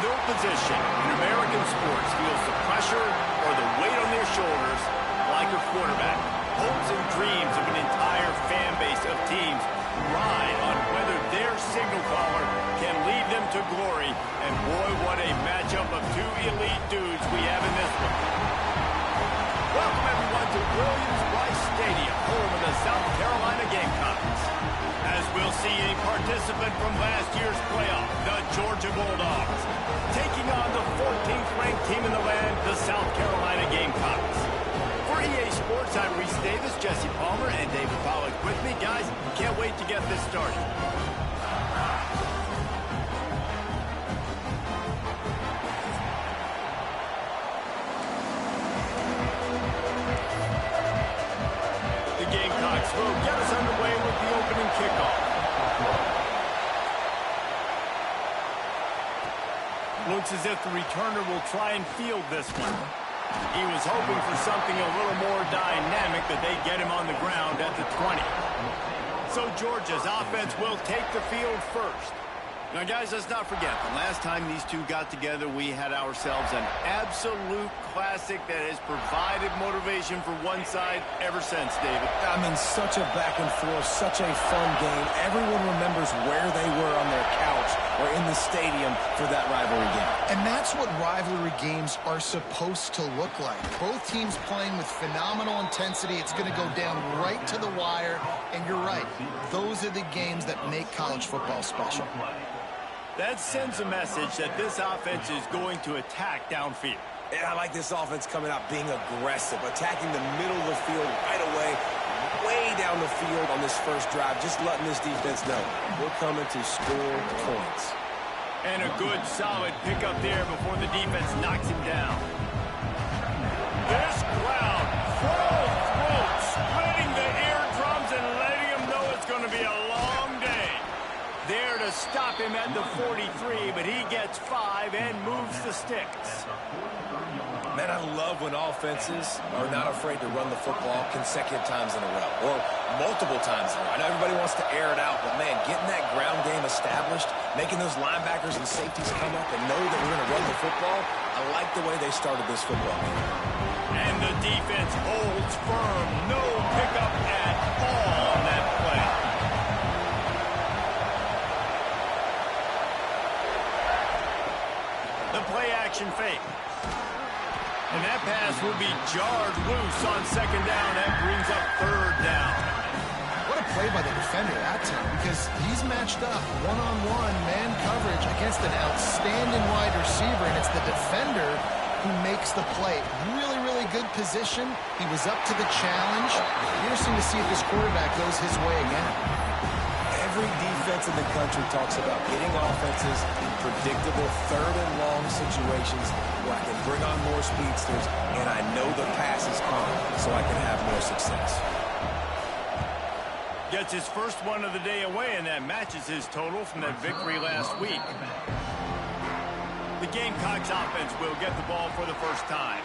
No position in American sports feels the pressure or the weight on their shoulders like a quarterback. Hopes and dreams of an entire fan base of teams ride on whether their signal caller can lead them to glory. And boy, what a matchup of two elite dudes we have in this one. Welcome everyone to Williams-Brice Stadium, home of the South Carolina Gamecocks. As we'll see, a participant from last year's playoff, the Georgia Bulldogs, taking on the 14th ranked team in the land, the South Carolina Gamecocks. For EA Sports, I'm Reese Davis, Jesse Palmer, and David Pollack with me. Guys, can't wait to get this started. The Gamecocks will get us underway with the opening kickoff. Looks as if the returner will try and field this one. He was hoping for something a little more dynamic, that they get him on the ground at the 20. So Georgia's offense will take the field first. Now, guys, let's not forget, the last time these two got together, we had ourselves an absolute classic that has provided motivation for one side ever since, David. I mean, such a back and forth, such a fun game. Everyone remembers where they were on their couch or in the stadium for that rivalry game. And that's what rivalry games are supposed to look like. Both teams playing with phenomenal intensity. It's going to go down right to the wire. And you're right, those are the games that make college football special. That sends a message that this offense is going to attack downfield. And I like this offense coming out being aggressive, attacking the middle of the field right away, way down the field on this first drive, just letting this defense know we're coming to score points. And a good, solid pickup there before the defense knocks him down. This crowd, full throat, splitting the eardrums and letting him know it's going to be a long day. There to stop him at the 43, but he gets 5 and moves the sticks. Man, I love when offenses are not afraid to run the football consecutive times in a row or multiple times in a row. I know everybody wants to air it out, but, man, getting that ground game established, making those linebackers and safeties come up and know that we're going to run the football, I like the way they started this football game. And the defense holds firm. No pickup at all on that play. The play-action fake. And that pass will be jarred loose on second down. That brings up third down. What a play by the defender that time, because he's matched up one-on-one man coverage against an outstanding wide receiver, and it's the defender who makes the play. Really, really good position. He was up to the challenge. Interesting to see if this quarterback goes his way again. Every defense in the country talks about getting offenses in predictable third and long situations where I can bring on more speedsters and I know the pass is coming so I can have more success. Gets his first one of the day away, and that matches his total from that victory last week. The Gamecocks offense will get the ball for the first time.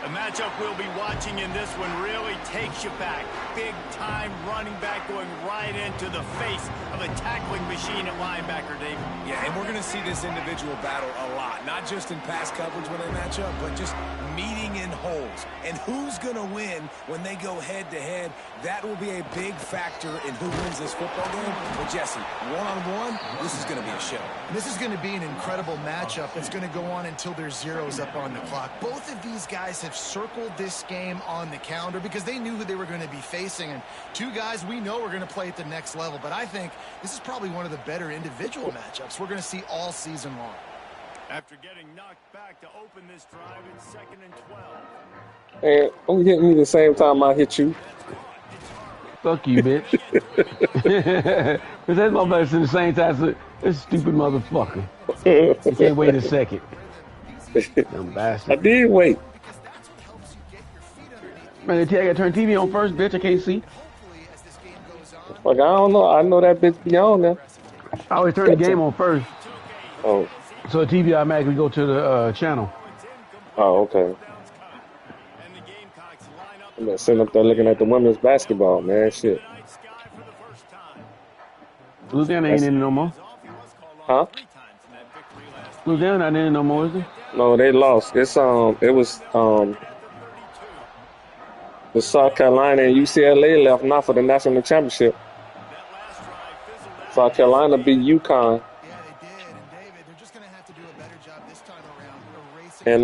A matchup we'll be watching in this one really takes you back. Big-time running back going right into the face of a tackling machine at linebacker, David. Yeah, and we're going to see this individual battle a lot. Not just in pass coverage when they match up, but just meeting in holes. And who's going to win when they go head-to-head? That will be a big factor in who wins this football game. But, Jesse, one-on-one, this is going to be a show. This is going to be an incredible matchup that's going to go on until there's zeros up on the clock. Both of these guys have circled this game on the calendar because they knew who they were going to be facing. And two guys we know are going to play at the next level. But I think this is probably one of the better individual matchups we're going to see all season long. After getting knocked back to open this drive in 2nd and 12. Hey, don't hit me the same time I hit you. Fuck you, bitch. Because that motherfucker's in the same time. So this stupid motherfucker. You can't wait a second. Dumb bastard. I did wait. Man, I gotta turn TV on first, bitch. I can't see. Like, I don't know. I know that bitch be on there. I always turn the game on first. Oh. So the TV automatically go to the channel. Oh, okay. I'm just sitting up there looking at the women's basketball, man. Shit. Louisiana ain't in it no more. Huh? Louisiana not in it no more, is it? No, they lost. It was the South Carolina and UCLA left not for the national championship. South Carolina beat UConn. Yeah, they did. And David, they're just going to have to do a better job this time around erasing. And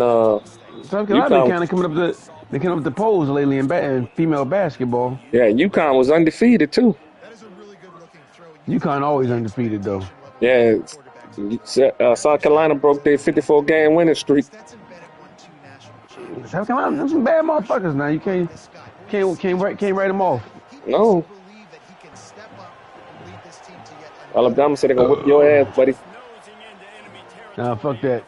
South Carolina UConn, kind of coming up the polls lately in female basketball. yeah, UConn was undefeated too. That is a really good looking throw. UConn always undefeated though. Yeah, South Carolina broke their 54-game winning streak. South Carolina, them some bad motherfuckers now. You can't write them off. No. Alabama said they're gonna whip your ass, buddy. Nah, fuck that.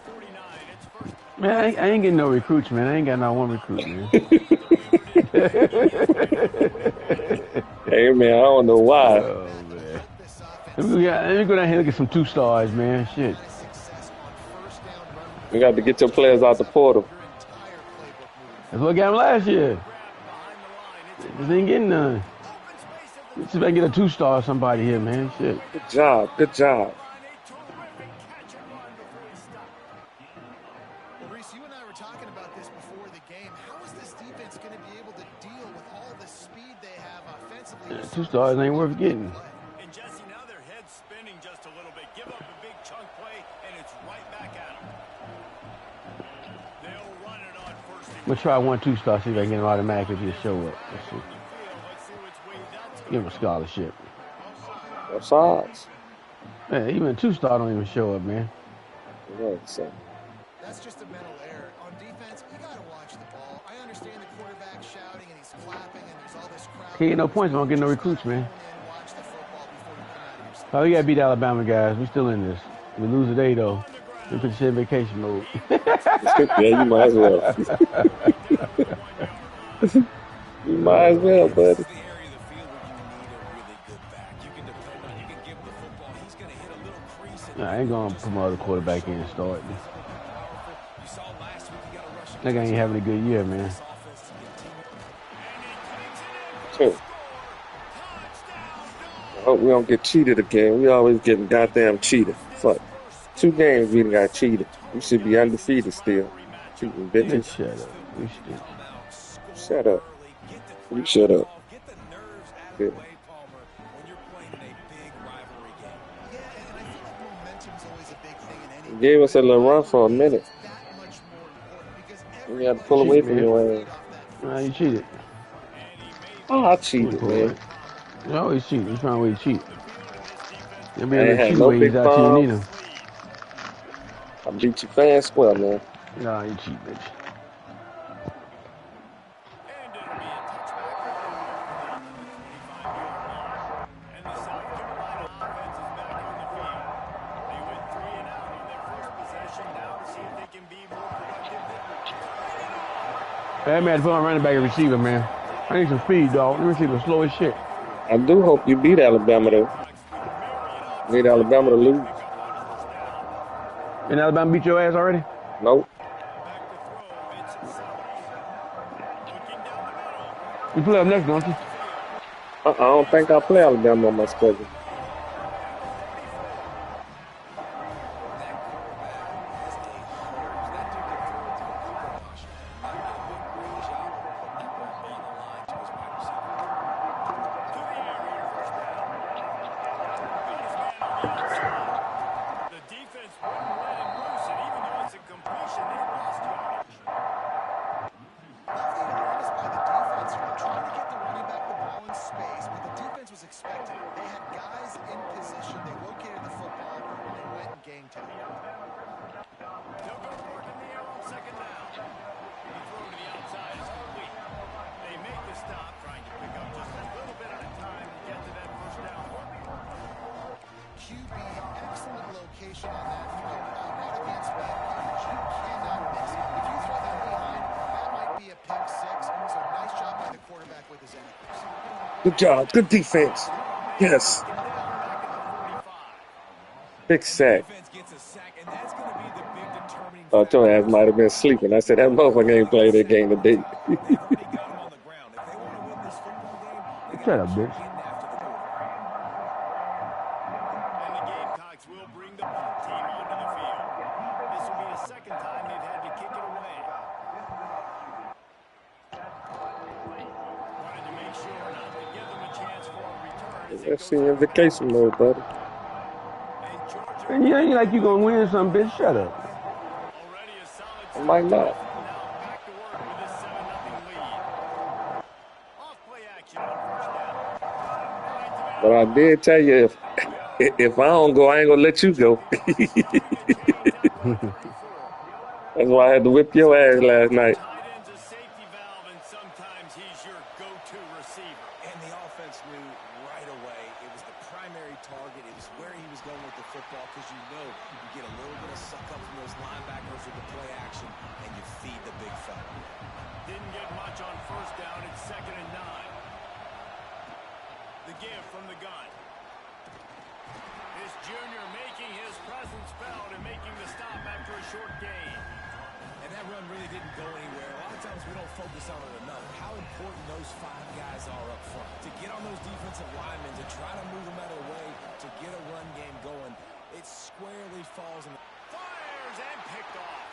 Man, I ain't getting no recruits, man. I ain't got not one recruit, man. Hey, man, I don't know why. Oh, man. Let me go down here and get some 2-stars, man. Shit. You got to get your players out the portal. That's what I got him last year. Just ain't getting none. Let's see if I can get a 2-star somebody here, man. Shit. Good job. Good job. Reese, you and I were talking about this before the game. How is this defense going to be able to deal with all the speed they have offensively? 2 stars ain't worth getting. And Jesse, now their head's spinning just a little bit. Give up a big chunk play, and it's right back at them. They'll run it on first. I'm gonna try 1 2-star, see if I can get him automatically just show up. Let's see. Give him a scholarship. That's odds. Man, even a 2-star don't even show up, man. Right, so. That's just a mental error. On defense, you got to watch the ball. I understand the quarterback shouting and he's clapping and there's all this crowd. Can't get no points, we don't get no recruits, man. Oh, we gotta beat Alabama, guys. We still in this. We lose today, though. We put shit in vacation mode. Yeah, you might as well. You might as well, buddy. Nah, I ain't gonna put my other quarterback in and start. That guy ain't having a good year, man. I hope we don't get cheated again. We always getting goddamn cheated. Fuck. 2 games we done got cheated. We should be undefeated still. Cheating bitches. Shut up. Shut up. You shut up. Yeah. Gave us a little run for a minute. We had to pull away from your ass. Nah, you cheated. Oh, I cheated, man. You always cheat. You find a way to cheat. There'll be I ain't other had cheat no ways big out you need them. I beat you fair and square, man. Nah, you cheat, bitch. That man put on running back and receiver, man. I need some speed, dog. The receiver slow as shit. I do hope you beat Alabama, though. Need Alabama to lose. And Alabama beat your ass already? Nope. You play up next, don't you? I don't think I'll play Alabama on my schedule. Good job. Good defense. Yes. Big sack. Oh, your ass might have been sleeping. I said, that motherfucker ain't played that game today. Shut up, bitch. Let's see in vacation mode, buddy. And you ain't like you gonna win some bitch. Shut up. I might not. But I did tell you if I don't go, I ain't gonna let you go. That's why I had to whip your ass last night. And the offense knew right away it was the primary target. It was where he was going with the football because you know you get a little bit of suck up from those linebackers with the play action and you feed the big fella. Didn't get much on first down. It's 2nd and 9. The give from the gun. This junior making his presence felt and making the stop after a short gain. And that run really didn't go anywhere. A lot of times we don't focus on it enough. How important those 5 guys are up front. To get on those defensive linemen, to try to move them out of the way, to get a run game going, it squarely falls in the... Fires and picked off.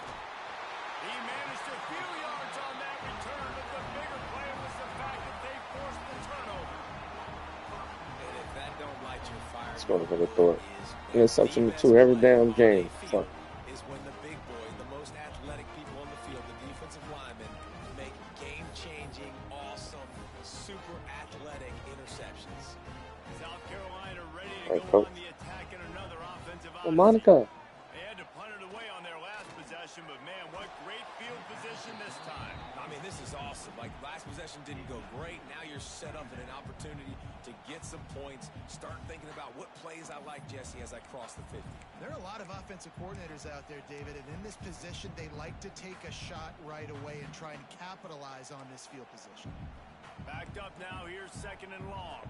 He managed a few yards on that return, but the bigger play was the fact that they forced the turnover. And if that don't light your fire... It's going to throw it. Interception to every damn game. So. Is when the big boys, the most athletic people on the field, the defensive linemen, make game-changing, awesome, super athletic interceptions. South Carolina ready to go on the attack in another offensive Oh, Monica. They had to punt it away on their last possession, but man, what great field position this time. I mean, this is awesome. Like, last possession didn't go great. Now you're set up in an opportunity to get some points. Start thinking about what plays I like, Jesse, as I cross the 50. There are a lot of offensive coordinators out there, David, and in this position, they like to take a shot right away and try and capitalize on this field position. Backed up now. Here's 2nd and long.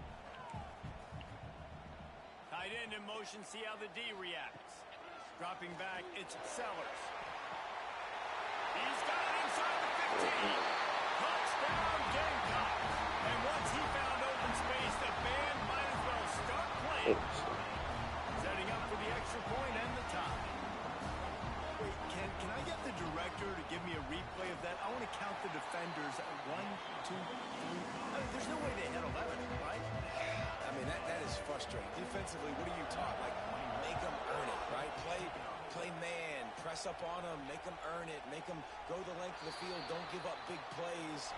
Tight end in motion. See how the D reacts. Dropping back, it's Sellers. He's got it inside the 15. Touchdown, Gamecocks. And once he found open space, the band might as well start playing. Setting up for the extra point and the tie. Wait, can I get the director to give me a replay of that? I want to count the defenders. 1, 2, 3. I mean, there's no way they had 11, right? I mean, that is frustrating. Defensively, what are you taught? Like, make them earn it, right? Play man, press up on them, make them earn it, make them go the length of the field, don't give up big plays,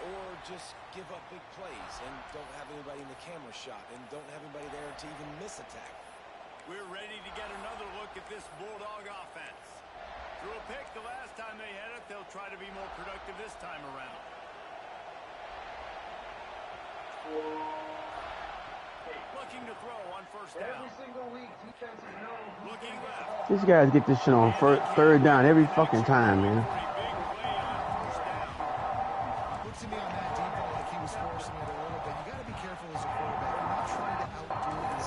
or just give up big plays and don't have anybody in the camera shot and don't have anybody there to even miss a tackle. We're ready to get another look at this Bulldog offense. Threw a pick the last time they had it. They'll try to be more productive this time around. Looking to throw on first down. Looking left. These guys get this shit on 3rd down every fucking time, man. Looks to me on that deep ball like he was forcing it a little bit. You got to be careful as a quarterback. You're not trying to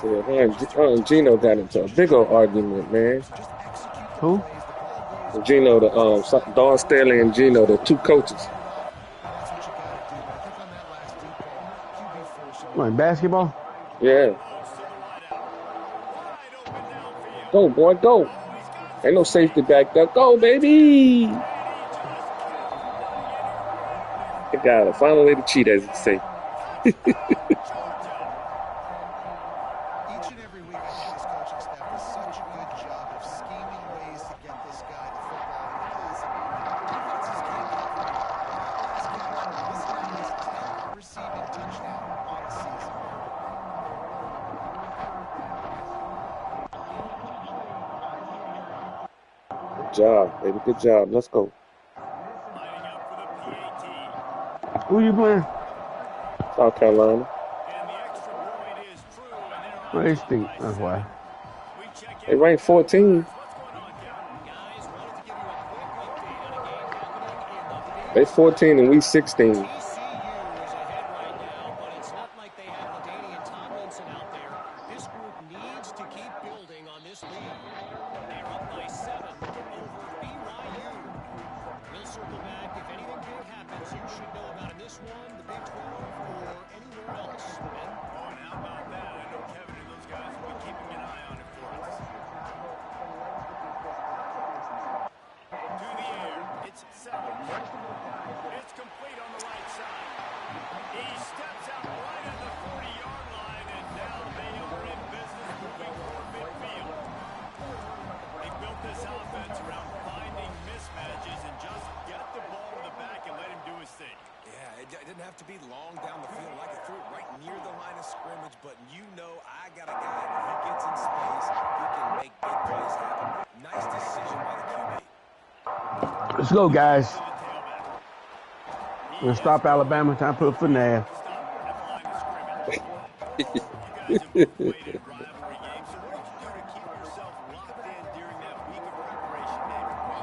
outdo it. So Gino got into a big old argument, man. Just execute the Who? plays. The ball goes Gino, Dawn Staley and Gino, the 2 coaches. That's what you got to do. But I think on that last deep ball, QB forced it. What, basketball? Yeah. Go, boy, go. Ain't no safety back there. Go, baby. They got to find a way to cheat, as you say. Each and every week, I think this coaching staff does such a good job of scheming ways to get this guy the football he has. Defenses can't cover him. This guy has 10 receiving touchdowns on the season. Good job, baby. Good job. Let's go. Lining up for the PAT. Who you playing? South Carolina. And the extra point is true, and they're Well, they stink. That's why. We check They in. ranked 14. What's going on, Kevin? Guys, wanted to give you a quick update on a game happening in the They 14 and we 16. TCU is ahead right now, but it's not like they have LaDainian Tomlinson out there. This group needs to keep building on this lead. They're up by 7 over BYU. We'll circle back. If anything big happens, you should know about in this one, the Big 12, or anywhere else. Ben? Oh, and how about that? I know Kevin and those guys will be keeping an eye on it for us. To the air. It's Sellers. It's complete on the right side. He steps out right at the 40-yard line, and now have to be long down the field. I could throw it right near the line of scrimmage, but you know I got a guy when he gets in space, he can make big plays happen. Nice decision by the QB. Let's go, guys. We're going to stop Alabama. Time to put a foot in the air.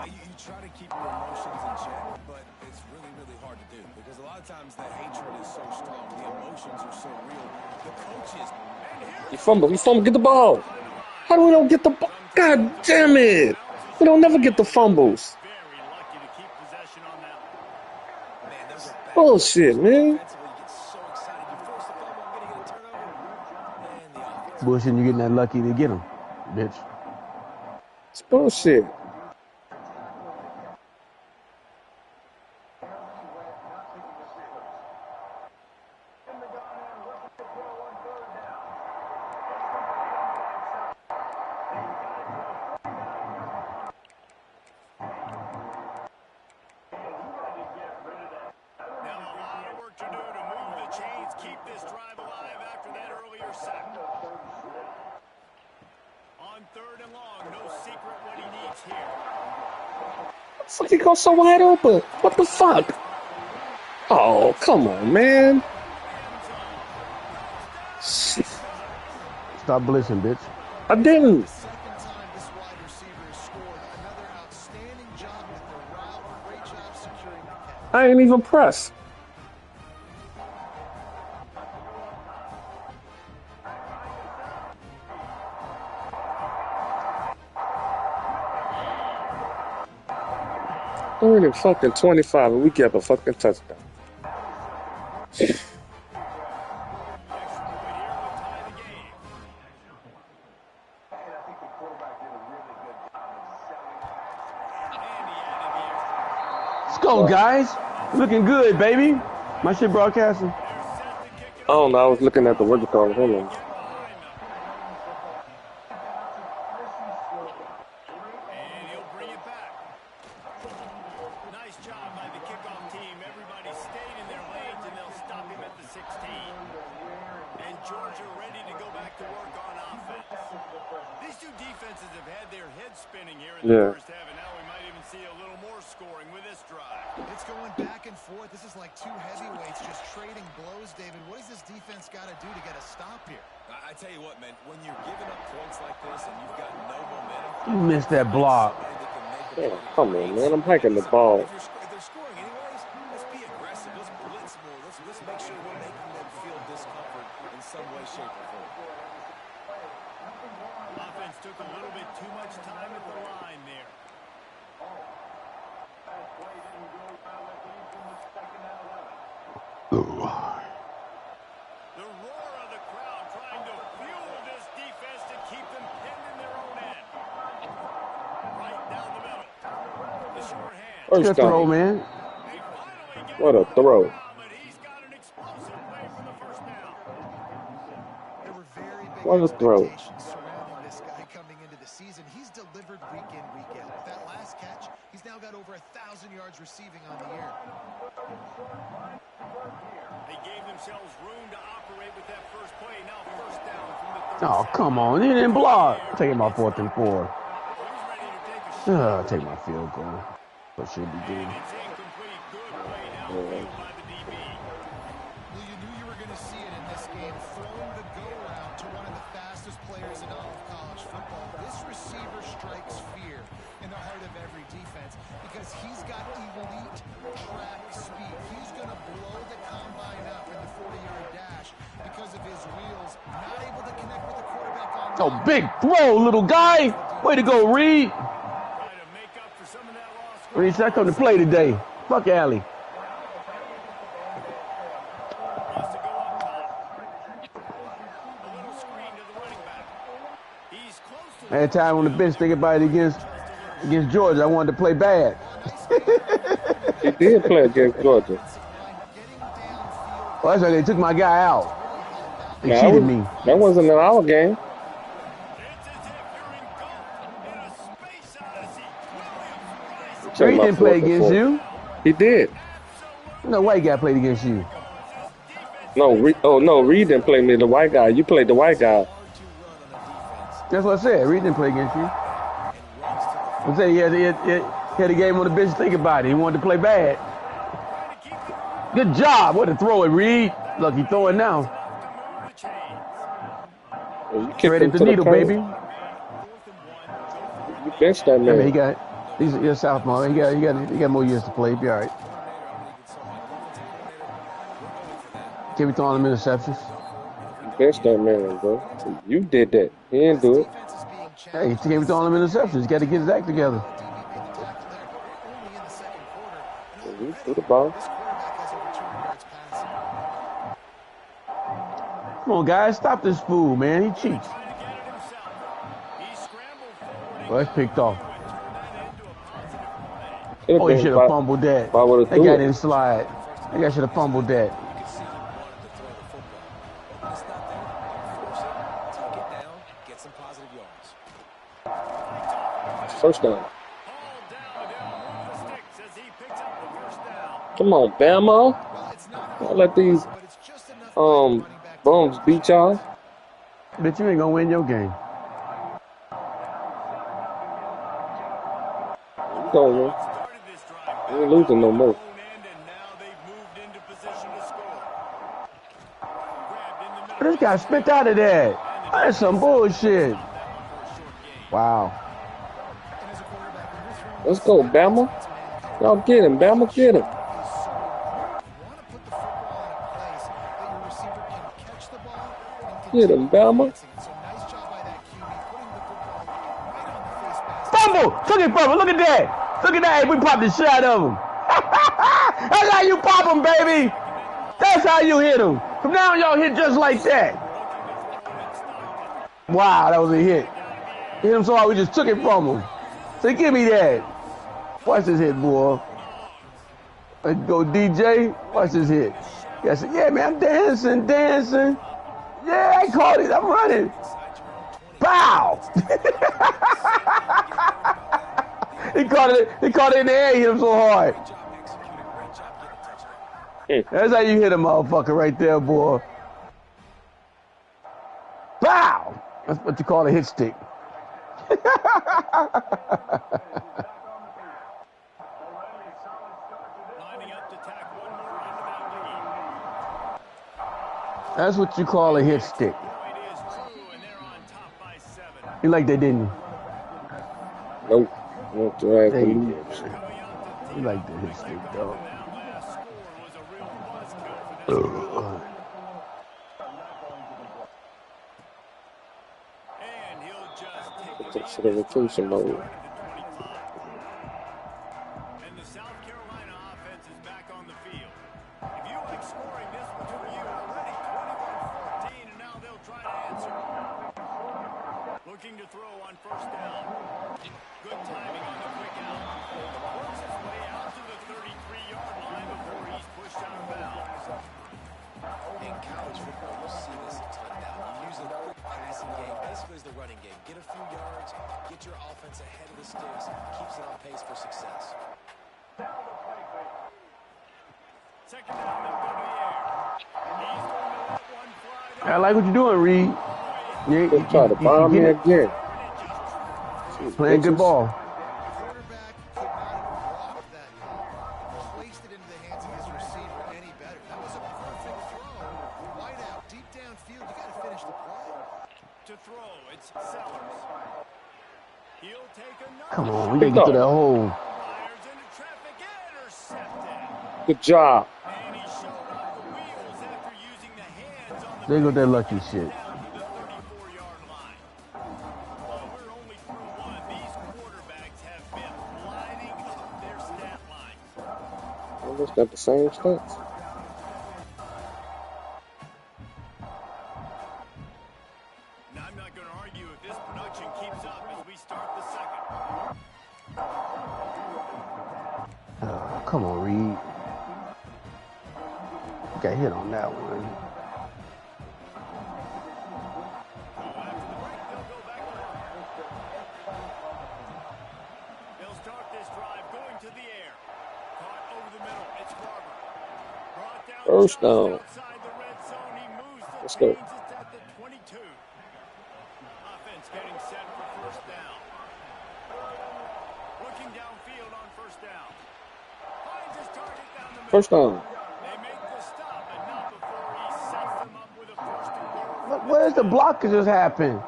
You try to keep your emotions in check, but it's really, really hard to do because a lot of times the hatred is so strong, the emotions are so real. The coaches, You fumble, get the ball. How do we don't get the ball? God damn it. We don't never get the fumbles. Very lucky to keep possession on that one. man, those are bad. Bullshit, man. Defensively, you get so excited, you force the fumble, I'm going to get a turnover, and the offense. Bullshit, you getting that lucky to get him, bitch. It's bullshit. Now a lot of work to do to move the chains, keep this drive alive after that earlier sack. On 3rd and long, no secret what he needs here. Fuck, he goes so wide open. What the fuck? Oh, come on, man. Shit. Stop blitzing, bitch. The I didn't. second time this wide receiver has scored. Another outstanding job with the route. Great job securing the catch. I ain't even pressed. Third and fucking 25, and we get a fucking touchdown. Let's go, guys. Looking good, baby. My shit broadcasting. I don't know. I was looking at the what you call it. Hold on. And he'll bring it back. Nice job by the kickoff team. Everybody stayed in their lanes, and they'll stop him at the 16. And Georgia ready to go back to work on offense. These two defenses have had their heads spinning here in the first half, and now we might even see a little more scoring with this drive. It's going back and forth. This is like two heavyweights just trading blows, David. What does this defense got to do to get a stop here? I tell you what, man, when you're giving up points like this and you've got no momentum, You missed that block. somebody that can make a Yeah, play. come on, man. I'm hiking the ball. If they're scoring anyways, let's be aggressive. Let's blitz more. Let's make sure we're making them feel discomfort in some way, shape, or form. Offense took a little bit too much time at the line there. The roar of the crowd trying to fuel this defense to keep them pinned in their own end. Right down the middle. The sure hand. Good First throw, down. man. They finally get What a it throw. around, but he's got an explosive play for the first down. There were very big What a throw. expectations surrounding this guy coming into the season. He's delivered week in, week out. With that last catch, he's now got over 1,000 yards receiving on the year. They gave themselves room to operate with that first play. Now first down from the 30. Oh, come on. You didn't block. Taking my 4th and 4. He's ready to take a shot. Take my field goal. What should be doing? It's incomplete. Good play downfield by the DB. Well, you knew you were going to see it in this game, throwing the go-around to one of the fastest players in all of college football. This receiver strikes fear in the heart of every defense because he's got elite track speed. He's going to blow the combine up in the 40-yard dash because of his wheels, not able to connect with the quarterback on Oh, big throw, little guy. Way to go, Reed. Try to make up for some of that lost When he said I come to play today. Fuck Allie. wants to go up top. A little screen to the running back. He's close to I had time on the bench thinking about it against Georgia. I wanted to play bad. He did play against Georgia. Well, that's why they took my guy out. They Nah, cheated me. That wasn't in our game. It's as if you're engulfed in a space odyssey. Williams So he my didn't play 4th and against 4. you. He did. No white guy played against you. No, Reed didn't play me, the white guy. You played the white guy. That's what I said. Reed didn't play against you. I said he had a game on the bench. Think about it. He wanted to play bad. Good job. What a throw it, Reed. Look, he's throwing now. Well, you Threaded kicked him the to the needle, curb. baby. You benched that I mean, he man. got. He's a sophomore. He got more years to play. He'll be all right. Can't be throwing him interceptions. You benched that man, bro. You did that. He didn't do it. Hey, he can't be throwing him interceptions. He's got to get his act together. He threw the ball. Come on, guys. Stop this fool, man. He cheats. Well, it's picked off. Oh, he should have fumbled that. That guy didn't slide. That guy should have fumbled that. First down. Come on, Bama. Don't let these bums beat y'all. But you ain't gonna win your game. You gonna win. You ain't losing no more. This guy spit out of that. That's some bullshit. Wow. Let's go, Bama. Y'all get him, Bama. Get him. Get him, Bama. Fumble! Took it from him. Look at that. Look at that. We popped the shit out of him. That's how you pop him, baby. That's how you hit him. From now on, y'all hit just like that. Wow, that was a hit. Hit him so hard, we just took it from him. So give me that. Watch this hit, boy. Let's go, DJ. Watch this hit. Yes, yeah, man, I'm dancing. Yeah, I caught it. I'm running. Pow! He caught it in the air. He hit him so hard. That's how you hit a motherfucker right there, boy. Pow! That's what you call a hit stick. That's what you call a hit stick. You like that, didn't you? Nope. Won't drag Hey, the you moves. like the hit stick, dog. It's a rotation mode. And the South Carolina offense is back on the field. If you like scoring, this one's for you already. 21-14, and now they'll try to answer. Looking to throw on first down. Good timing on the quick out. Works his way out to the 33-yard line before he's pushed out of bounds. In college football, you see this a ton now. You use a quick passing game. Basically, it's the running game. Get a few yards, get your offense ahead of the sticks, keeps it on pace for success. Second down, they'll go to the air. He's going to let one fly. I like what you're doing, Reed. They try to bomb me again. Playing good ball. Come on, we gotta get to that hole. Good job. There go that lucky shit. Almost got the same stats. Now, I'm not going to argue if this production keeps up as we start the second. Come on, Reed. Got hit on that one. They'll start this drive going to the air. Caught over the middle. It's Barber. Brought down First down. outside the red Let's go. It's at the 22. Offense getting set for first down. Looking downfield on first down. Finds his target down the middle. First down. They make the stop, but not before he sets them up with a first and goal. Where's the block that just happened?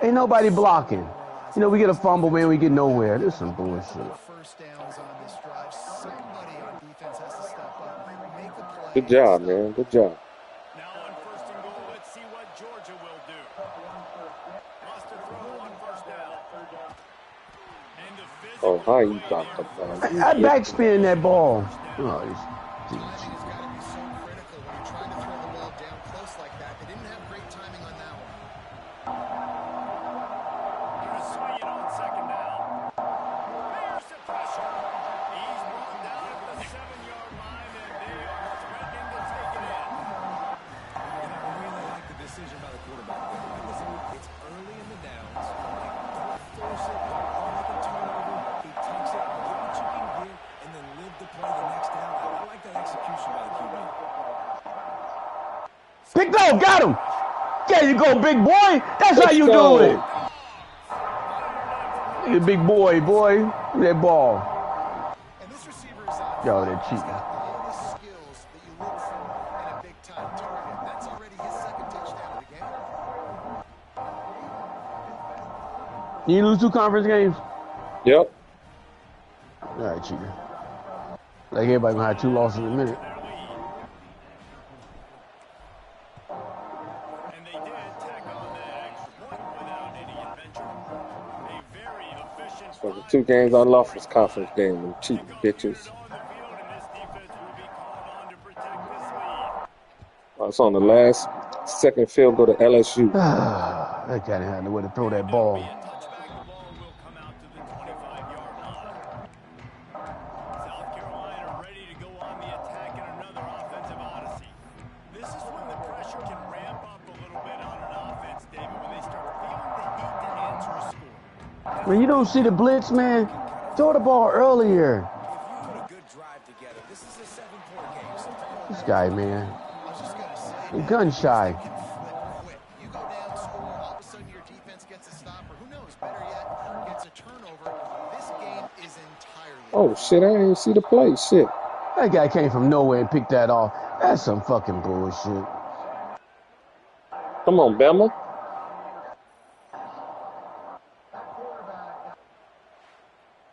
Ain't nobody blocking. You know, we get a fumble, man, we get nowhere. This is some bullshit. First downs on this drive. Somebody on defense has to step up, make a play. Good job, man. Good job. Now on first and goal, let's see what Georgia will do. Lost a throw on first down. And the physical Oh, how you play dropped the there. ball? I backspin that ball. Oh, Timing has got to be so critical when you're trying to throw the ball down close like that. They didn't have great timing on that one. Gonna swing it on second down. There's the pressure. He's brought down at the 7-yard line, and they are threatening to take it in. And I really like the decision by the quarterback there. Listen, it's early in the downs. Don't force it. Don't make a turnover. He takes it, get what you can get, and then live to play the next down. I like that execution by the QB. Pick off, got him. There you go, big boy. That's how you do it. You big boy, boy. Look at that ball. And this receiver is on. Yo, they're cheating. He's got all the skills that you look for in a big-time target. That's already his second touchdown of the game. You lose 2 conference games? Yep. All right, cheater. Like everybody gonna have 2 losses in a minute. And they did tack on that extra point without any adventure. A very efficient So the 2 games I lost was conference game. Them cheap bitches. on the field, and this defense will be called on to protect this lead. It's on the last second field goal to LSU. That guy didn't have no way to throw that ball. Be a touchback. The ball will come out to the 25-yard line. South Carolina ready to go on the attack in another offensive odyssey. This is when the pressure can ramp up a little bit on an offense, David, when they start feeling the heat to answer a score. When you don't see the blitz, man, throw the ball earlier. If you put a good drive together, this is a 7-point game. So This guy, man, I was just going to say, he gun shy. flip quick. You go down, score, all of a sudden your defense gets a stop, or who knows, better yet, gets a turnover. This game is entirely. Oh shit! I didn't even see the play. Shit. That guy came from nowhere and picked that off. That's some fucking bullshit. Come on, Bama.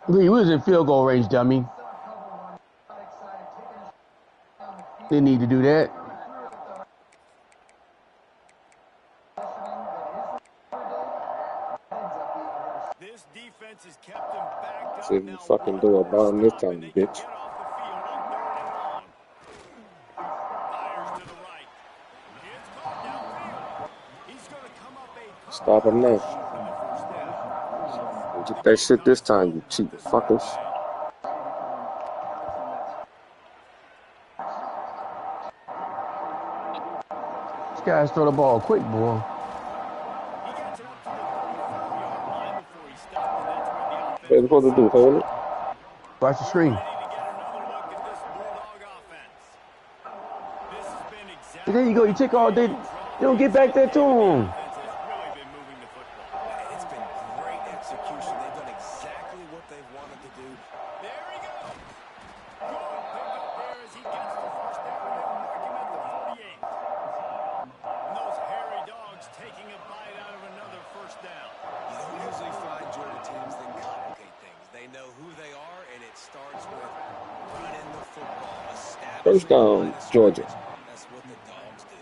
Lee, we was in field goal range, dummy. They need to do that. This defense has kept them backed up. See if you Now fucking do it about this time, they can bitch. get off the field on 3rd and long. Fires to the right. It's caught downfield. He's going to come up a Stop him now. for the first down. Get that shit this time, you cheap fuckers. These guys throw the ball quick, boy. He gets it up to the 34-yard line before he stopped, and that's where the offense What are you supposed to do? Hold it? Watch the screen. ready to get another look at this Bulldog offense. This has been exactly There you go. You take all day. You don't get back there to him. has really been moving the football. it's been great execution. They've done exactly what they've wanted to do. There he goes. Good pickup there as he gets the first down. They'll mark him at the 48. And those hairy dogs taking a bite out of another first down. You don't usually find Georgia teams that complicate things. They know who they are, and it starts with running the football. First down, Georgia. That's what the dogs do.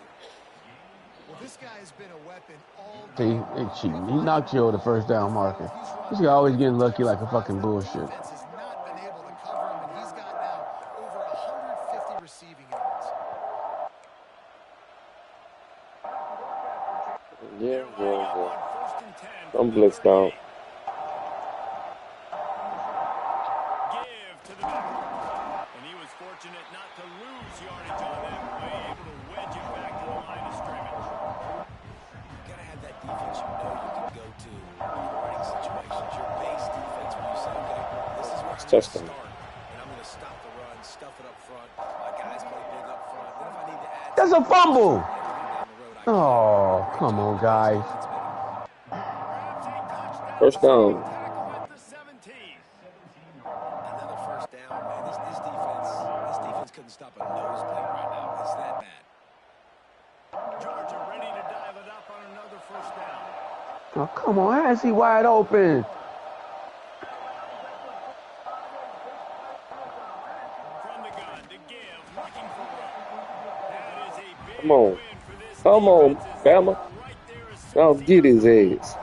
Well, this guy has been a weapon all See, they cheating. He knocked you over the first down marker. This guy always getting lucky like a fucking bullshit. defense has not been able to cover him, and he's got now over 150 receiving yards. Yeah. First and 10. I'm blitzed out. Give to the middle. And he was fortunate not to lose yardage on that play, able to wedge it back to the line of scrimmage. You gotta have that defense you know you can go to in running situations. Your base defense when you say, okay, this is where I'm gonna touchdown. start, and I'm gonna stop the run, stuff it up front. My guys play big up front. Then if I need to add That's a fumble. down the road, I Oh, come on, guys. First down. Another first down, man. This defense couldn't stop a nosebleed right now. It's that bad. Georgia ready to dial it up on another first down. Oh, come on. How is he wide open? From the gun to give, looking for one. That is a big Come on. win for this Come on, defense. Bama. Right there is Now get his ass.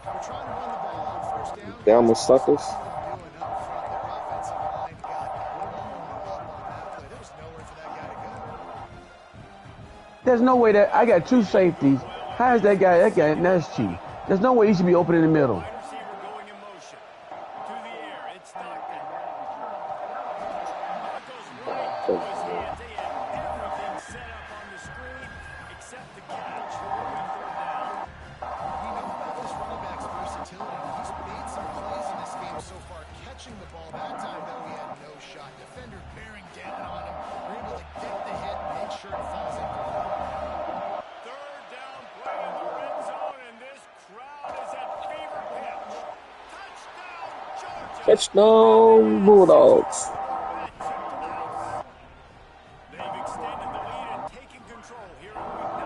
We're trying to run the ball on first down. Bama suckers. Doing up front, their offensive line got one up on that play. There was nowhere for that guy to go. There's no way that I got two safeties. How is that guy? That's cheap. There's no way he should be open in the middle. wide receiver going in motion. To the air, it's Stockton. That goes right to his hands. They had everything set up on the screen except the catch. Early third down. We know about this running back's versatility. He's made some plays in this game so far. Catching the ball that time, though, he had no shot. Defender bearing down on him. We're able to get the hit and make sure it falls incomplete. Third down play in the red zone, and this crowd is at fever pitch. Touchdown, Georgia! Touchdown, Bulldogs. They've extended the lead and taken control here in week 9.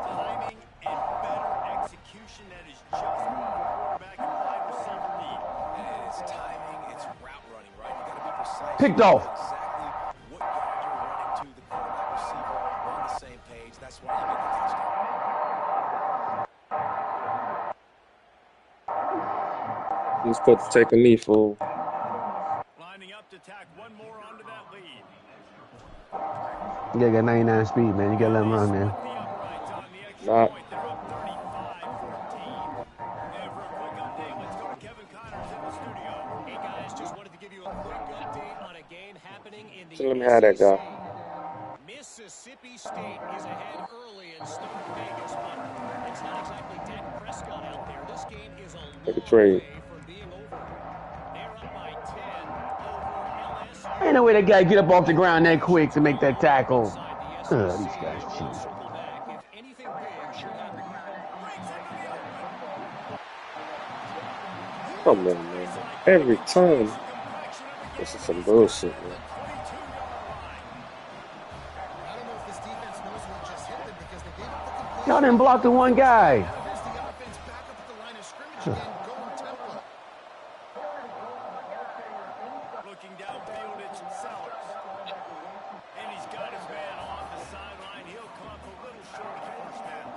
Timing and better execution, that is just what the quarterback and wide receiver need. And it's timing, it's route running, right? You got to be precise. Picked off. Exactly what yard you're running to. The quarterback receiver are on the same page. That's why you get the touchdown. He's supposed to take a knee, fool. Lining up to tack one more onto that lead. You gotta get 99 speed, man. You gotta let him run, man. The uprights on the extra Nah. point. They're up 35-14. And for a quick update, let's go to Kevin Connors in the studio. Hey guys, just wanted to give you a quick update on a game happening in the So let me have that guy. Mississippi State is ahead early in Stone Vegas, but it's not exactly Dak Prescott out there. This game is a Take a long trade. way from being over. They're up by 10 over LSU. Ain't no way that guy get up off the ground that quick to make that tackle. Inside the These SEC. guys cheat. Circle back. If anything big should happen. Come on, man. Every time. This is some bullshit, man. I don't know if this defense knows what just hit them because they gave up the complete. Y'all didn't block the one guy. Here's the offense back up at the line of scrimmage again, going tempo. Looking downfield, it's Sellers. And he's got his man on the sideline. He'll come up a little short of the first down.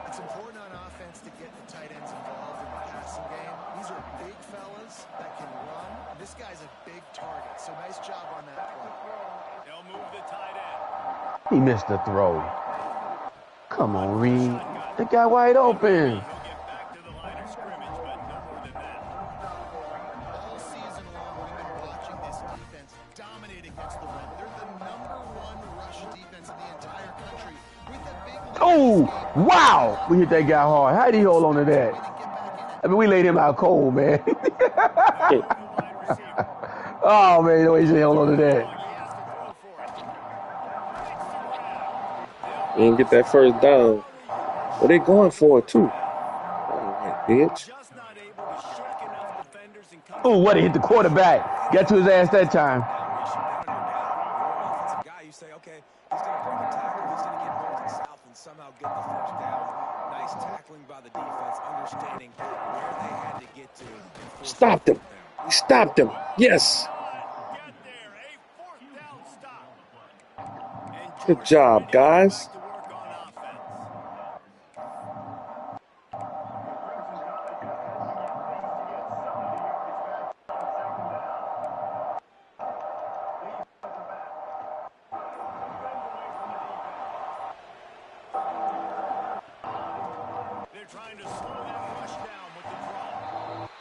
It's important on offense to get the tight ends involved in the passing game. These are big fellas that can run. This guy's a big target, so nice job on that play. They'll move the tight end. He missed the throw. Come on, Reed. That guy wide open. He'll get back to the line of scrimmage, but no more than that. All season long, we've been watching this defense dominate against the run. They're the #1 rush defense in the entire country. With a big lead Oh, in this game, wow. We hit that guy hard. How did he hold on to that? I mean, we laid him out cold, man. Oh, man, the way he held on to that. He didn't get that first down. But they going for it, too. Oh, bitch. Just not able to shake enough defenders and come Oh, what, he hit the quarterback. Got to his ass that time. Offensive guy, you say, okay, he's going to break a tackle. He's going to get north and south and somehow get the first down. Nice tackling by the defense, understanding where they had to get to. and force Stopped the him. fourth down. He stopped him. Yes. get there. A fourth down stop. And Good Georgia job, ready to get guys. back to work on offense. They're trying to slow that rush down with the draw.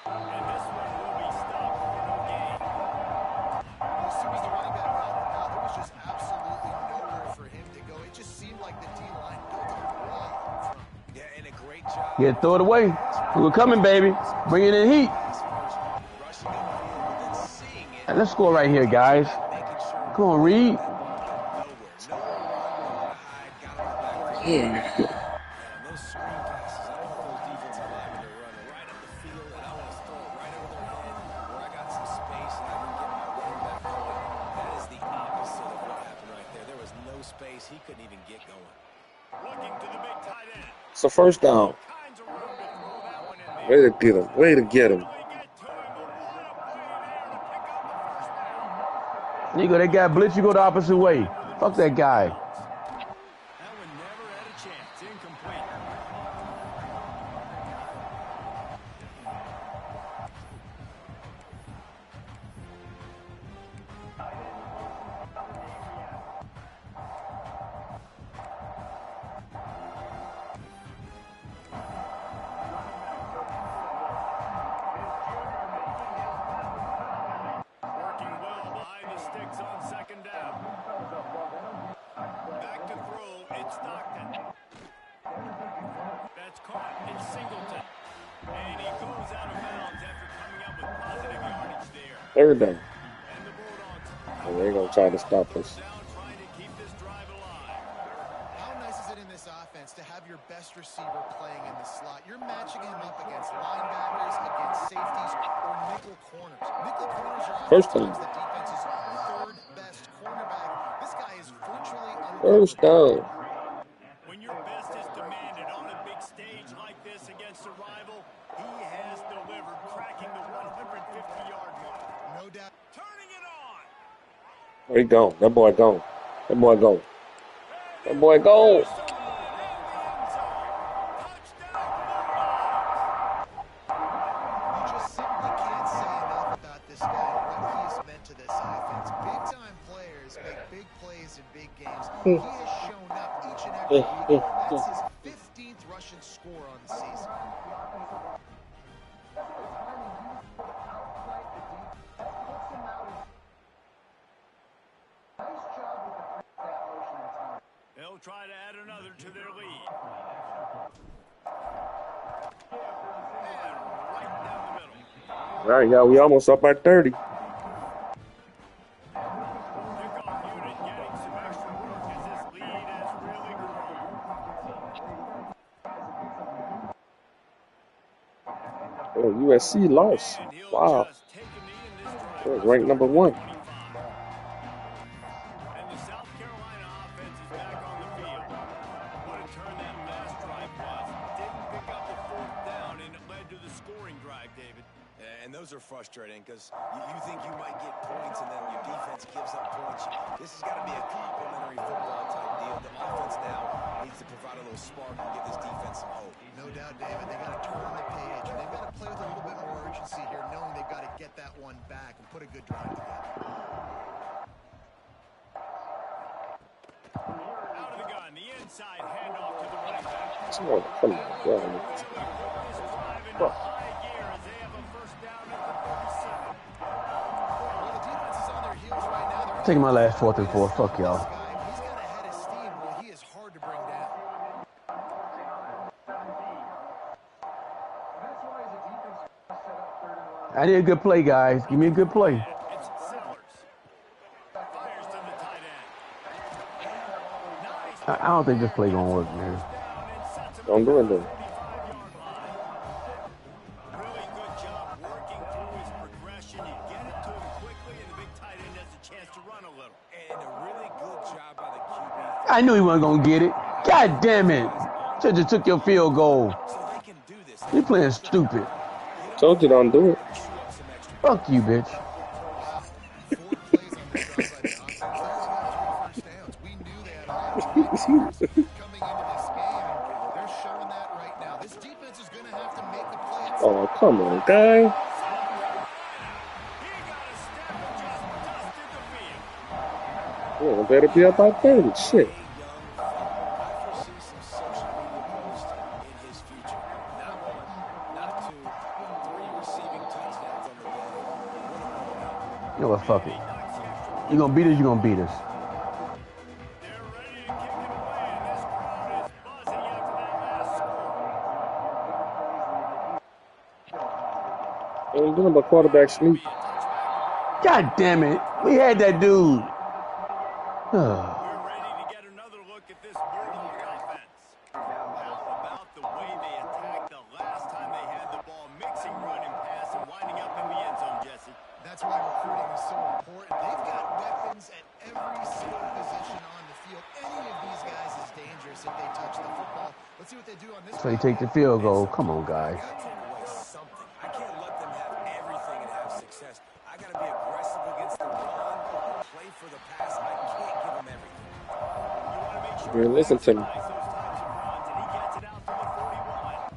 And this one will be stopped for no gain. As soon as the running back got the ball, there was just absolutely nowhere for him to go. It just seemed like the D-line built a wall up front. Yeah, and a great job. Yeah, throw it away. We're coming, baby. Bring it in heat. Rushing in the field, but then seeing it, Let's score right here, guys. making sure Come on, Reed. nowhere to hide. Man, those screen passes, I don't want those defensive linemen to run right up the field, and I want to throw it right over their head where I got some space and I can get my running back going. That is the opposite of what happened right there. There was no space. He couldn't even get going. Looking to the big tight end. It's a first down. Kinds of room to throw that one in there. Way to get him. Way to get him. Really get to him, but what a play there to pick up the first down. You go, that guy blitz, you go the opposite way. Fuck that guy. That one never had a chance. Incomplete. Working well behind the sticks on second down. Back to throw. It's Stockton. That's caught. It's Singleton. And he goes out of bounds after coming up with positive yardage there. Third down. And the Bulldogs And they're going to try to stop us. down trying to keep this drive alive. How nice is it in this offense to have your best receiver playing in the slot? You're matching him up against linebackers, against safeties, or nickel corners. Nickel corners are First down. oftentimes the defense's third best cornerback. This guy is virtually First down. When your best is demanded on a big stage like this against a rival, he has delivered, cracking the 150-yard mark. no doubt. Turning it on. Where he gone? That boy gone. That boy gone. That boy gone. You just simply can't say enough about this guy and what he has meant to this offense. Big-time players make big plays in big games. He has shown up each and every week. That's his 15th rushing score on the season. They'll try to add another to their lead. And right down the middle. All right, y'all. We almost up by 30. Kickoff unit getting some extra work as this lead has really grown. Oh, USC lost. And he'll Wow. just take a knee in this drive. That was ranked number 1. And the South Carolina offense is back on the field. What a turn that last drive was. Didn't pick up the fourth down, and it led to the scoring drive, David. And those are frustrating because you think you might get points and then your defense gives up points. This has got to be a complimentary football type deal. The offense now needs to provide a little spark and give this defense some hope. No doubt, David. They got to turn the page, and they've got to play with a little bit more urgency here, knowing they've got to get that one back and put a good drive together. Out of the gun, the inside handoff to the running back. Oh, come on. This Yeah. drive into high gear as they have a first down at the 37. Well, the defense is on their heels right now. They're Taking my last 4th and 4. Fuck y'all. This guy, he's got a head of steam. Well, he is hard to bring down. I need a good play, guys. Give me a good play. It's Settlers. Fires to the tight end. Nice I don't think this play gonna work, man. down and sets him Don't do it then. 45-yard line. Really good job working through his progression. You get it to him quickly, and the big tight end has a chance to run a little. And a really good job by the QB. I knew he wasn't gonna get it. God damn it. Should just took your field goal. So they can do this. You playing stupid. Told you don't do it. Fuck you, bitch. 4 plays on this drive by the offense. They only got 3 first downs. We knew they had a lot of playmakers coming into this game, and they're showing that right now. This defense is going to have to make the play. Oh, come on, guy. He got a step and just dusted the field. Yeah, better be up by 30. Shit. I foresee some social media posts in his future. Not 1, not 2, 3 receiving touchdowns on the day. You know what? Fuck it. You gonna beat us? You gonna beat us? They're ready to kick it away, and this crowd is buzzing after that last score. Ain't doing but quarterback sneak. God damn it. We had that dude. We're ready to get another look at this Bulldog offense. Let's see what they do on this. So he take the field goal. Come on, guys. I gotta take away something. I can't let them have everything and have success. I gotta be aggressive against the run, play for the pass. I can't give them everything. You want to make sure Man, listen to me. he maximizes those types of runs, and he gets it out to the 41.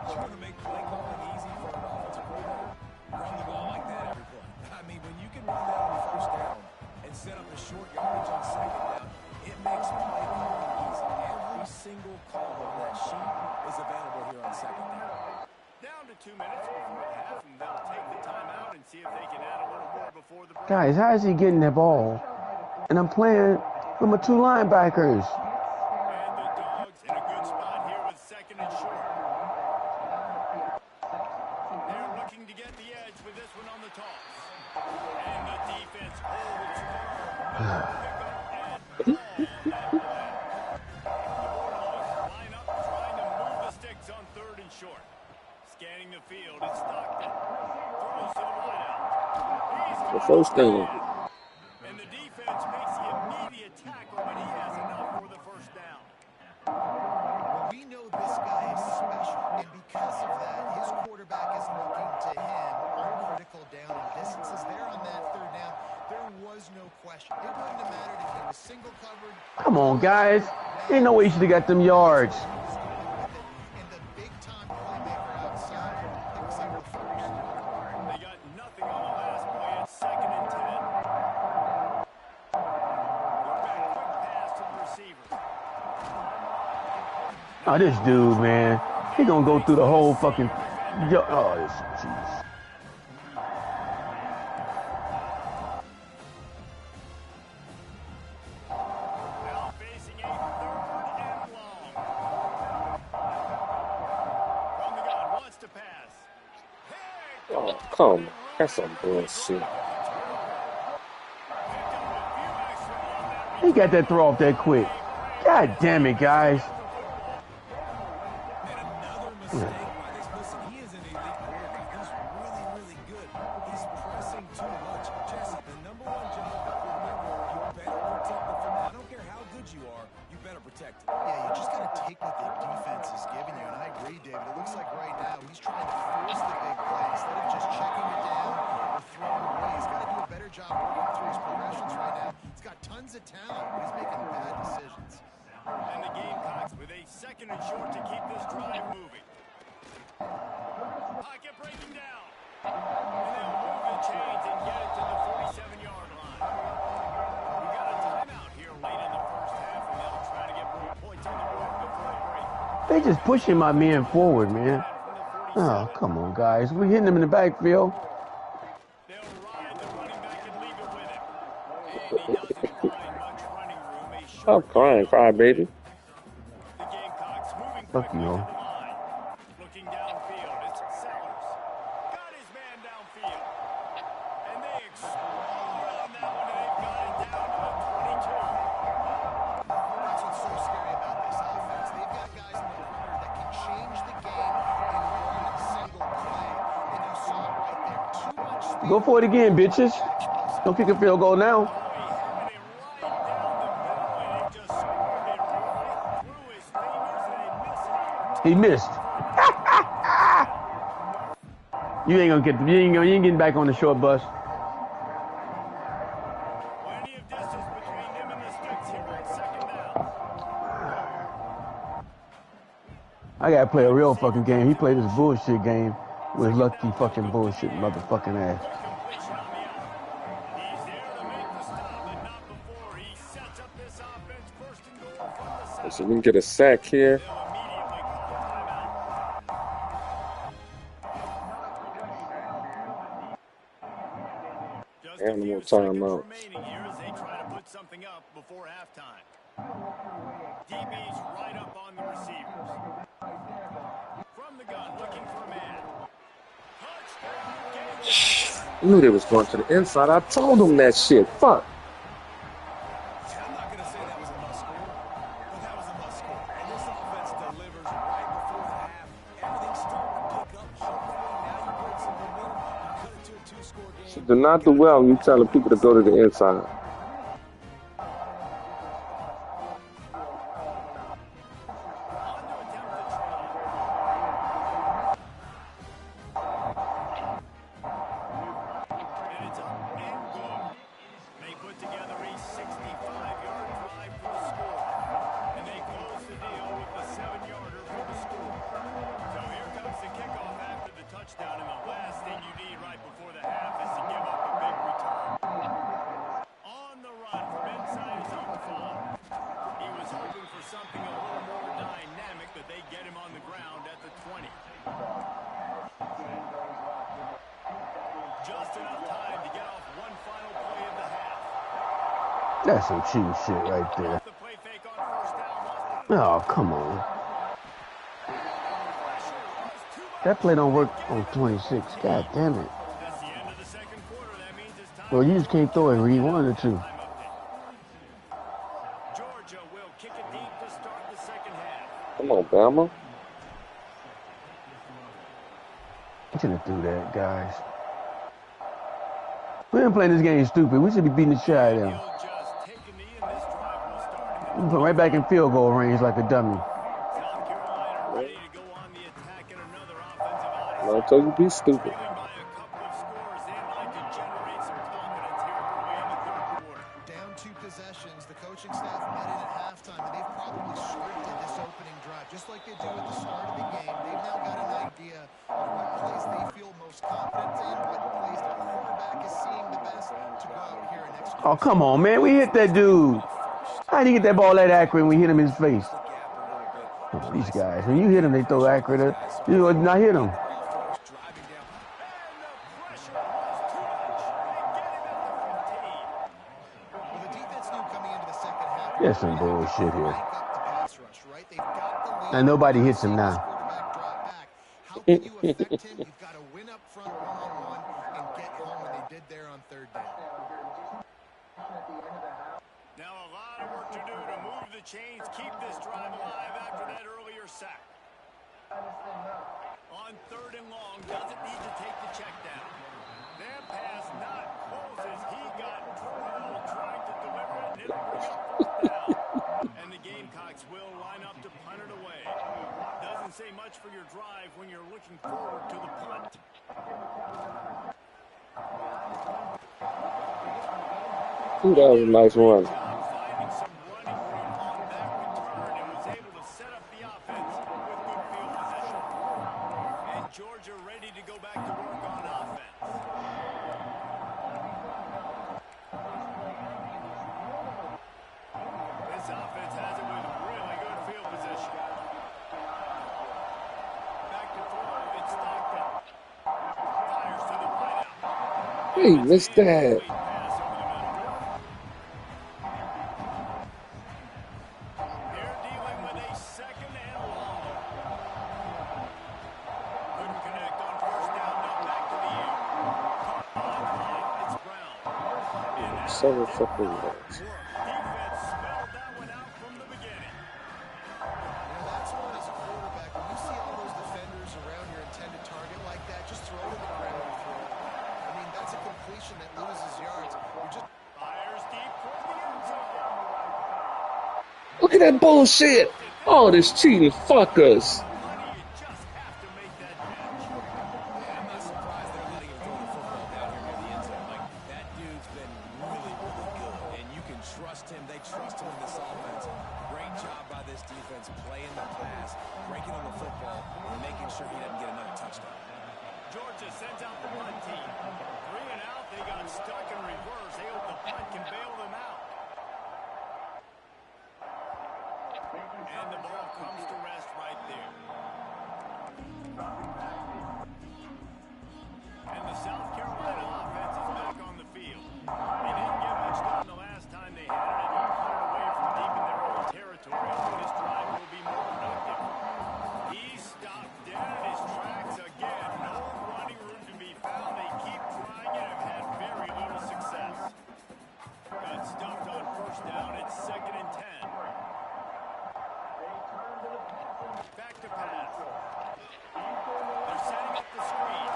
You want to make play calling easy for an offensive coordinator? Run the ball like that every play. I mean, when you can run that on first down and set up a short yardage on second down, it makes play calling easy. Every single call on that sheet is available here on second down. Down to 2 minutes before the half, and they'll take the timeout and see if they can add a little more before the break. Guys, how is he getting that ball? And I'm playing with my 2 linebackers. And the Dogs in a good spot here with second and short. They're looking to get the edge with this one on the toss. And the defense holds firm. Pick up and ball on that play. The Bulldogs line up trying to move the sticks on third and short. Scanning the field, it's Stockton. Throws to the wideout. The first down. And the defense makes the immediate tackle, but he has enough for the first down. Well, we know this guy is special, and because of that, his quarterback is looking to him on critical down and distances. There on that third down, there was no question. It wouldn't have mattered if he was single covered. Come on, guys. Ain't no way you should have got them yards. And the big-time playmaker outside, it was like the first. They got nothing on the last play. It's second and 10. Quarterback quick pass to the receiver. Oh, this dude, man. He gonna go through the whole fucking... Oh, this... Jeez. Now facing a third and long. From the gun, wants to pass. Hey, Oh, come on. That's some bullshit. He got that throw off that quick. God damn it, guys. And another mistake by this. Listen, he is an elite quarterback. He's really, really good. He's pressing too much. Jesse, the number one job of the quarterback, you better protect it from that. I don't care how good you are, you better protect it. Yeah, you just got to take what the defense is giving you. And I agree, David. It looks like right now he's trying to force the big play instead of just checking it down or throwing away. He's got to do a better job working through his progressions right now. He's got tons of talent, but he's making bad decisions. And the Gamecocks with a second and short to keep this drive moving. Pocket breaking down. And they'll move the chains and get it to the 47-yard line. We got a timeout here late in the first half, and they'll try to get more points on the board before the break. They just pushing my man forward, man. Oh, come on, guys. We're hitting him in the backfield. They'll ride the running back and leave it with him. And he doesn't find much running room. A short Stop crying, crybaby. The Gamecocks moving Fuck quickly you. to the line. Looking downfield, it's Sellers. Got his man downfield. And they explode on that one, and they've got it down to the 22. That's what's so scary about this offense. They've got guys in the corner that can change the game in one single play. And you saw it right there. Too much speed. Go for it again, bitches. Don't kick a field goal now. Boy, he hit it right down the middle, and it just squirted right through his fingers, and they miss it. He missed. You ain't getting back on the short bus. Plenty of distance between him and the sticks here on second down. I gotta play a real fucking game. He played this bullshit game with lucky fucking bullshit motherfucking ass. Completion on the out. He's there to make the stop, and not before. He sets up this offense first and goal from the So south. we can get a sack here. They'll immediately call a timeout. Just a Animal few seconds timeout. remaining here as they try to put something up before halftime. DB's right up on the receivers. From the gun, looking for a man. Touchdown, Gamecocks. I knew they was going to the inside. I told them that shit. Fuck. I'm not going to say that was a must score, but that was a must score. And this offense delivers right before the half. Everything's starting to pick up. Hopefully now you break some momentum. You cut it to a two-score game. So do not do well when you telling people to go to the inside. just enough time to get off one final play of the half. That's some cheap shit right there. The play fake on first down. Oh, come on. That play don't work on 26. God damn it. That's the end of the second quarter. That means it's time. Well, you just can't throw it where you wanted to. Georgia will kick it deep to start the second half. Come on, Bama. You shouldn't have threw that, guys. We ain't playing this game stupid. We should be beating the shit out of them. He'll just take a knee and this drive will start. We put right back in field goal range like a dummy. South Carolina ready to go on the attack in another offensive I told you be stupid. Trailing by a couple of scores, they'd like to generate some confidence here early in the third quarter. Down 2 possessions, the coaching staff met in at halftime, and they've probably scripted this opening drive, just like they do at the start of the game. They've now got an idea of what plays they feel most confident in, what plays their quarterback is seeing the best to go out here and execute. Oh, come on, man. We hit that dude. How did he get that ball that accurate when we hit him in his face? Oh, these guys, when you hit them, they throw accurate. You would not hit them. There's some bullshit here. And nobody hits him now. How can you affect him? You've got to win up front one-on-one and get home, and they did there on third down. Now a lot of work to do to move the chains, keep this drive alive after that earlier sack. On third and long, doesn't need to take the check down. That pass not close as he got drilled trying to deliver it, and it'll bring up first down. And the Gamecocks will line up to punt it away. Doesn't say much for your drive when you're looking forward to the punt. Ooh, that was a nice run. Finding some running room on that return and was able to set up the offense with good field position. And Georgia ready to go back to work on offense. This offense has it with really good field position. Back to throw, it's Stockton. Fires to the right out. Hey, missed that. Pass over the middle. They're dealing with a second and long. Couldn't connect on first down, now back to the air. Caught on line, it's Brown. And that's 7 fucking yards. defense smelled that one out from the beginning. That's one as a quarterback. When you see all those defenders around your intended target like that, just throw it in the ground and throw it. I mean, that's a completion that loses yards. You're just Fires deep for the end zone. Look at that bullshit. All this cheating fuckers. Money, you just have to make that catch. I'm not surprised they're letting him throw the football down here near the end zone. Like, that dude's been really, really good. And you can trust him. They trust him in this offense. Great job by this defense playing the pass, breaking on the football, and making sure he doesn't get another touchdown. Georgia sends out the punt team. 3 and out, they got stuck in reverse. They hope the punt can bail them out. And the ball comes to rest right there. And the South Carolina offense is back on the field. They didn't get much done the last time they had it, and they punted away from deep in their own territory. This drive will be more productive. He stopped dead in his tracks again. No running room to be found. They keep trying it and have had very little success. Got stuffed on first down. It's 2nd and 10. Back to pass. They're setting up the screen.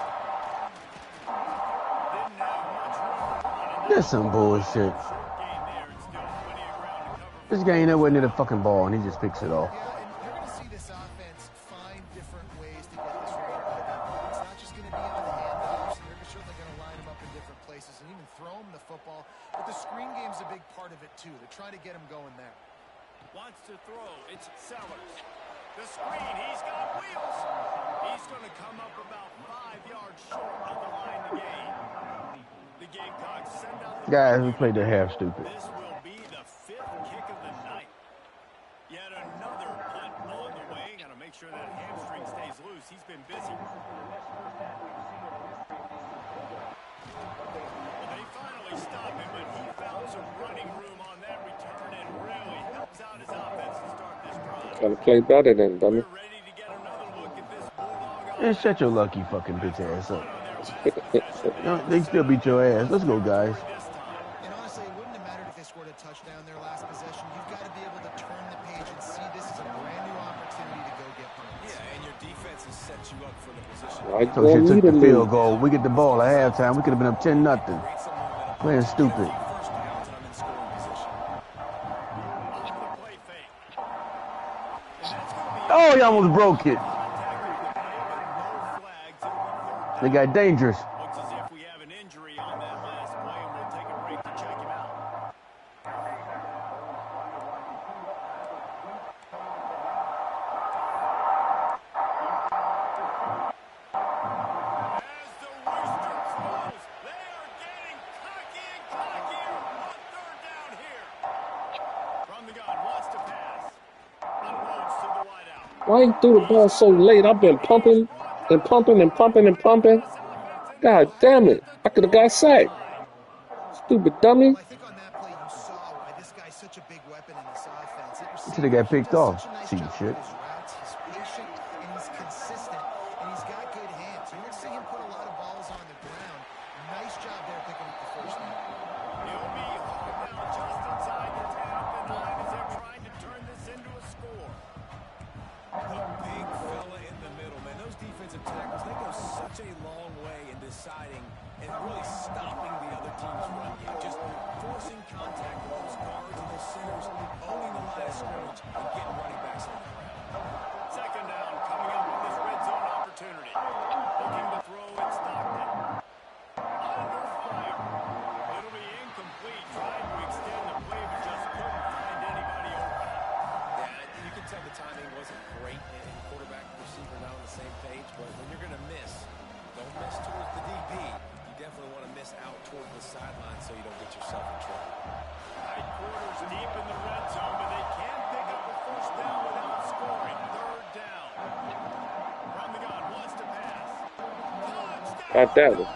Didn't have much room to run. That's some bullshit. Short game there. It's still plenty of ground to cover. This guy ain't never near the fucking ball, and he just picks it off. Yeah, and you're going to see this offense find different ways to get this running back. It's not just going to be into the handoffs. They're certainly going to line him up in different places and even throw him the football. But the screen game's a big part of it, too. They're trying to get him going there. Wants to throw. It's Sellers. The screen. He's got wheels. He's going to come up about 5 yards short of the line to gain. The Gamecocks send out the Guys, we played the half stupid. This will be the 5th kick of the night. Yet another punt on the way. Got to make sure that hamstring stays loose. He's been busy. Gotta play better than dummy. We're ready to get another look at this Bulldog And shut your lucky fucking bitch ass up. They still beat your ass. Let's go, guys. And honestly, it wouldn't have mattered if they scored a touchdown their last possession. You've got to be able to turn the page and see this as a brand new opportunity to go get points. Yeah, and your defense has set you up for the position. Why So you shit want me took to the field lose? goal. We get the ball at halftime. We could have been up 10-0. Create some momentum. Playing stupid. First downs and I'm in scoring position. On the play fake. And that's going to be Oh, you almost broke it. no flags. It'll be third They got dangerous. Looks as if we have an injury on that last play, and we'll take a break to check him out. As the rooster crows, they are getting cocky and cockier on third down here. From the gun, wants to pass. Unloads to the wideout. Why you threw the ball so late? I've been pumping and pumping and pumping and pumping. God damn it. I could have got sacked. Stupid dummy. Well, I think on that play you saw why this guy's such a big weapon in this offense. Should have got picked off. Cheating shit. His routes, he's patient, and he's consistent, and he's got good hands. You're going to see him put a lot of balls on the ground. Nice job there picking up the first down. He'll be hauled down just inside the 10 of the 9 as they're trying to turn this into a score. The big fella in the middle, man. Those defensive tackles, they go such a long way in deciding and really stopping the other team's run game. Just forcing contact with those guards and those centers, owning the line of scrimmage, and getting running backs on the ground. Second down coming up with this red zone opportunity. Looking to throw it, Stockton. Under fire. It'll be incomplete. Trying to extend the play, but just couldn't find anybody open. Yeah, you can tell the timing wasn't great, and quarterback and receiver not on the same page, but when you're going to miss, don't miss towards the DB. You definitely want to miss out toward the sideline so you don't get yourself in trouble. Tight quarters deep in the red zone, but they can't pick up a first down without scoring. Third down. From the gun, wants to pass. Touchdown! Got that one.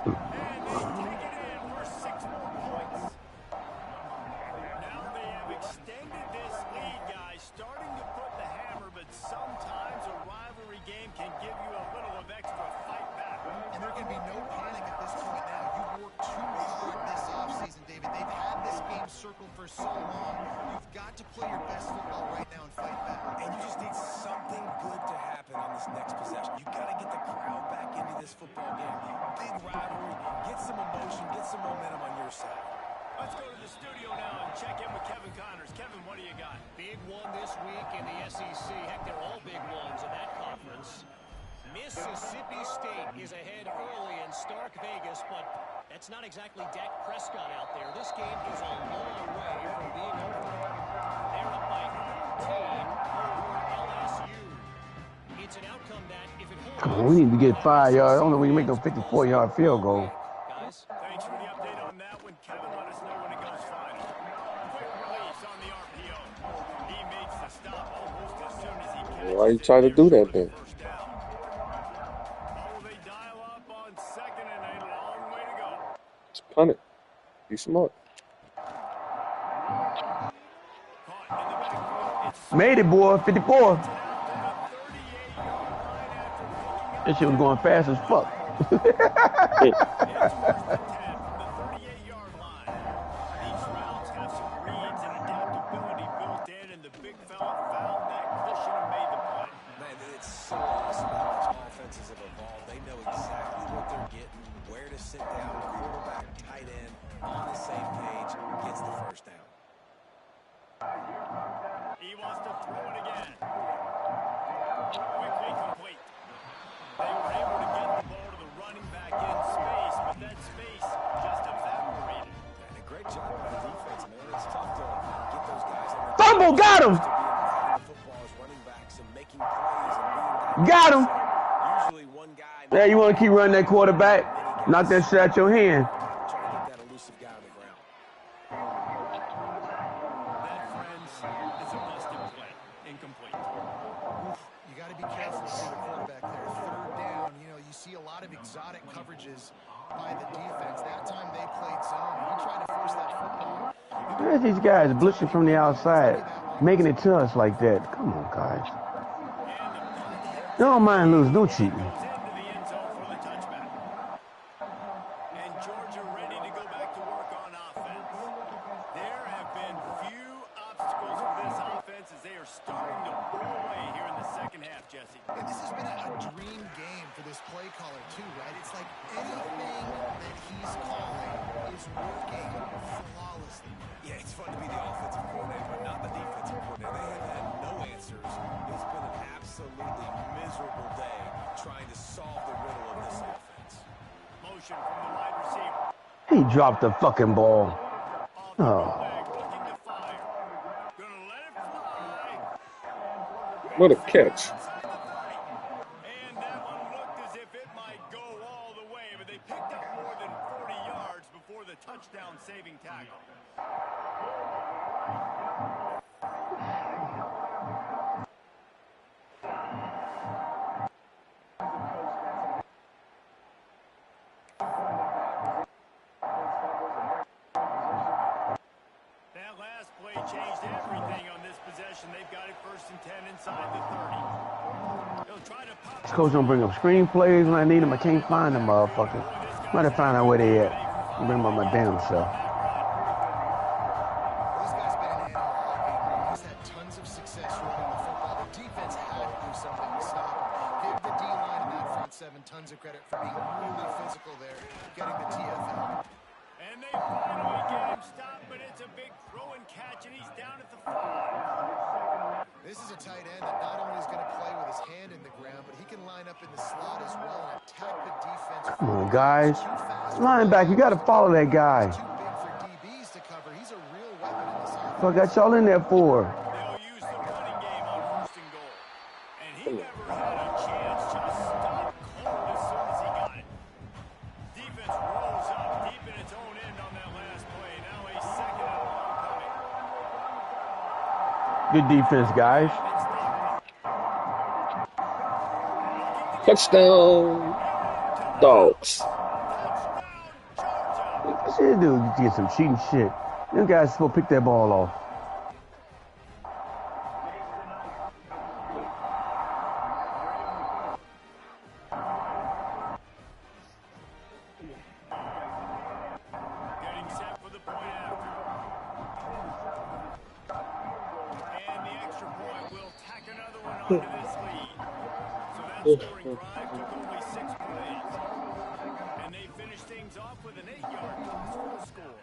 And they take it in for 6 more points. Now they have extended this lead, guys. Starting to put the hammer, but sometimes a rivalry game can give you a little of extra fight back. And there can be no panic at this point now. You've worked too hard this offseason, David. They've had this game circled for so long. You've got to play your best football right now and fight back. And you just need something good to happen on this next possession. You got to get the crowd back into this football game. Big rivalry, get some emotion, get some momentum on your side. Let's go to the studio now and check in with Kevin Connors. Kevin, what do you got? Big one this week in the SEC. Heck, they're all big ones in that conference. Mississippi State is ahead early in Stark Vegas, but that's not exactly Dak Prescott out there. This game is a long way from being over. They're up by 13 over LSU. It's an outcome that, if it holds... We need to get 5 yards. I don't know when you make a 54-yard field goal. Guys, Thanks for the update on that one, Kevin. Let us know when it goes final. Quick release on the RPO. He makes the stop almost as soon as he can. Why you trying to do that then? First down. Oh, they dial up on second and a long way to go. Just punt it. Be smart. Caught in the backfield. It's Made it, boy. 54. down to the 38-yard line after picking up. That shit was going fast as fuck. It's first and 10 from the 38-yard line. These routes have some reads and adaptability built in, and the big fella found that cushion and made the play. Man, it's so awesome how much offenses have evolved. They know exactly what they're getting, where to sit down, quarterback, tight end, on the same page, gets the first down. He wants to throw it again. Quickly complete. They were able to get the ball to the running back in space, but that space just evaporated. And a great job by the defense, man. It's tough to get those guys on the Fumble, got him. to be involved in football as running backs and making plays and being Got him. usually one guy Yeah, you want to keep running that quarterback? Knock that shit out your hand. trying to get that elusive guy on the ground. That, friends, is a busted play. Incomplete. You got to be careful with the quarterback there. Third down, you see a lot of exotic coverages by the defense. That time they played zone. He tried to force that football. Where's these guys blitzing from the outside? That making it to us like that. Come on, guys. Don't mind losing. Don't cheat me. Goes into the end zone for the touchback. And Georgia ready to go back to work on offense. There have been few obstacles for this offense as they are starting to pull away here in the second half, Jesse. And this has been a dream game for this play caller too, right? It's like anything that he's calling is working flawlessly. Yeah, it's fun to be the offensive coordinator, but not the defensive coordinator. They have had no answers. It's been an absolutely miserable day trying to solve the riddle of this offense. Motion from the wide receiver. He dropped the fucking ball. Off the Oh. leg, looking to fire. Gonna let it fly. What a catch. And that one looked as if it might go all the way, but they picked up more than 40 yards before the touchdown-saving tackle. That last play changed everything on this possession. They've got it 1st and 10 inside the 30. They'll try to pop. This coach don't bring up screen plays when I need them. I can't find them, motherfucker. Might have found out where they at. I'll bring them up my damn self. This guy's been an animal all game long. He's had tons of success running the football. The defense had to do something to stop him. Give the D-line and that front seven tons of credit for being really physical there, getting the TFL. And they finally get him stopped, but it's a big throw and catch, and he's down at the 5. This is a tight end that not only is going to play with his hand in the ground, but he can line up in the slot as well and attack the defense. Come on, guys. Linebacker, you got to follow that guy. Too big for DBs to cover. He's a real weapon in this offense. What got y'all in there for? They'll use the running game on 1st and goal. And he never had a chance, just stopped cold as soon as he got it. Defense rolls up deep in its own end on that last play. Now a 2nd and long coming. Good defense, guys. Touchdown. Dogs. What should do? Get some cheating shit. Them guys supposed to pick that ball off. Getting set for the point after. And the extra point will tack another one onto this lead. So that scoring drive took only 6 plays. And they finished things off with an 8-yard toss for the score.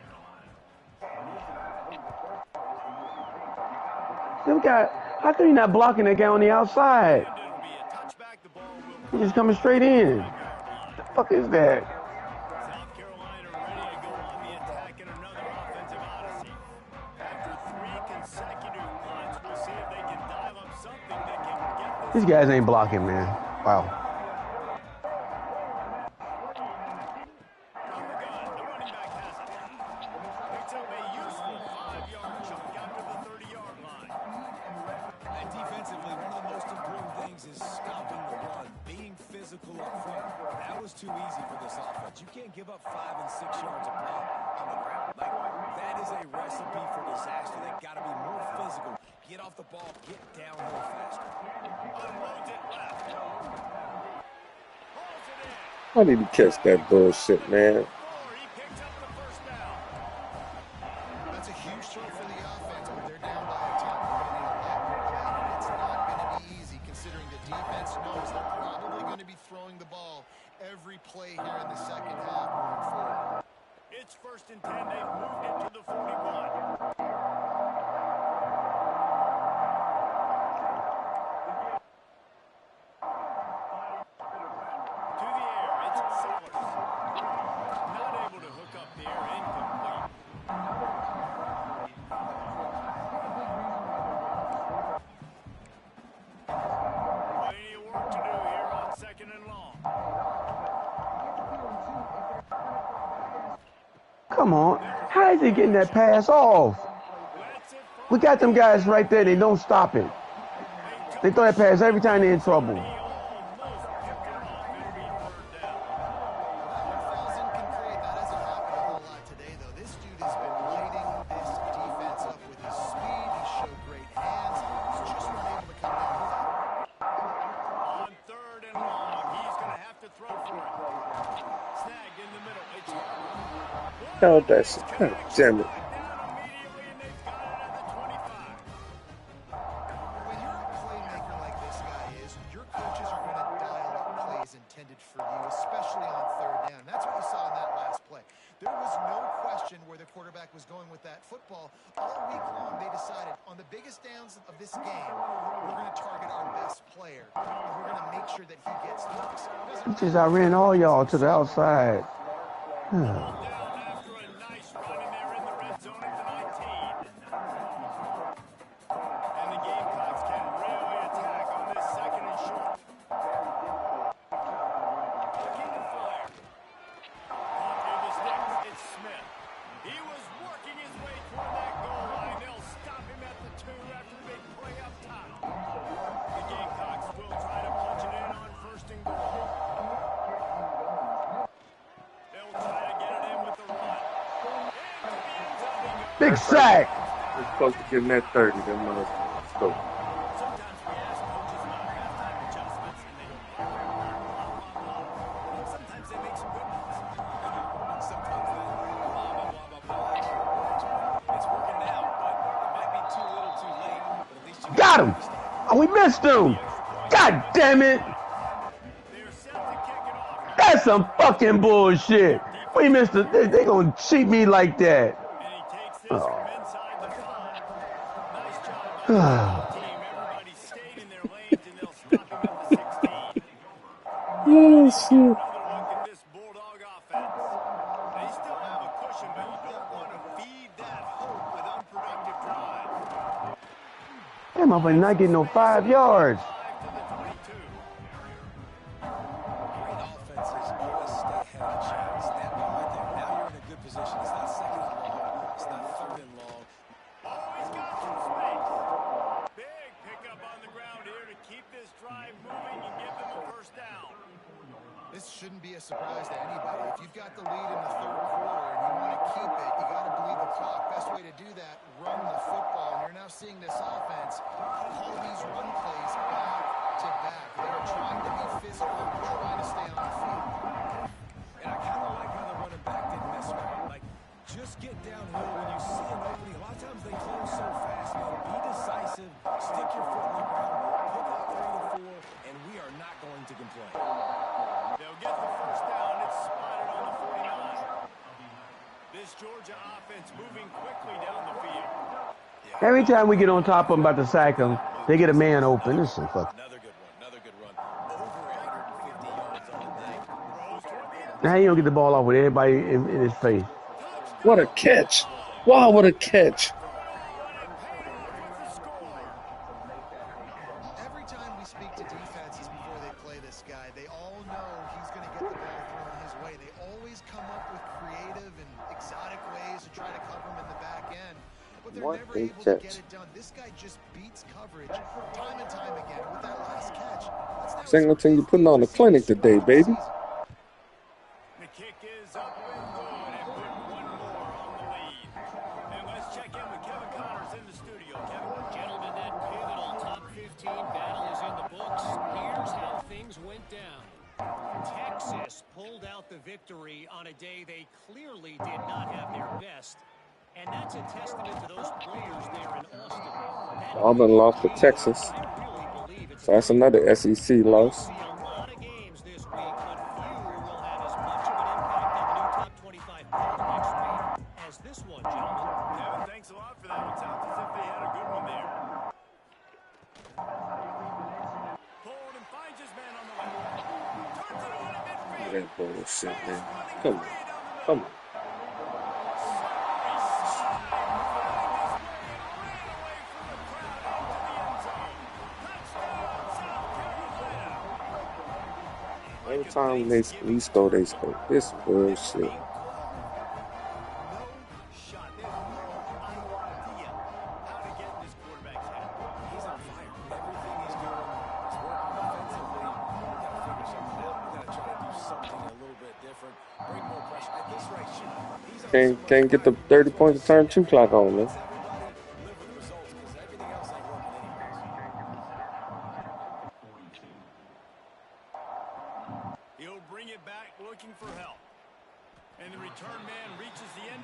Them guy, how come you not blocking that guy on the outside? And it'll be a touchback. The ball will He's just coming straight in. What the fuck is that? South Carolina ready to go on the attack in another offensive odyssey. After 3 consecutive punts, we'll see if they can dial up something that can get this. These guys ain't blocking, man. Wow. From the gun, the running back has it. Picks up a useful 5-yard chunk after the 30-yard line. And defensively, one of the most important things is stopping the run, being physical up front. That was too easy for this offense. You can't give up 5 and 6 yards a pop on the ground. Like, that is a recipe for disaster. They got to be more physical. Get off the ball, get down a little faster. Unloads it left. Hauls it in. How did he catch that bullshit, man? He picks up the 1st down. That's a huge throw for the offense, but they're down by a ton. They're going to need a lot more of that, and it's not going to be easy considering the defense knows they're probably going to be throwing the ball every play here in the second half moving forward. It's 1st and 10. They've moved it to the 41. To the air, it's Sellers. Not able to hook up the air, incomplete. Plenty of work to do here on 2nd and long. Come on. How is he getting that pass off? Lets it fall. We got them guys right there. They don't stop it. They throw that pass every time they're in trouble. He almost picked it off. It'll be 3rd down. Thousand can create that. Hasn't happened a whole lot today, though. This dude has been lighting this defense up with his speed. He showed great held that shit. God damn it. When you're a playmaker like this guy is, your coaches are going to dial up plays intended for you, especially on third down. That's what you saw in that last play. There was no question where the quarterback was going with that football. All week long, they decided on the biggest downs of this game, we're going to target our best player, and we're going to make sure that he gets looks. Just I ran all y'all to the outside. After a nice run in there in the red zone at the 19. And the Gamecocks can really attack on this second and short. Looking to fire. Off near the sticks, it's Smith. He was working his way toward that goal line. They'll stop him at the 2 after the big play up top. The Gamecocks will try to punch it in on first and goal. They'll try to get it in with the run. Into the end zone they go. Big sack. We're supposed to give him that 30. Then let's go. Sometimes we ask coaches about halftime adjustments, and they don't blah, blah, blah. Sometimes they make some good ones. Sometimes they blah, blah, blah, blah, blah. It's working now, but it might be too little too late. But at least you Got him. Oh, we missed him. God damn it. They're set to kick it off. That's some fucking bullshit. We missed it. They gonna cheat me like that. And he takes this from inside the 5. Nice job by the team. Everybody stayed in their lanes, and they'll stop him at the 16. Oh, shit. Another look at this Bulldog offense. They still have a cushion, but you don't want to feed that hope with unproductive drives. That motherfucker not getting no 5 yards. 5 to the 22. great offenses always stay ahead of the chains. That one right there. Now you're in a good position. It's not second and long. It's not third and long. Oh, he's got some space. Big pickup on the ground here to keep this drive moving and give them a first down. This shouldn't be a surprise to anybody. If you've got the lead in the third quarter and you want to keep it, you got to bleed the clock. Best way to do that, run the football. And you're now seeing this offense call these run plays back to back. They are trying to be physical, trying to stay on the field. And I kind of like how the running back didn't mess around. Like, just get downhill when you see an opening. A lot of times they close so fast, man. Be decisive. Stick your foot in the ground. Pick up 3 to 4, and we are not going to complain. They'll get the first down. It's spotted on the 49. This Georgia offense moving quickly down the field. Every time we get on top of them about to sack them, they get a man open. This is some fuck. Another good run. Another good run. Over 150 yards on the night. Throws toward the end. Now he don't get the ball off with everybody in his face. What a catch. Wow, what a catch. Every time we speak to defenses before they play this guy, they all know he's going to get the ball thrown his way. They always come up with creative and exotic ways to try to cover him in the back end, but they're What never a able to catch. get it done. This guy just beats coverage time and time again with that last catch. That's now Singleton, you putting on a clinic today, baby. The kick is up and good, and put one more on the lead. And let's check in with Kevin Connors in the studio. Kevin. Gentlemen, that pivotal top 15 battle is in the books. Here's how things went down. Texas pulled out the victory on a day they clearly did not have their best. And that's a testament to those players there in Austin. That Auburn lost to Texas. I really believe it's So that's another SEC loss. see a lot of games this week, but few will have as much of an impact on the new top 25 poll next week as this one, gentlemen. Kevin, thanks a lot for that. It sounds as if they had a good one there. Forward and finds his man on the left. Turns it on to midfield. That bullshit, man. Come on. Come on. Every time we score, they score. This bullshit. He's on fire. Everything he's doing is working offensively. We've got to figure something out. We've got to try to do something a little bit different. Bring more pressure. At this rate, he's on Can't get the 30 points to turn 2 clock on, man. everybody live with the results because everything else ain't working anyways. He'll bring it back looking for help. And the return man reaches the end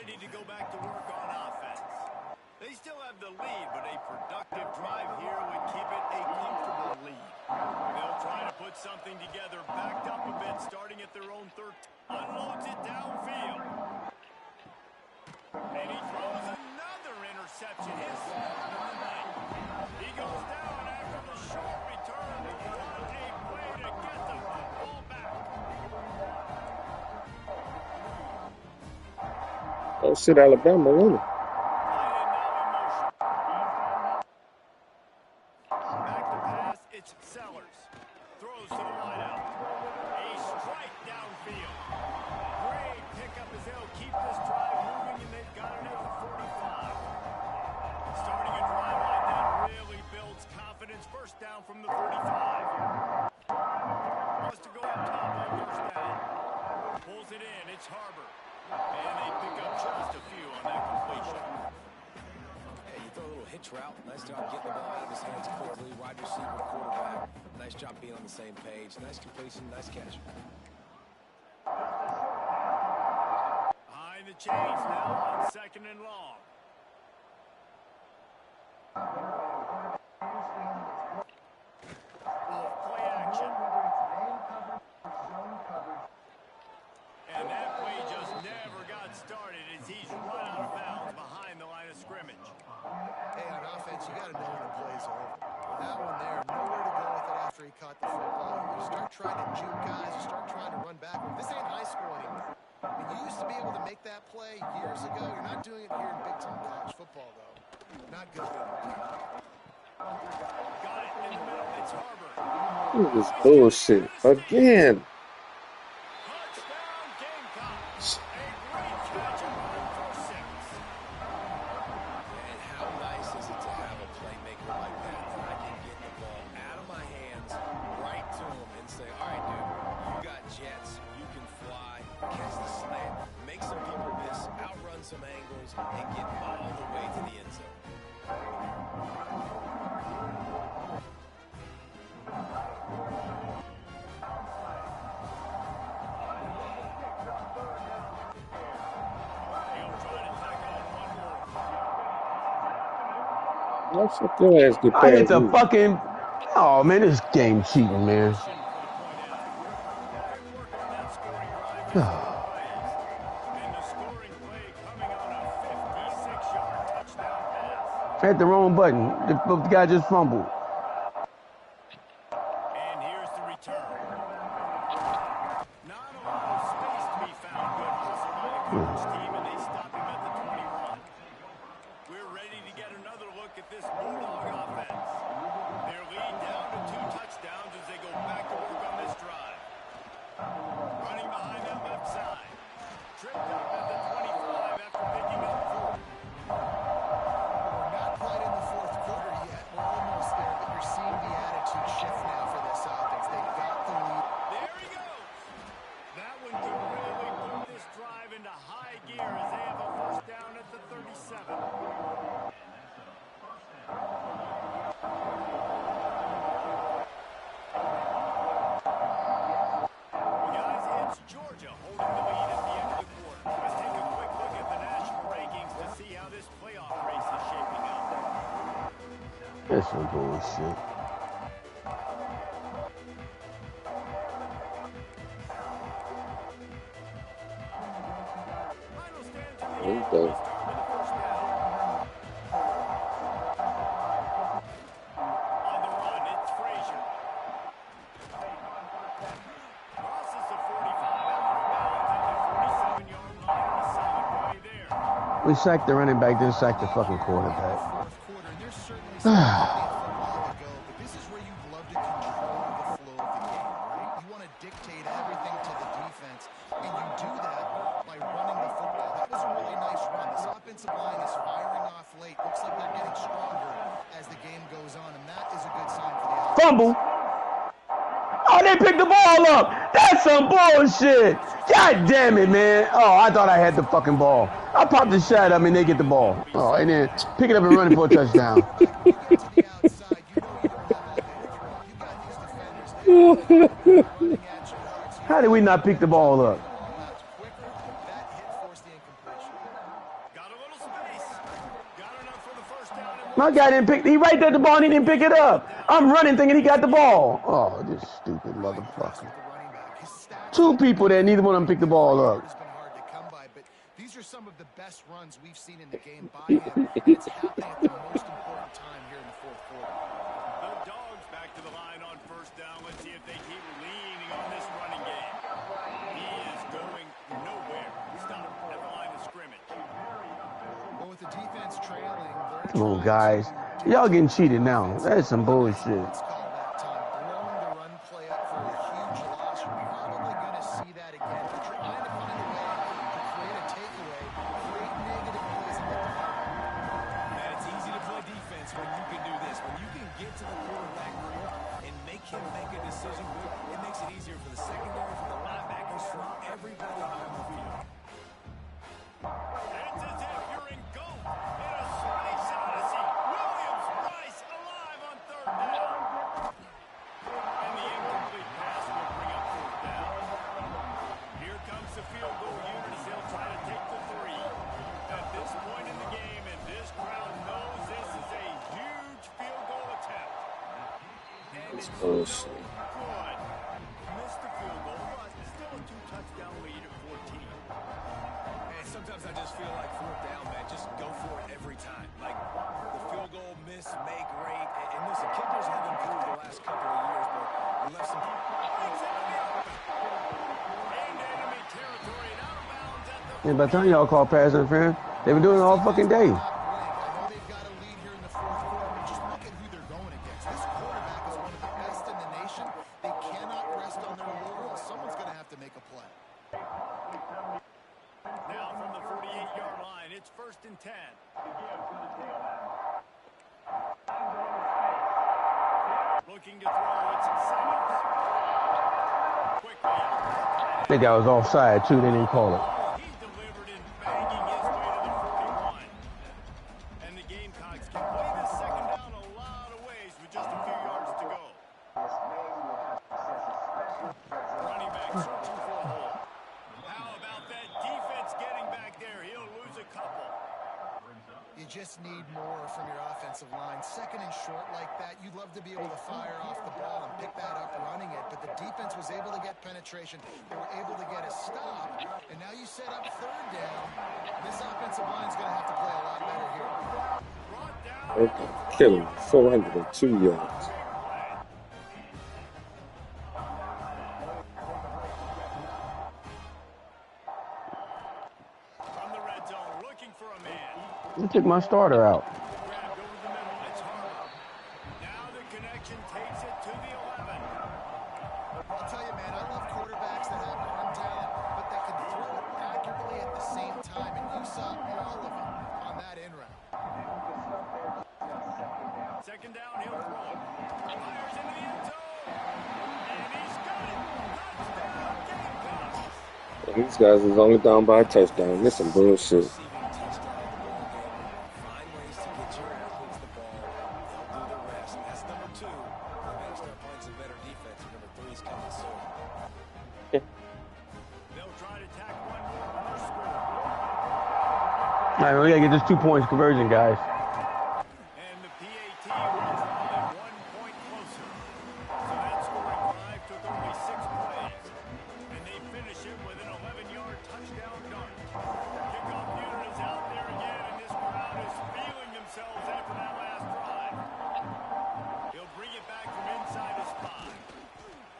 ready to go back to work on offense. They still have the lead, but a productive drive here would keep it a comfortable lead. They'll try to put something together, backed up a bit, starting at their own 13. Unloads it downfield. And he throws another interception. His line. He goes down after the short return. What a way to get the football back. Oh, shit, Alabama, isn't it? Back to pass, it's Sellers. Throws to the wideout. A strike downfield. Great pickup as they'll keep this drive moving, and they've got it at the 45. Starting a drive like that really builds confidence. First down from the 35. Wants to go up top on first down. Pulls it in. It's Harbor. And they pick up just a few on that completion. Hey, you throw a little hitch route. Nice job getting the ball out of his hands quickly. Wide receiver, quarterback. Nice job being on the same page. Nice completion, nice catch. Behind the chains now on second and long. Play action. And that play just never got started as he's run out of bounds behind the line of scrimmage. Hey, on offense, you got to know when the play's over. That one there, nowhere to go with it after he caught the football. You start trying to juke guys, you start trying to run backward. This ain't high school anymore. I mean, you used to be able to make that play years ago. You're not doing it here in big-time college football, though. Not good. Got it in the middle. It's Harbor. Look at this bullshit. Again. Touchdown Gamecocks. A great catch and run for 6. And how nice is it to have a playmaker like that I can get the ball out of my hands, right to him, and say, all right, dude, you got jets, you can fly, catch the slant, make some people miss, outrun some angles, and get all the way to the end zone. They'll try to tack on one more. Why fuck your ass get I hit past the me? fucking. Oh man, this game cheating, man. And the scoring play coming on a 56-yard touchdown pass. I hit the wrong button. The guy just fumbled. And here's the return. Not a lot of space to be found. Good hustle by the Cougars team, and they stop him at the 21. We're ready to get another look at this Bulldog offense. Their lead down to 2 touchdowns as they go back to work on this drive. Running behind that left side. Tripped up at the 25 after picking up 4. We're not quite in the fourth quarter yet. We're almost there, but you're seeing the attitude shift now for this offense. They've got the lead. There he goes. That one could really put this drive into high gear as they have a first down at the 37. Guys, it's Georgia holding the lead at the end of the quarter. Let's take a quick look at the national rankings to see how this playoff race is shaping up. That's some bullshit. Final stands at the There you end. go. Let's start with the first down. On the run, it's Frazier. Crosses the 45, out of bounds at the 47-yard line, and a solid play there. We sacked the running back, then sacked the fucking quarterback. Fourth quarter, and there's certainly some football to go, but this is where you'd love to control the flow of the game, right? You want to dictate everything to the defense, and you do that by running the football. That was a really nice run. This offensive line is firing off late. Looks like they're getting stronger as the game goes on, and that is a good sign for the offense. Fumble. Oh, they picked the ball up. That's some bullshit. God damn it, man. Oh, I thought I had the fucking ball. I popped the shot up and they get the ball. Oh, and then pick it up and run it for a touchdown. You get to the outside, you know you don't have all day to throw. You got these defenders there running at you hard. So How did we not pick the ball up? quicker, that hit forced the incompletion. My guy didn't pick. He right there at the ball and he didn't pick it up. I'm running thinking he got the ball. Oh, this stupid motherfucker. Two people there, neither one of them picked the ball up. It's been hard to come by, but these are some of the best runs we've seen in the game by him. It's happening at the most important time here in the fourth quarter. The Dogs back to the line on first down. Let's see if they keep leaning on this running game. He is going nowhere. Stop at the line of scrimmage. But with the defense trailing, Come on, guys. Y'all getting cheated now. That's some bullshit. let's call that time. Blowing the run play up for a huge loss. You're probably going to see that again. They're trying to find a way to create a takeaway, create negative plays in the pocket. Man, it's easy to play defense when you can do this. When you can get to the quarterback room and make him make a decision, it makes it easier for the secondary, for the linebackers, for everybody on the field. It's as if you're in goal in a space odyssey. Williams Rice alive on third down. And the incomplete pass will bring up fourth down. Here comes the field goal unit as they'll try to take the three. At this point in the game, and this crowd knows this is a huge field goal attempt. And it's bullshit. good. Missed the field goal, but still a two-touchdown lead at 14. And sometimes I just feel like fourth down, man, just go for it every time. Like the field goal miss, make rate. And listen, kickers have improved the last couple of years, but we left some Enemy territory and out of bounds at the And by the time y'all call pass interference, they've been doing it all fucking day. I know they've got a lead here in the fourth quarter, but just look at who they're going against. This quarterback is one of the best in the nation. They cannot rest on their laurels. Someone's going to have to make a play. Now from the 48-yard line, it's first and 10. Looking to throw, it's Simmons. Quickly out. I think that was offside too. They didn't call it. He's delivered and banging his way to the 41. And the Gamecocks can play this second down a lot of ways with just a few yards to go. Running back searching for a hole. How about that defense getting back there? He'll lose a couple. You just need more from your offensive line. Second and short like that, you'd love to be able to fire off the ball and pick that up running it, but the defense was able to get penetration. They were able to get a stop, and now you set up third down. This offensive line's going to have to play a lot better here. Brought down. Okay, killing 402 yards. From the red zone, looking for a man. They took my starter out. Grabbed over the middle. It's Harlow. Now the connection takes it to the 11. I'll tell you, man, I love quarterbacks that have arm talent, but that can throw it accurately at the same time, and you saw all of them on that in route. Second down, he'll throw it. Fires into the end zone. And he's got it. Touchdown, Gamecocks. And these guys is only down by a touchdown. This some bullshit. receiving touchdown in the ball game. Find ways to get your athletes the ball. They'll do the rest. That's number two. We're going to start playing some better defense. And number three is coming soon. They'll try to tack one more on their score. All right, we gotta get this 2 points conversion, guys. And the PAT runs only 1 point closer. So that scoring drive took only 6 plays. And they finish it with an 11-yard touchdown dart. Kickoff unit is out there again, and this crowd is feeling themselves after that last drive. He'll bring it back from inside his 5.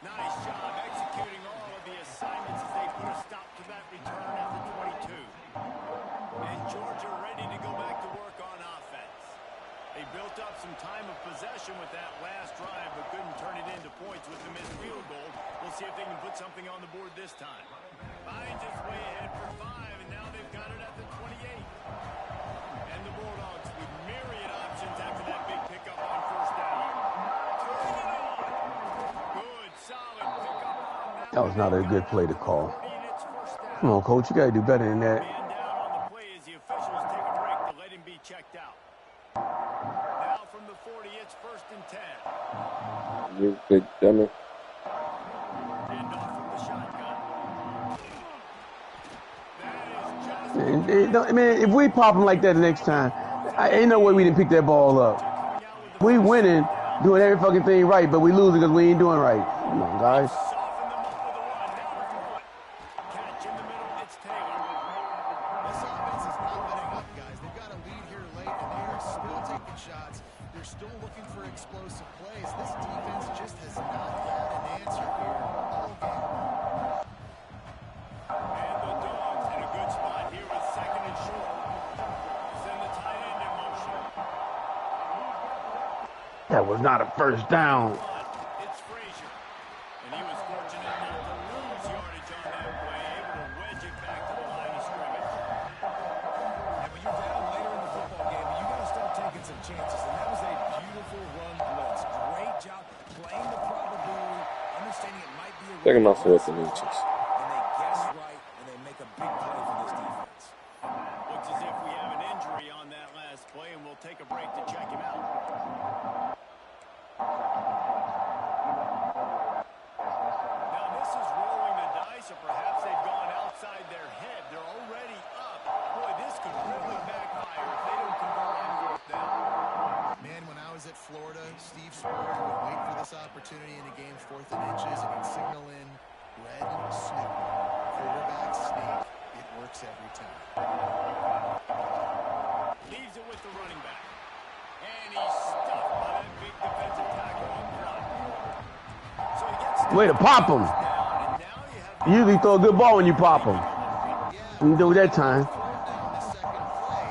Nice job executing all of the assignments as they put a stop to that return at the 22. And Georgia ready to go back to work on offense. They built up some time of possession with that last drive, but couldn't turn it into points with the missed field goal. We'll see if they can put something on the board this time. Finds his way ahead for 5, and now they've got it at the 28. And the Bulldogs with myriad options after that big pickup on first down. Turning it on. Good, solid pickup on that. That was not a good play to call. 40, and it's first down. Come on, coach. You gotta do better than that. Man down on the play as the officials take a break to let him be checked out. Now from the 40, it's first and 10. You big dummy. And off from the shotgun. That is just Man, if we pop them like that the next time, Ain't no way we didn't pick that ball up. We winning, doing every fucking thing right, but we losing because we ain't doing right. Come on, guys. Catch in the middle, it's Taylor. This offense is not letting up, guys. They've got a lead here late, and they are still taking shots. They're still looking for explosive plays. This defense just has not had an answer here all game. And the Dogs in a good spot here with second and short. Send the tight end in motion. That was not a first down. It's Frazier. And he was fortunate not to lose yardage on that play, able to wedge it back to the line of scrimmage. And when you're down later in the football game, you got to start taking some chances. And that was a beautiful run blitz. Great job playing the probability, understanding it might be a Taking my fourth and inches. and they guess right, and they make a big play for this defense. Looks as if we have an injury on that last play, and we'll take a break to check him out. Now this is rolling the dice, or perhaps they've gone outside their head. They're already up. Boy, this could really backfire if they don't convert on fourth down. Man, when I was at Florida, Steve Spurrier would wait for this opportunity in a game, 4th and inches, and he'd signal in red snoop, quarterback sneak. It works every time. Leaves it with the running back. And he's stuffed by that big defensive tackle on front. So he gets Way to pop him. down, and now you have You usually throw a good ball when you pop him. You do it that time. Thrown down the second play.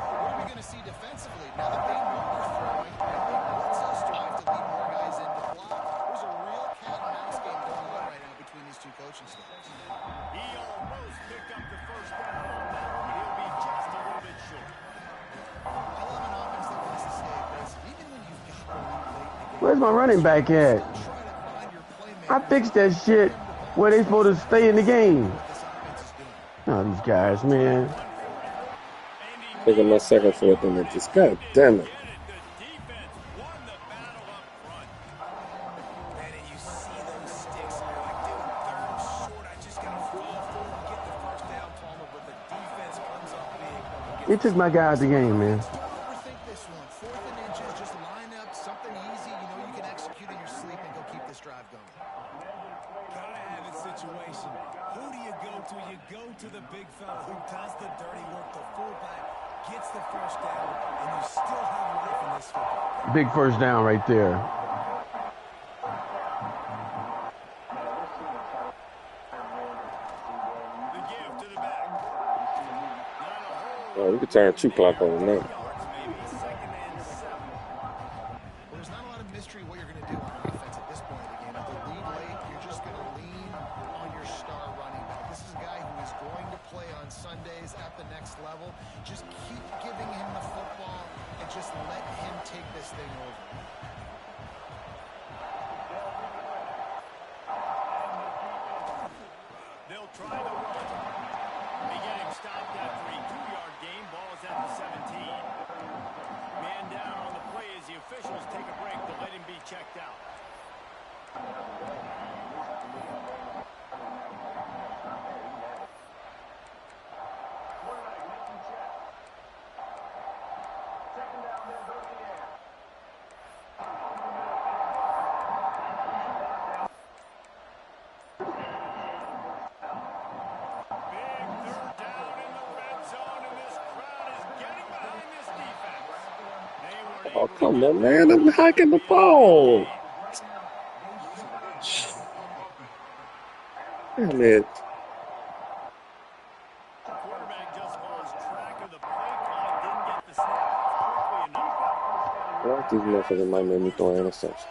What are we going to see defensively? Now that they know they're throwing, I think Bledsoe strive to lead more guys in to block. There's a real cat and mouse game going on right now between these two coaching staffs. He almost picked up the first down on that one, but he'll be just a little bit short. I love an offense like this to stay aggressive, even when you've got the lead late in the game. Where's my running back at? Try to find your playmaker. I fixed that shit where they supposed to stay in the game. What this offense is doing. Oh, these guys, man. Taking my second, fourth and inches. God damn it. The defense won the battle up front. Man, and you see those sticks, and you're like, dude, third and short. I just got to fall forward, get the first down, Palmer, but the defense comes up big. He took my guy out the game, man. Don't overthink this one. 4th and inches, just line up something easy. You know you can execute in your sleep and go keep this drive going. Gotta have a situation. Who do you go to? You go to the big fella who does the dirty work. The fullback gets the first down, and you still have life in this football. Big first down right there. The give to the back. Not a whole Oh, we could turn 2 clock on now. yards, maybe. Second and 7. Well, there's not a lot of mystery what you're going to do on offense at this point of the game. If the lead late, you're just going to lean on your star running back. This is a guy who is going to play on Sundays at the next level. Just keep giving him the football and just let him take this thing over. They'll try the run. They get him stopped after a 2-yard gain. Ball is at the 17. Man down on the play as the officials take a break to let him be checked out. Oh, come on, man. I'm hiking the ball. Damn it. Quarterback just lost track of the play clock, didn't get the snap quickly enough. Well, these motherfuckers might make me throw an interception.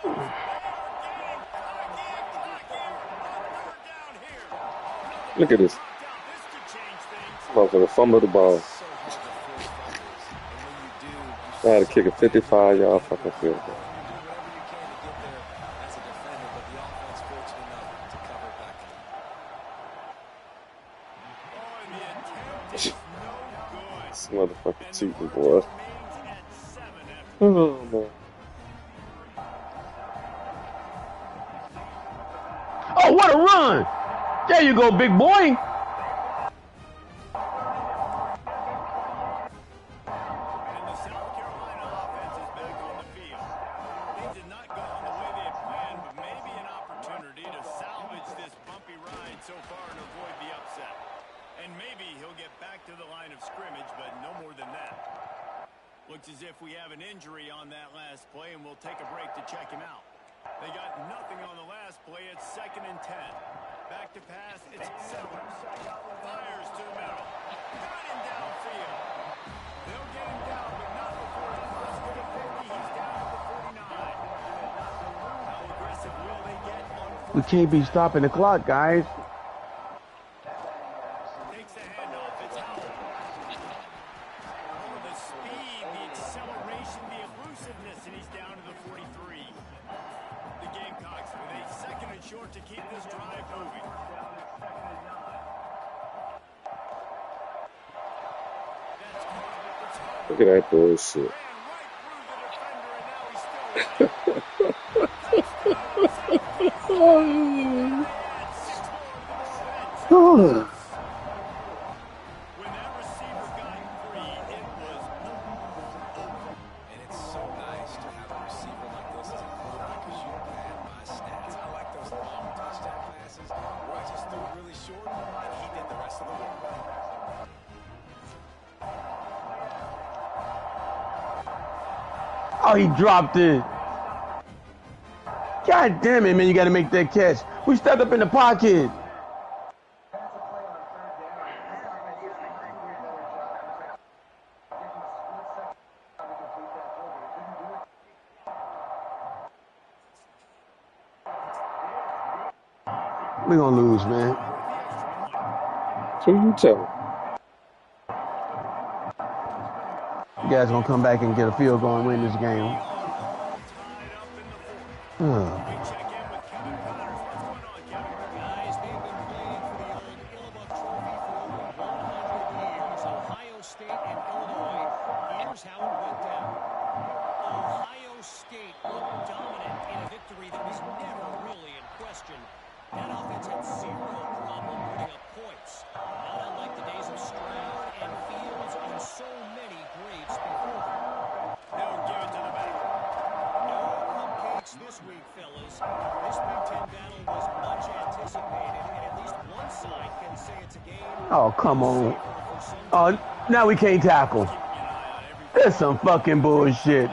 Look at this. This could change things. Motherfucker fumbled the ball. So hard to force fumbles. And when you do, you I had to kick a 55-yard fucking field goal. do whatever you can to get there as a defender, but the offense fortunate enough to cover it back in. Oh, and the attempt is no good. This motherfucker cheating, boy. Remains at 7 after Oh, man. Oh, what a run! There you go, big boy. and the South scrimmage, but no more than that. Looks as if we have an injury on that last play, and we'll take a break to check him out. They got nothing on the last play. It's 2nd and 10. Back to pass. It's Sellers. Fires to the middle. Got him downfield. They'll get him down, but not before he crosses the 50. He's down to the 49. How aggressive will they get on fourth? We can't be stopping the clock, guys. Takes the handoff. It's Howell. Oh, the speed, the acceleration, the elusiveness, and he's down to the 43. The Gamecocks with a 2nd and short to keep this drive moving. Look at that bullshit. Oh. When that receiver got free, it was over. And it's so nice to have a receiver like this as a quarterback because you pad my stats. I like those long touchdown passes where I just threw really short and he did the rest of the work. Oh, he dropped it. God damn it, man. You got to make that catch. We stepped up in the pocket. We're going to lose, man. Who you tell? You guys going to come back and get a field goal and win this game. Guys, they've been playing for the old Illinois Trophy for over 100 years. Ohio State and Illinois. Here's how it went down. Ohio State looked dominant in a victory that was never really in question. That offense had zero problem putting up points. Not unlike the days of Stroud and Fields and so many greats before them. They'll give it to the back. No cupcakes this week, fellas. This Big Ten battle was much anticipated, and at least one side can say it's a game. Oh, come on. Oh, now we can't tackle. That's some fucking bullshit.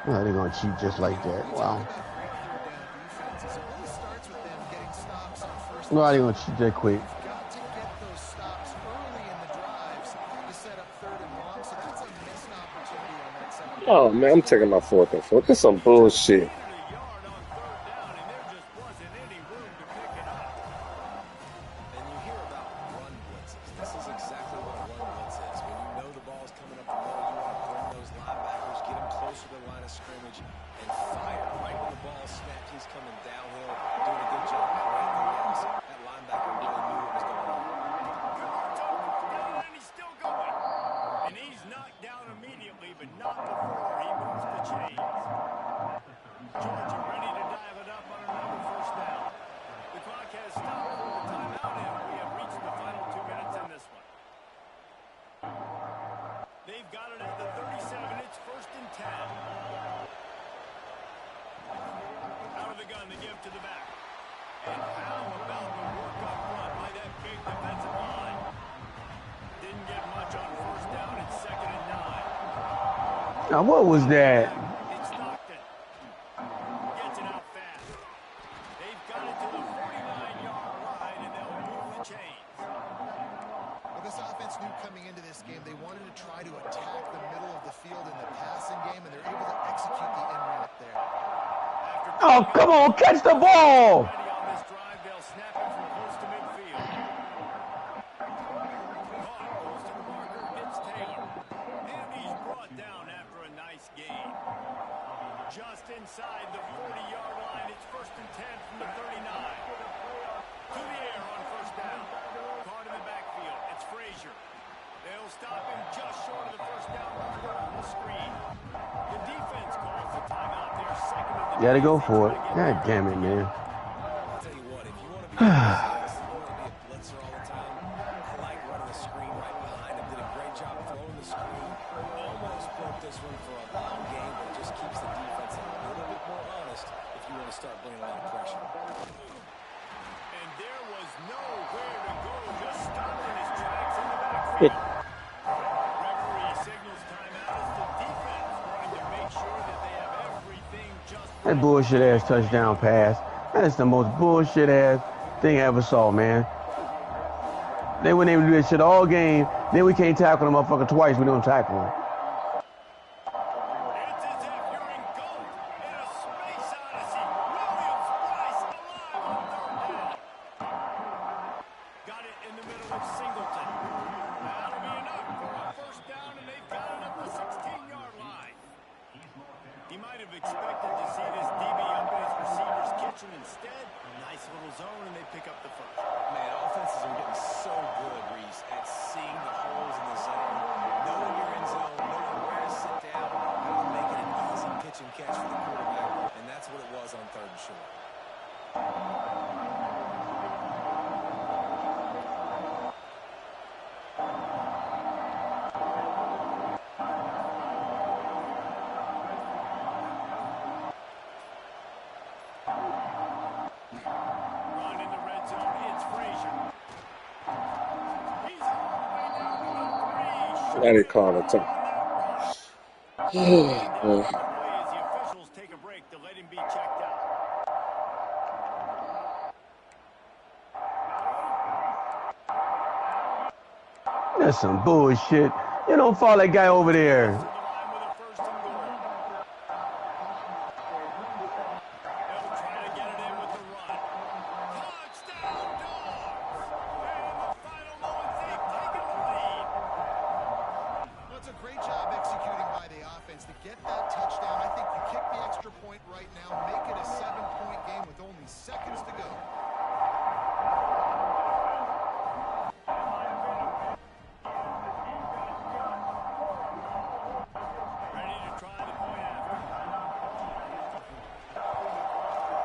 Oh, they're going to cheat just like that. Wow. No, they're going to cheat that quick. Got to get those stops early in the drives to set up 3rd and long, so that's a missed opportunity on that second. Oh man, I'm taking my 4th and 4th. This some bullshit. And you hear about run blitzes. This is exactly what a run blitz is. When you know the ball's coming up the middle, you want to bring those linebackers, get them closer to the line of scrimmage, and fire. Right when the ball snapped, he's coming downhill, doing a good job creating the lanes. That linebacker really knew what was going on. And he's still going. And he's knocked down immediately, but not before he moves the chains. Georgia ready to dial it up on another 1st down. The clock has stopped for the timeout, and we have reached the final 2 minutes in this one. They've got it at the 37. It's 1st and 10. Out of the gun, they give to the back. And how about the work up front by that big defensive line? Didn't get much on 1st down. It's 2nd and 9. Now, what was that? It's Stockton. Gets it out fast. They've got it to the 49-yard line, and they'll move the chains. Well, this offense knew coming into this game they wanted to try to attack the middle of the field in the passing game, and they're able to execute the in route there. Oh, come on, catch the ball. Ready on this drive, they'll snap it from close to midfield. Caught close to the marker. It's Taylor. And he's brought down after a nice gain. Just inside the 40-yard line. It's 1st and 10 from the 39. To the air on 1st down. Caught in the backfield. It's Frazier. They'll stop him just short of the 1st down marker on the screen. The defense calls the timeout there. 2nd of the Gotta go for it. God damn it, man. I'll tell you what, if you want to be a blitzer all the time, I like running the screen right behind him. Did a great job throwing the screen. Almost broke this one for a long game, but it just keeps the defense a little bit more honest if you want to start bringing a lot of pressure. And there was nowhere to go. Just stopped in his tracks in the backfield. Referee signals timeout as the defense wanting to make sure that they have everything just right. That bullshit ass touchdown pass. That is the most bullshit ass thing I ever saw, man. They wouldn't even do that shit all game. Then we can't tackle the motherfucker twice. We don't tackle him. It's as if you're engulfed in a space odyssey. Williams Rice alive on third down. Got it in the middle of Singleton. That'll be enough for a first down, and they've got it at the 16-yard line. He might have expected to see this DB up in his receiver's kitchen. Instead, nice little zone, and they pick up the first. Man, offenses are getting so good, Reese, at seeing the holes in the zone, knowing you're in zone, knowing where to sit down, how to make it an easy pitch and catch for the quarterback, and that's what it was on third and short. Run in the red zone. It's Frazier. He's all the way down to the 3. Now they call it time. Away as the officials take a break to let him be checked out. That's some bullshit. You don't follow that guy over there. To the line with a first and goal. They'll try to get it in with the run. Touchdown, Dogs! And in the final moments, they've taken the lead. Well, it's a great job executing by the offense to get that touchdown. I think you kick the extra point right now, make it a 7-point game with only seconds to go. Ready to try the point after.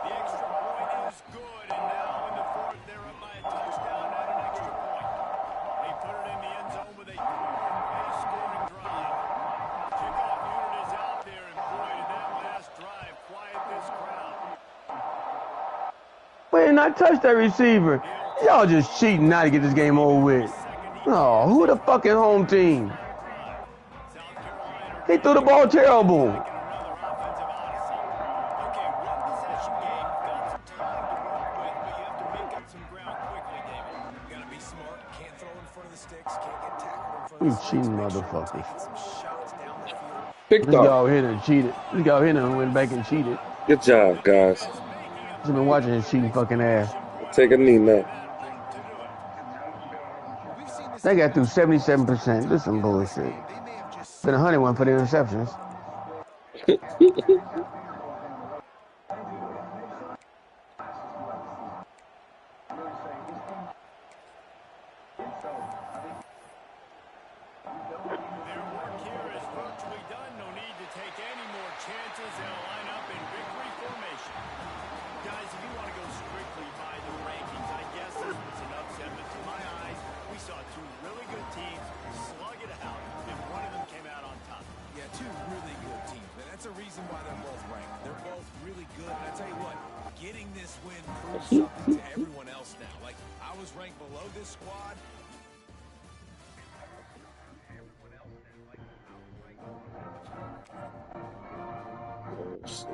The extra point is good, and now in the fourth, they're up by a touchdown and an extra point. They put it in the end zone with a 3-point scoring drive. Kickoff unit is out there, and boy, did that last drive quiet this crowd. Wait, not touch that receiver. Y'all just cheating now to get this game over with. Oh, who the fucking home team? South Carolina He threw the ball terrible. another offensive odyssey. Okay, one possession game, got some time to work with, but you have to make up some ground quickly, David. You gotta be smart, can't throw in front of the sticks, can't get tackled in front You of the sticks. cheating Make sure you're motherfuckers. taking some shots down the field. Picked This guy off. over here done cheated. This guy over here done went back and cheated. Good job, guys. I've been watching his cheating fucking ass. Take a knee now. We've seen this They got through 77%. This is some bullshit. they may have just Been 101 for the interceptions. Their work here is virtually done. No need to take any more chances. They'll line up in victory formation. Guys, if you want to go strictly by the rankings, I guess this was an upset, but to my eyes, we saw two really good teams slug it out, and one of them came out on top. Yeah, two really good teams. And that's a reason why they're both ranked. They're both really good. And I tell you what, getting this win proves something to everyone else now. Like, I was ranked below this squad. Oh, shit.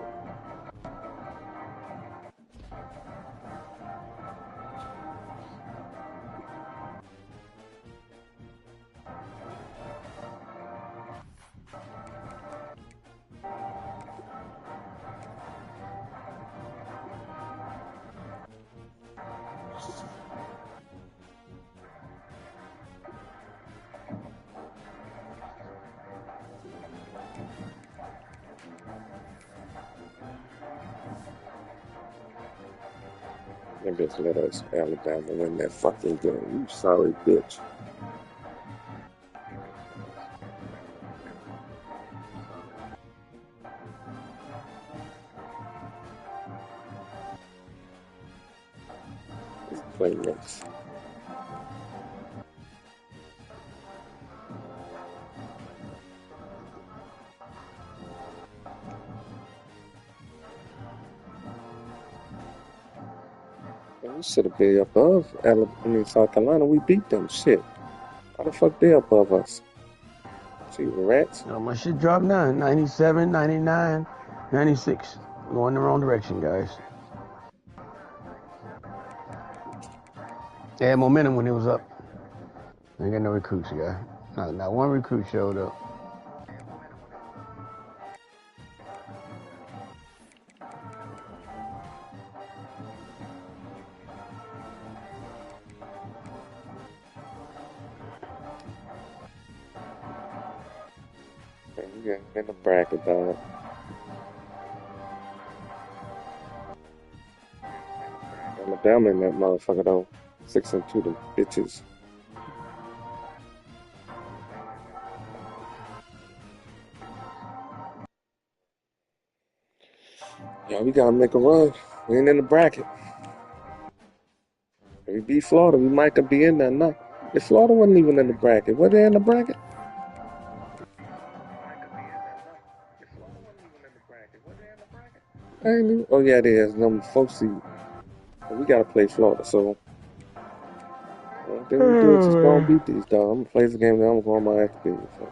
That bitch let us Alabama win that fucking game. You sorry bitch. Play next. We should have been above South Carolina. We beat them. Shit. Why the fuck they above us? See the rats? You know, my shit dropped now. 97, 99, 96. Going the wrong direction, guys. They had momentum when it was up. They got no recruits, guy. Not one recruit showed up. Yeah, in the bracket, dog. Alabama in that motherfucker, though. 6-2, them bitches. Yeah, we gotta make a run. We ain't in the bracket. If we beat Florida, we might could be in there now. If Florida wasn't even in the bracket, were they in the bracket? I ain't even, oh yeah, it is. Number 4 seed. We gotta play Florida, so then we do it. Just go and beat these dogs. I'm gonna play the game. Then I'm going my ass to beat it. So.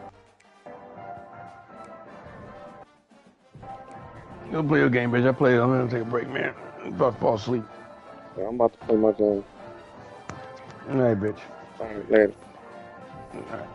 Go play your game, bitch. I play. I'm gonna take a break, man. I'm about to fall asleep. Yeah, I'm about to play my game. All right, bitch. All right, later. All right.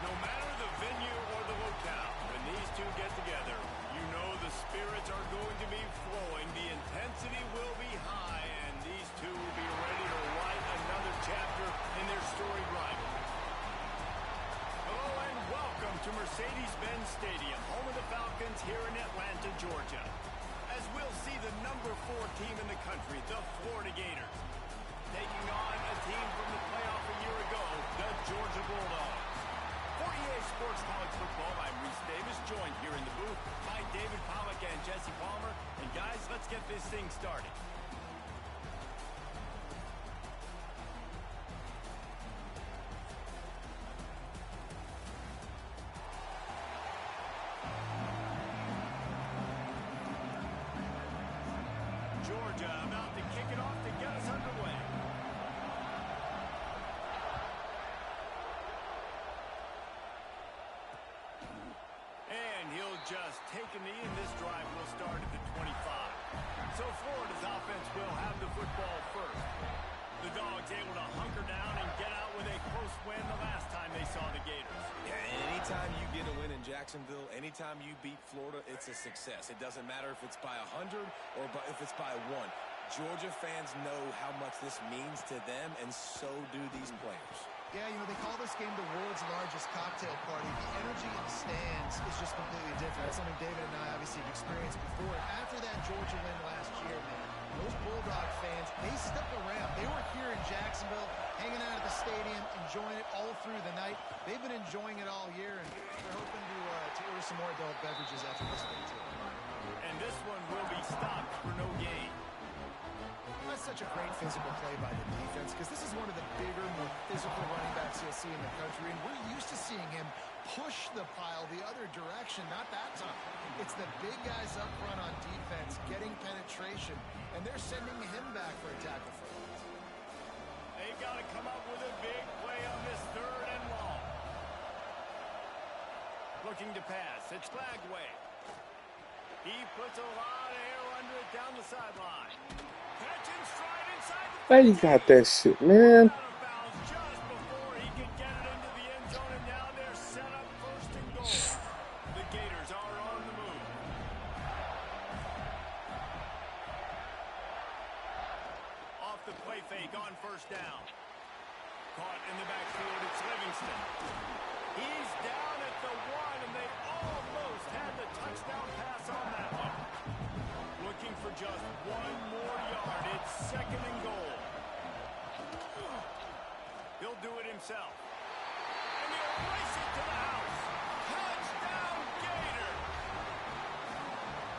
No matter the venue or the locale, when these two get together, you know the spirits are going to be flowing, the intensity will be high, and these two will be ready to write another chapter in their storied rivalry. Hello and welcome to Mercedes-Benz Stadium, home of the Falcons here in Atlanta, Georgia. As we'll see the number 4 team in the country, the Florida Gators, taking on a team from the playoff a year ago, the Georgia Bulldogs. For EA Sports College Football, I'm Reese Davis, joined here in the booth by David Pollack and Jesse Palmer. And guys, let's get this thing started. Georgia about to kick it off to get us underway. And he'll just take a knee, and this drive will start at the 25. So Florida's offense will have the football first. The Dogs able to hunker down and get out with a close win the last time they saw the Gators. Yeah, anytime you get a win in Jacksonville, anytime you beat Florida, it's a success. It doesn't matter if it's by 100 or if it's by 1. Georgia fans know how much this means to them, and so do these players. Yeah, you know, they call this game the world's largest cocktail party. The energy in the stands is just completely different. That's something David and I obviously have experienced before. After that Georgia win last year, man, those Bulldog fans, they stuck around. They were here in Jacksonville, hanging out at the stadium, enjoying it all through the night. They've been enjoying it all year, and they're hoping to order some more adult beverages after this one, too. And this one will be stopped for no gain. That's such a great physical play by the defense, because this is one of the bigger, more physical running backs you'll see in the country, and we're used to seeing him push the pile the other direction. Not that time. It's the big guys up front on defense getting penetration, and they're sending him back for a tackle for loss. They've got to come up with a big play on this 3rd and long. Looking to pass. It's Bagway. He puts a lot of air under it down the sideline. Catch and stride inside the How you got that shit, man? out of bounds just before he could get it into the end zone, and now they're set up 1st and goal. The Gators are on the move. Off the play fake on 1st down. Caught in the backfield, it's Livingston. He's down at the 1, and they almost had the touchdown pass on that one. Looking for just 1 more yard. It's 2nd and goal. He'll do it himself. And he'll race it to the house. Touchdown, Gator!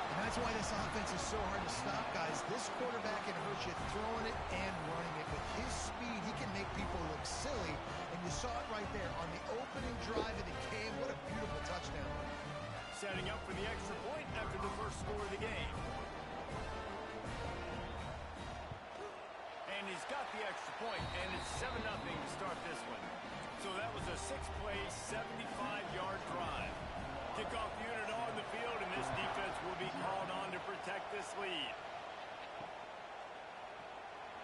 And that's why this offense is so hard to stop, guys. This quarterback can hurt you throwing it and running it. With his speed, he can make people look silly. And you saw it right there on the opening drive of the game. What a beautiful touchdown. Setting up for the extra point after the first score of the game. And he's got the extra point, and it's 7-0 to start this one. So that was a 6-play, 75-yard drive. Kickoff unit on the field, and this defense will be called on to protect this lead.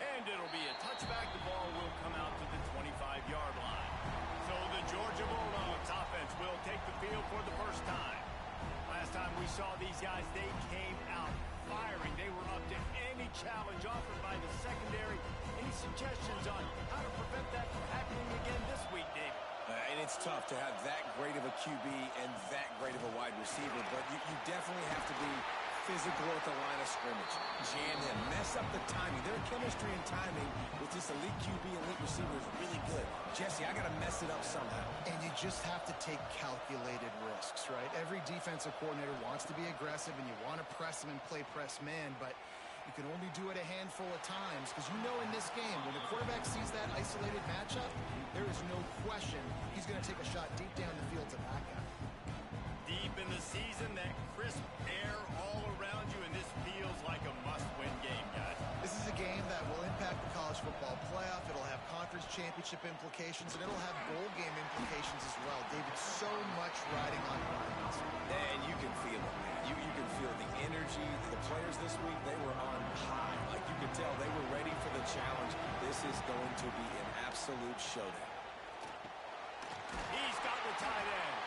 And it'll be a touchback. The ball will come out to the 25-yard line. So the Georgia Bulldogs offense will take the field for the first time. Last time we saw these guys, they came out firing. They were up to any challenge offered by the secondary. Any suggestions on how to prevent that from happening again this week, Dave? And it's tough to have that great of a QB and that great of a wide receiver, but you definitely have to be physical at the line of scrimmage. Jam him, mess up the timing. Their chemistry and timing with this elite QB, elite receiver is really good. Jesse, I got to mess it up somehow. And you just have to take calculated risks, right? Every defensive coordinator wants to be aggressive, and you want to press them and play press man, but you can only do it a handful of times, because you know in this game, when the quarterback sees that isolated matchup, there is no question he's going to take a shot deep down the field to that guy. Deep in the season, that crisp air all around you, and this feels like a must-win game, guys. This is a game that will impact the college football playoff. It'll have conference championship implications, and it'll have bowl game implications as well. David, so much riding on Ryan. And you can feel it, man. You can feel the energy. The players this week, they were on high. Like you could tell, they were ready for the challenge. This is going to be an absolute showdown. He's got the tight end.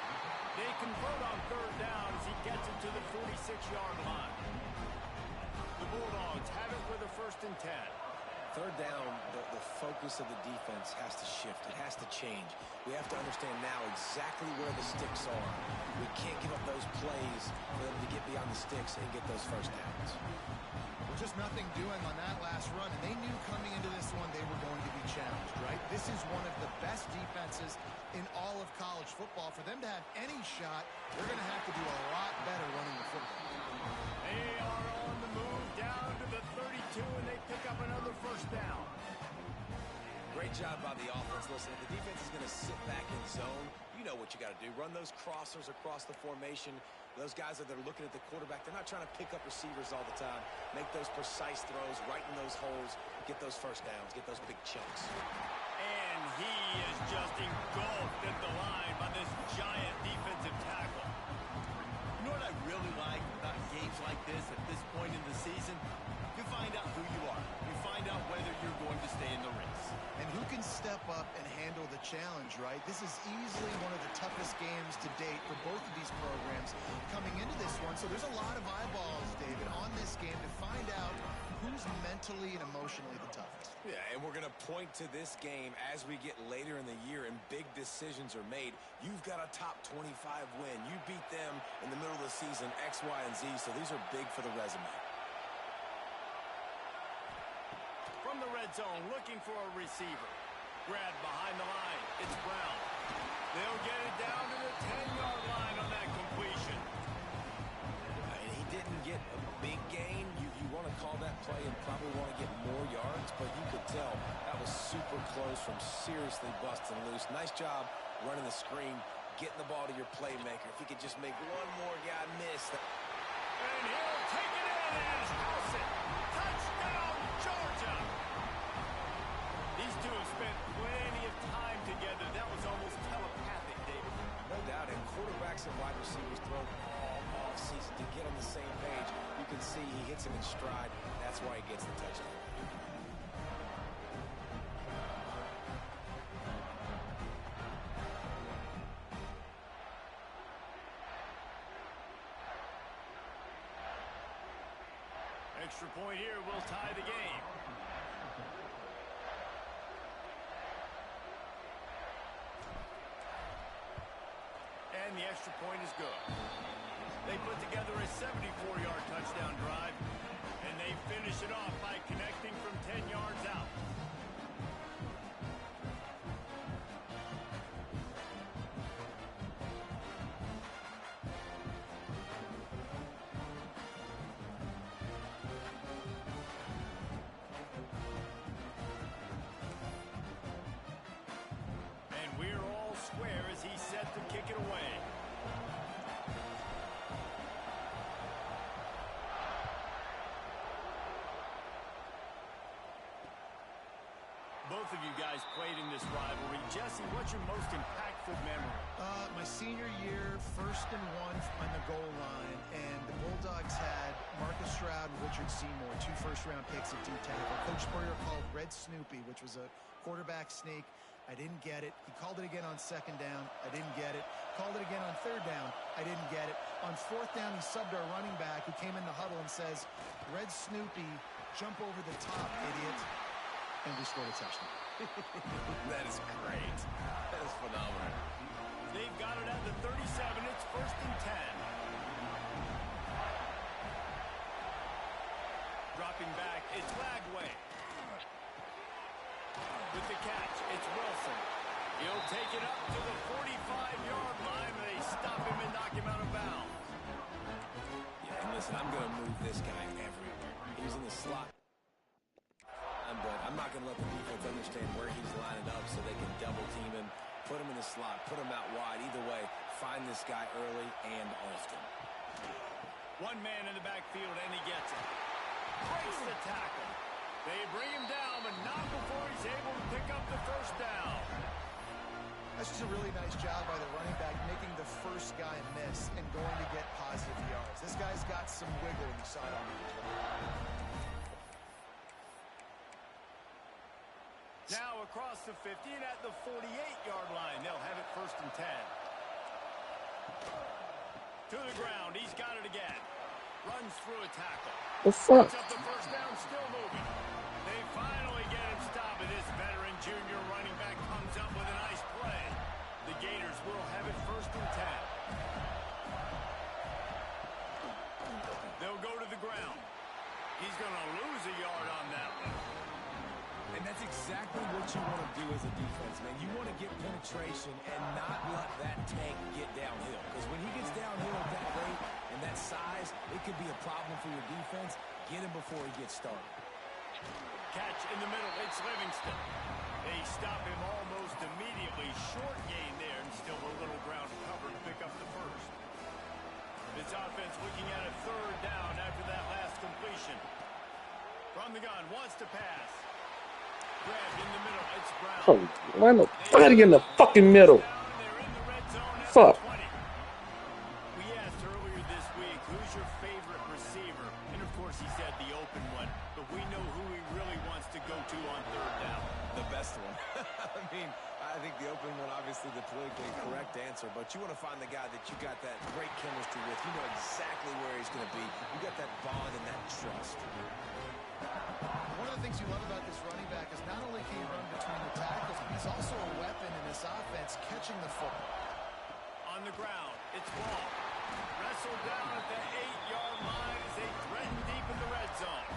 They convert on 3rd down as he gets it to the 46-yard line. The Bulldogs have it with a 1st and 10. 3rd down, the focus of the defense has to shift. It has to change. We have to understand now exactly where the sticks are. We can't give up those plays for them to get beyond the sticks and get those 1st downs. Well, just nothing doing on that last run, and they knew coming into this one they were going to be challenged, right? This is one of the best defenses in all of college football. For them to have any shot, they're going to have to do a lot better running the football. They are on the move down to the 32, and they pick up another 1st down. Great job by the offense. Listen, if the defense is going to sit back in zone, you know what you got to do. Run those crossers across the formation. Those guys that are looking at the quarterback, they're not trying to pick up receivers all the time. Make those precise throws right in those holes. Get those 1st downs. Get those big chunks. And he is just engulfed at the line by this giant defensive tackle. You know what I really like about games like this at this point in the season? You find out who you are. You find out whether you're going to stay in the race. And who can step up and handle the challenge, right? This is easily one of the toughest games to date for both of these programs coming into this one. So there's a lot of eyeballs, David, on this game to find out who's mentally and emotionally the toughest. Yeah, and we're going to point to this game as we get later in the year and big decisions are made. You've got a top 25 win. You beat them in the middle of the season, X, Y, and Z, so these are big for the resume. From the red zone, looking for a receiver. Grabbed behind the line. It's Brown. They'll get it down to the 10-yard line on that completion. And he didn't get a big gain. You want to call that play and probably want to get more yards, but you could tell that was super close from seriously busting loose. Nice job running the screen. getting the ball to your playmaker. If he could just make one more guy miss. And he'll take it in and house it. Touchdown, Georgia. These two have spent plenty of time together. That was almost telepathic, David. No doubt, and quarterbacks and wide receivers throw all off-season to get on the same page. You can see he hits him in stride. That's why he gets the touchdown. Extra point here will tie the game. And the extra point is good. They put together a 74-yard touchdown drive, and they finish it off by connecting from 10 yards out. And we're all square as he's set to kick it away. Both of you guys played in this rivalry. Jesse, what's your most impactful memory? My senior year, 1st and 1 on the goal line, and the Bulldogs had Marcus Stroud and Richard Seymour, 2 first-round picks at D-tackle. Coach Spurrier called Red Snoopy, which was a quarterback sneak. I didn't get it. He called it again on 2nd down. I didn't get it. Called it again on 3rd down. I didn't get it. On 4th down, he subbed our running back who came in the huddle and says, Red Snoopy, jump over the top, idiot. And we scored a touchdown. That is great. That is phenomenal. They've got it at the 37. It's 1st and 10. Dropping back, it's Lagway. With the catch, it's Wilson. He'll take it up to the 45-yard line. They stop him and knock him out of bounds. Yeah, and listen, I'm going to move this guy everywhere. He's in the slot. But I'm not going to let the defense understand where he's lining up so they can double team him, put him in the slot, put him out wide. Either way, find this guy early and often. One man in the backfield, and he gets it. Breaks the tackle. They bring him down, but not before he's able to pick up the 1st down. That's just a really nice job by the running back, making the first guy miss and going to get positive yards. This guy's got some wiggle, and you saw it on the play. Now across the 50 and at the 48-yard line. They'll have it 1st and 10. To the ground. He's got it again. Runs through a tackle. The fuck? Puts up the 1st down, still moving. They finally get him stopped, and this veteran junior running back comes up with a nice play. The Gators will have it 1st and 10. They'll go to the ground. He's going to lose a yard on that one. And that's exactly what you want to do as a defense, man. You want to get penetration and not let that tank get downhill. Because when he gets downhill at that rate and that size, it could be a problem for your defense. Get him before he gets started. Catch in the middle. It's Livingston. They stop him almost immediately. Short gain there, and still a little ground to cover to pick up the 1st. This offense looking at a 3rd down after that last completion. From the gun, wants to pass. Grabbed in the middle, it's Brown. Oh, why nobody in the fucking middle? They're in the red zone at Fuck. the 20. We asked earlier this week, who's your favorite receiver? And of course he said the open one, but we know who he really wants to go to on 3rd down. The best one. I mean, I think the open one, obviously the politically correct answer, but you want to find the guy that you got that great chemistry with. You know exactly where he's going to be. You got that bond and that trust. One of the things you love about this running back is not only can he run between the tackles, but he's also a weapon in this offense, catching the football. On the ground, it's Ball. Wrestled down at the 8-yard line as they threaten deep in the red zone.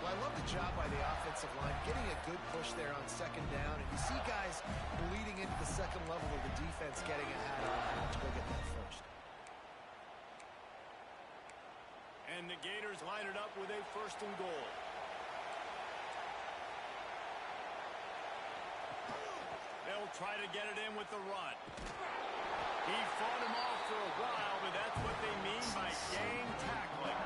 Well, I love the job by the offensive line, getting a good push there on 2nd down, and you see guys bleeding into the 2nd level of the defense getting ahead on how to go get that 1st. And the Gators line it up with a 1st and goal. They'll they'll try to get it in with the run. He fought him off for a while, but that's what they mean by gang tackling.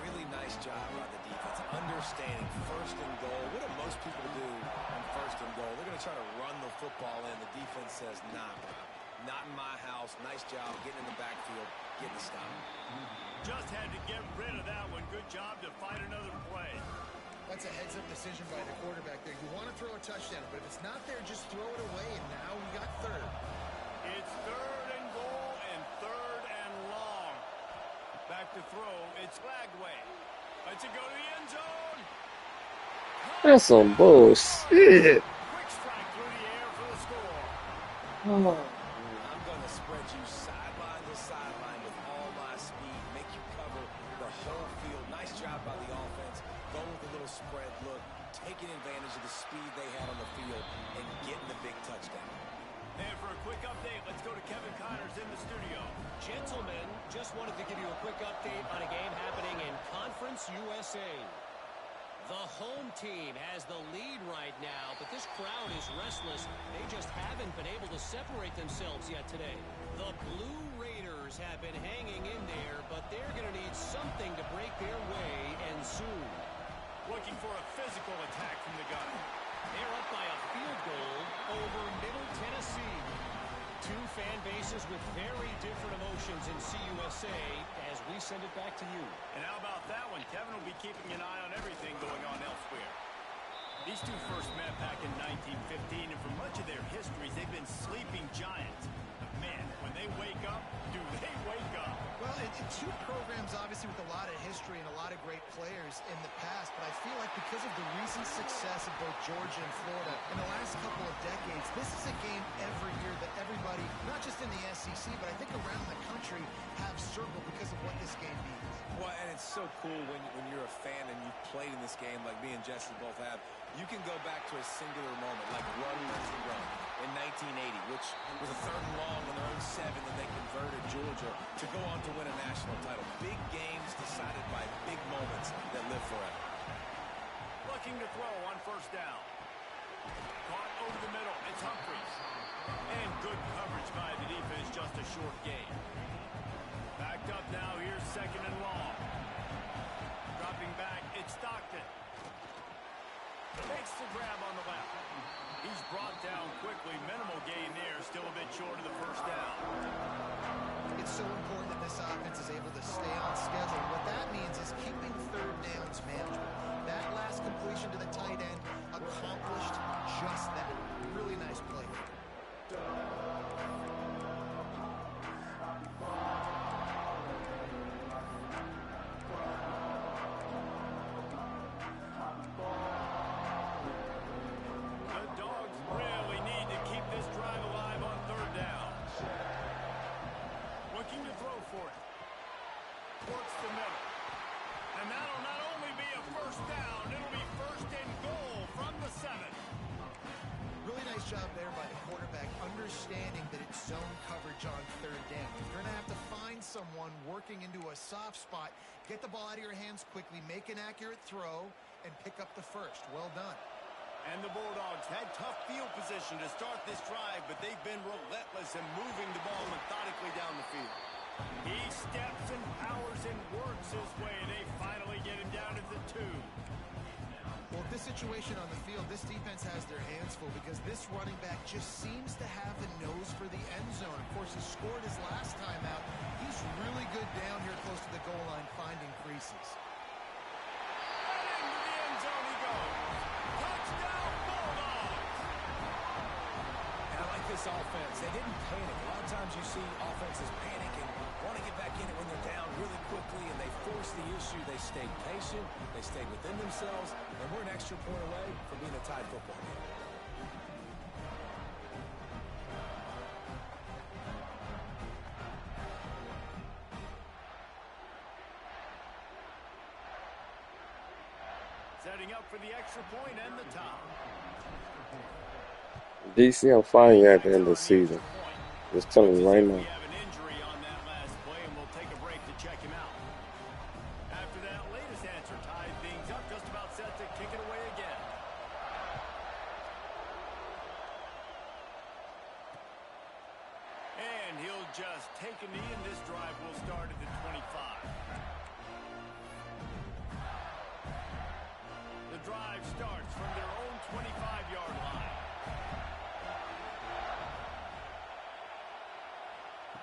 Really nice job by the defense, understanding first and goal. What do most people do on first and goal? They're going to try to run the football in. The defense says, nah, not in my house. Nice job getting in the backfield, getting the stop. Just had to get rid of that one. Good job to find another play. That's a heads-up decision by the quarterback there. You want to throw a touchdown, but if it's not there, just throw it away, and now we got third. It's third and goal and third and long. Back to throw. It's Flagway. Lets it go to the end zone. That's some bullshit. Quick strike through the air for the score. I'm going to spread you sideline to sideline with all my speed, make you cover the whole field. Nice job by the offense. Going with a little spread look, taking advantage of the speed they had on the field, and getting the big touchdown. And for a quick update, let's go to Kevin Connors in the studio. Gentlemen, just wanted to give you a quick update on a game happening in Conference USA. The home team has the lead right now, but this crowd is restless. They just haven't been able to separate themselves yet today. The Blue Raiders have been hanging in there, but they're going to need something to break their way, and soon. Looking for a physical attack from the gun. They're up by a field goal over Middle Tennessee. Two fan bases with very different emotions in CUSA as we send it back to you. And how about that one? Kevin will be keeping an eye on everything going on elsewhere. These two first met back in 1915, and for much of their histories, they've been sleeping giants. But man, when they wake up, do they wake up? Well, two programs, obviously, with a lot of history and a lot of great players in the past, but I feel like because of the recent success of both Georgia and Florida in the last couple of decades, this is a game every year that everybody, not just in the SEC, but I think around the country, have circled because of what this game means. Well, and it's so cool when you're a fan and you've played in this game like me and Jesse both have. You can go back to a singular moment, like Run Country Run in 1980, which was a third and long on their own 7 that they converted Georgia to go on to win a national title. Big games decided by big moments that live forever. Looking to throw on first down. Caught over the middle. It's Humphries. And good coverage by the defense, just a short gain. Backed up now, here's second and long. Dropping back, it's Stockton. Makes the grab on the left. He's brought down quickly. Minimal gain there, still a bit short of the first down. It's so important that this offense is able to stay on schedule. What that means is keeping third downs manageable. That last completion to the tight end accomplished just that. Really nice play. Job there by the quarterback, understanding that it's zone coverage on third down. You're going to have to find someone working into a soft spot, get the ball out of your hands quickly, make an accurate throw, and pick up the first. Well done. And the Bulldogs had tough field position to start this drive, but they've been relentless in moving the ball methodically down the field. He steps and powers and works his way, and they finally get him down to the 2. Well, this situation on the field, this defense has their hands full because this running back just seems to have a nose for the end zone. Of course, he scored his last time out. He's really good down here close to the goal line, finding creases. And into the end zone he goes. Touchdown, Bulldogs! And I like this offense. They didn't panic. A lot of times you see offenses panic and want to get back in it when they're down really quickly, and they forced the issue. They stayed patient. They stayed within themselves, and we're an extra point away from being a tied football game. Setting up for the extra point and the top. DC, I'm firing you at the end of the season. Just telling you right now. We have an injury on that last play, and we'll take a break to check him out. After that latest answer tied things up, just about set to kick it away again. just take a knee, and this drive will start at the 25. The drive starts from their own 25-yard line.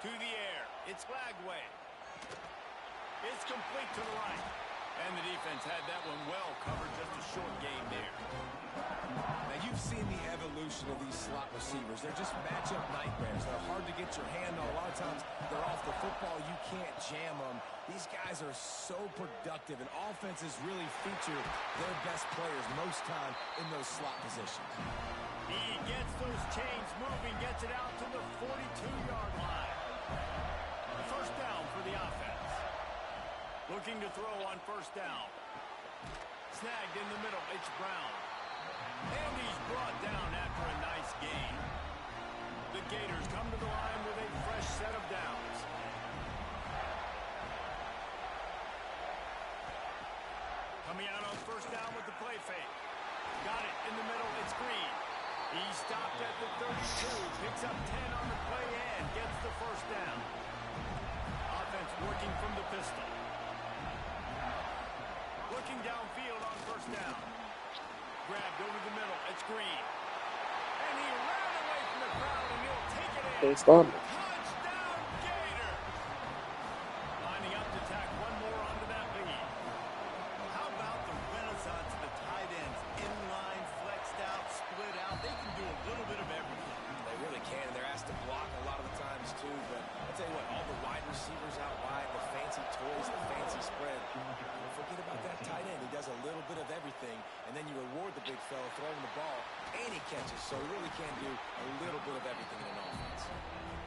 To the air. It's Lagway. It's complete to the right. And the defense had that one well covered, just a short game there. Now, you've seen the evolution of these slot receivers. They're just matchup nightmares. They're hard to get your hand on. A lot of times, they're off the football. You can't jam them. These guys are so productive, and offenses really feature their best players most time in those slot positions. He gets those chains moving, gets it out to the 42-yard line. First down for the offense. Looking to throw on first down. Snagged in the middle. It's Brown. And he's brought down after a nice gain. The Gators come to the line with a fresh set of downs. Coming out on first down with the play fake. Got it in the middle. It's Green. He stopped at the 32. Picks up 10 on the play and gets the first down. Offense working from the pistol. Looking downfield on first down. Grabbed over the middle. It's Green. And he ran away from the crowd, and he'll take it in. Can't stop it. Touchdown, Gator! Lining up to tack one more onto that lead. How about the renaissance of the tight ends? Inline, flexed out, split out. They can do a little bit of everything. They really can. They're asked to block a lot of the times, too. But I'll tell you what, all the wide receivers out wide, the fancy toys, the fancy spread. Don't forget about that tight end. He does a little bit of everything, and then you reward the big fella throwing the ball, and he catches. So he really can do a little bit of everything in an offense.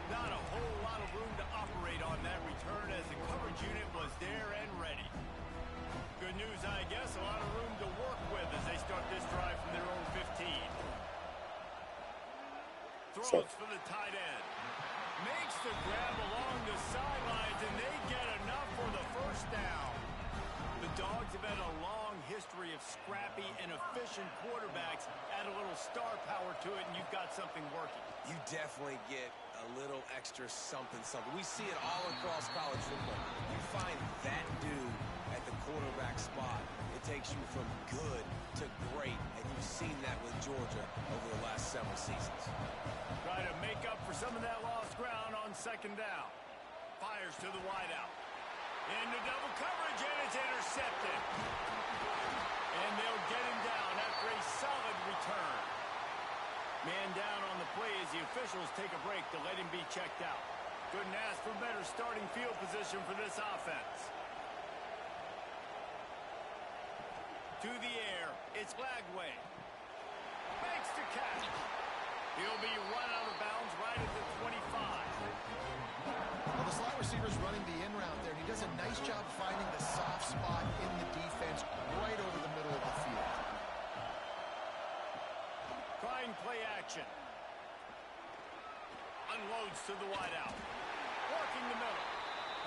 Not a whole lot of room to operate on that return, as the coverage unit was there and ready. Good news, I guess, a lot of room to work with as they start this drive from their own 15. Throws for the tight end. Makes the grab along the sidelines, and they get enough for the first down. The Dogs have had a long history of scrappy and efficient quarterbacks. Add a little star power to it, and you've got something working. You definitely get a little extra something. We see it all across college football. You find that dude at the quarterback spot, it takes you from good to great, and you've seen that with Georgia over the last several seasons. Try to make up for some of that lost ground on second down. Fires to the wideout. Into double coverage, and it's intercepted. And they'll get him down after a solid return. Man down on the play as the officials take a break to let him be checked out. Couldn't ask for better starting field position for this offense. To the air, it's Lagway. Makes the catch. He'll be run out of bounds right at the 25. Well, the slot receiver's running the in route there, and he does a nice job finding the soft spot in the defense right over the middle of the field. Trying play action. Unloads to the wideout. Working the middle.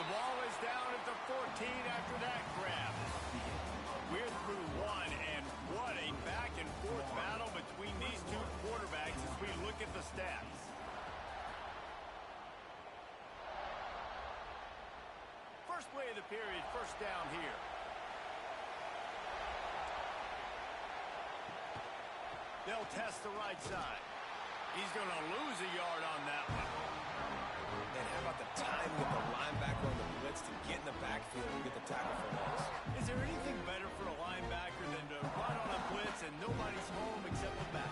The ball is down at the 14 after that grab. We're through one, and what a back-and-forth battle between these two quarterbacks as we look at the stats. First play of the period, first down here. They'll test the right side. He's going to lose a yard on that one. And how about the timing of the linebacker on the blitz to get in the backfield and get the tackle for loss? Is there anything better for a linebacker than to run on a blitz and nobody's home except the back?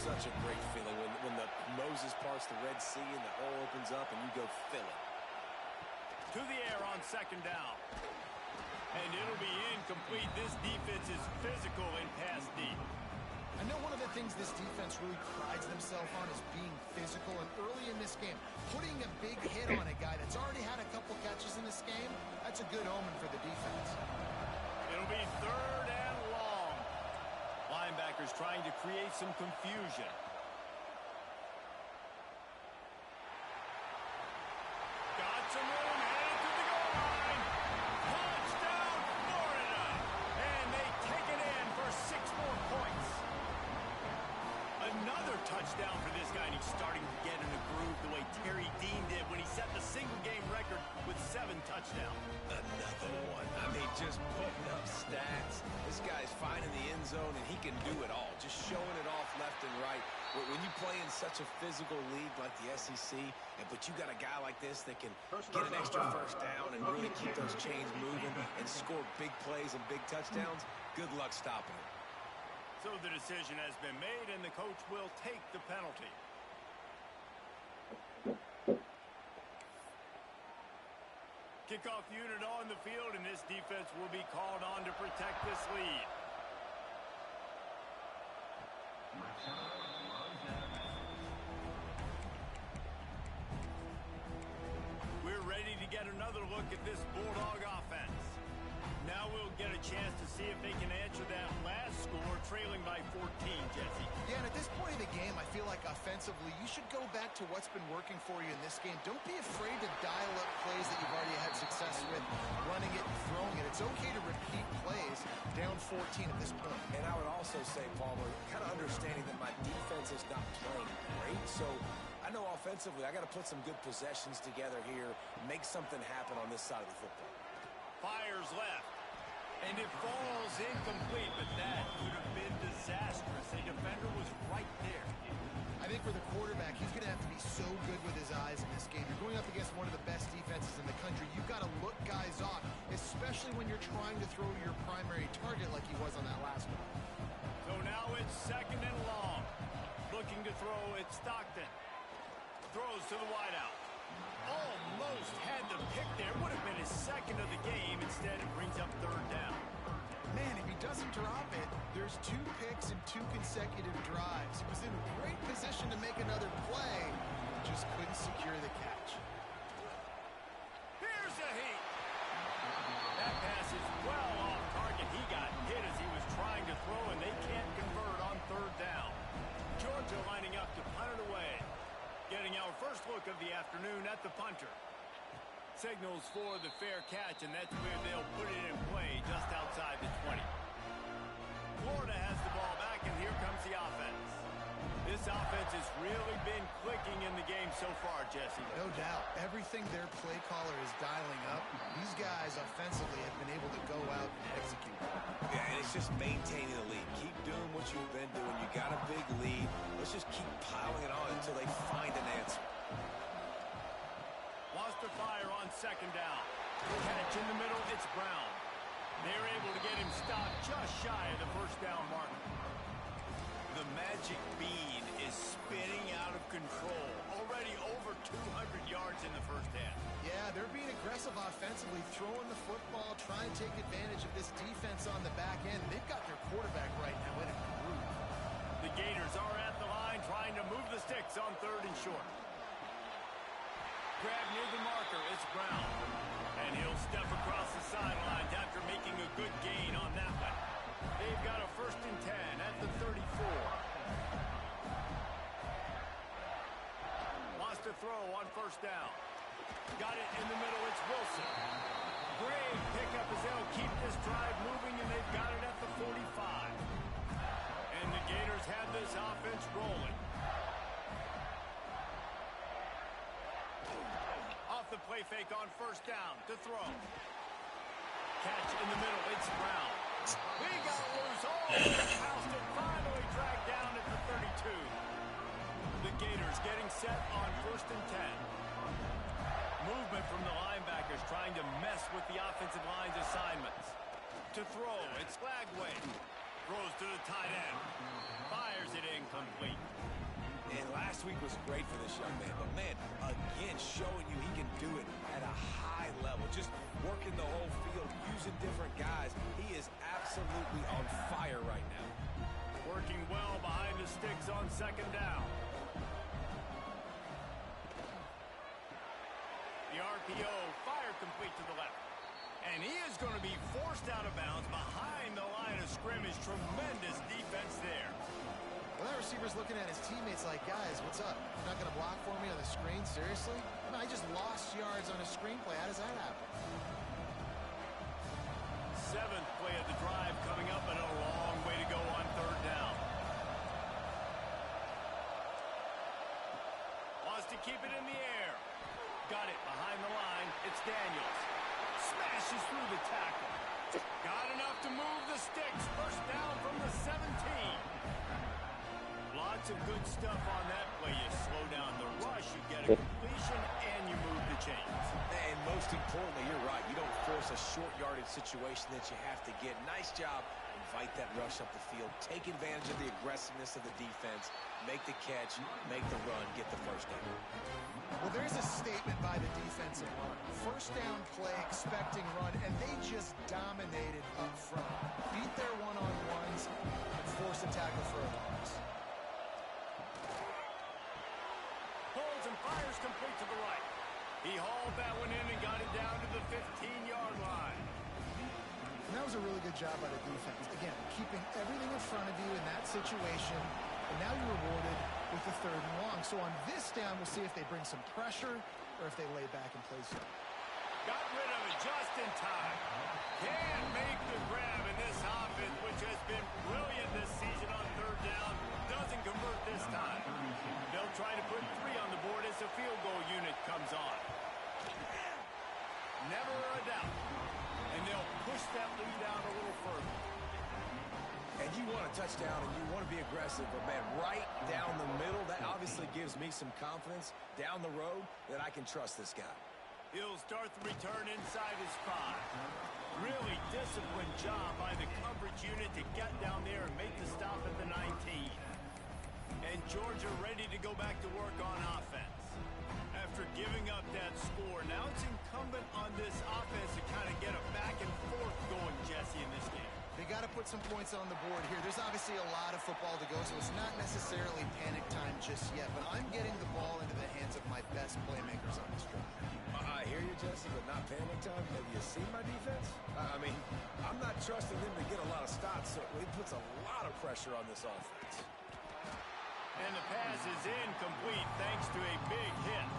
Such a great feeling when the Moses parts the Red Sea and the hole opens up and you go fill it. To the air on second down. And it'll be incomplete. This defense is physical and pass deep. I know one of the things this defense really prides themselves on is being physical, and early in this game, putting a big hit on a guy that's already had a couple catches in this game, that's a good omen for the defense. It'll be third and long. Linebackers trying to create some confusion. Got some room, headed to the goal line. Touchdown, Florida! And they take it in for 6 more points. Another touchdown for this guy, and he's starting to get in a groove the way Terry Dean did when he set down. Another one. I mean, just putting up stats. This guy's finding the end zone, and he can do it all. Just showing it off left and right. When you play in such a physical league like the SEC, but you got a guy like this that can get an extra first down and really keep those chains moving and score big plays and big touchdowns, good luck stopping him. So the decision has been made, and the coach will take the penalty. Kickoff unit on the field, and this defense will be called on to protect this lead. We're ready to get another look at this Bulldog offense. Now we'll get a chance to see if they can answer that last score, trailing by 14, Jesse. Yeah, and at this point in the game, I feel like offensively, you should go back to what's been working for you in this game. Don't be afraid to dial up plays that you've already had success with, running it and throwing it. It's okay to repeat plays down 14 at this point. And I would also say, Palmer, kind of understanding that my defense is not playing great, so I know offensively I got to put some good possessions together here, make something happen on this side of the football. Fires left, and it falls incomplete, but that could have been disastrous. A defender was right there. I think for the quarterback, he's going to have to be so good with his eyes in this game. You're going up against one of the best defenses in the country. You've got to look guys off, especially when you're trying to throw your primary target like he was on that last one. So now it's second and long. Looking to throw, it's Stockton. Throws to the wideout. Almost had the pick there. Would have been his second of the game. Instead, it brings up third down. Man, if he doesn't drop it, there's 2 picks and 2 consecutive drives. He was in great position to make another play, just couldn't secure the catch. Here's a heat. That pass is well off target. He got hit as he was trying to throw, and they can't convert on third down. Georgia lining up to punt it away. Getting our first look of the afternoon at the punter. Signals for the fair catch, and that's where they'll put it in play just outside the 20. Florida has the ball back, and here comes the offense. This offense has really been clicking in the game so far, Jesse. No doubt. Everything their play caller is dialing up, these guys offensively have been able to go out and execute. Yeah, and it's just maintaining the lead. Keep doing what you've been doing. You got a big lead. Let's just keep piling it on until they find an answer. Wants to fire on second down. Catch in the middle, it's Brown. They're able to get him stopped just shy of the first down mark. The magic bean is spinning out of control. Already over 200 yards in the first half. Yeah, they're being aggressive offensively, throwing the football, trying to take advantage of this defense on the back end. They've got their quarterback right now in a groove. The Gators are at the line trying to move the sticks on third and short. Grab near the marker, it's Brown. And he'll step across the sidelines after making a good gain on that one. They've got a 1st and 10 at the 34. Wants to throw on first down. Got it in the middle, it's Wilson. Great pickup as they'll keep this drive moving, and they've got it at the 45. And the Gators have this offense rolling. Off the play fake on first down to throw. Catch in the middle, it's Brown. He got loose, housed it, finally dragged down at the 32. The Gators getting set on 1st and 10. Movement from the linebackers trying to mess with the offensive line's assignments. To throw, it's Lagway. Throws to the tight end. Fires it incomplete. And last week was great for this young man. But, man, again, showing you he can do it at a high level. Just working the whole field, using different guys. He is absolutely on fire right now. Working well behind the sticks on second down. The RPO, fire complete to the left. And he is going to be forced out of bounds behind the line of scrimmage. Tremendous defense there. Well, that receiver's looking at his teammates like, guys, what's up? You're not going to block for me on the screen? Seriously? I just lost yards on a screenplay. How does that happen? 7th play of the drive coming up, and a long way to go on third down. Wants to keep it in the air. Got it behind the line. It's Daniels. pushes through the tackle. Got enough to move the sticks. First down from the 17. Lots of good stuff on that play. You slow down the rush, you get a completion, and you move the chains. And most importantly, you're right. You don't force a short yardage situation that you have to get. Nice job. Invite that rush up the field. Take advantage of the aggressiveness of the defense. Make the catch, make the run, get the first down. Well, there's a statement by the defensive line. First down play, expecting run, and they just dominated up front. Beat their one-on-ones and force a tackle for a loss. Pulls and fires complete to the right. He hauled that one in and got it down to the 15-yard line. And that was a really good job by the defense. Again, keeping everything in front of you in that situation, and now you're rewarded with the 3rd and long. So on this down, we'll see if they bring some pressure or if they lay back and play zone. Got rid of it just in time. Can't make the grab in this offense, which has been brilliant this season on 3rd down. Doesn't convert this time. They'll try to put 3 on the board as the field goal unit comes on. Never a doubt. And they'll push that lead out a little further. And you want a touchdown and you want to be aggressive, but man, right down the middle, that obviously gives me some confidence down the road that I can trust this guy. He'll start the return inside his 5. Really disciplined job by the coverage unit to get down there and make the stop at the 19. And Georgia ready to go back to work on offense. After giving up that score, now it's incumbent on this offense to kind of get a back and forth going, Jesse, in this game. They got to put some points on the board here. There's obviously a lot of football to go, so it's not necessarily panic time just yet, but I'm getting the ball into the hands of my best playmakers on this drive. I hear you, Jesse, but not panic time. Have you seen my defense? I mean, I'm not trusting them to get a lot of stops, so it puts a lot of pressure on this offense. And the pass is incomplete thanks to a big hit.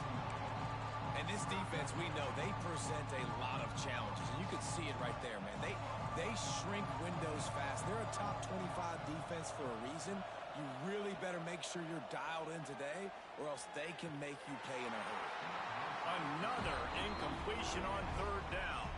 And this defense, we know, they present a lot of challenges. And you can see it right there, man. They shrink windows fast. They're a top 25 defense for a reason. You really better make sure you're dialed in today, or else they can make you pay in a hurry. Another incompletion on 3rd down.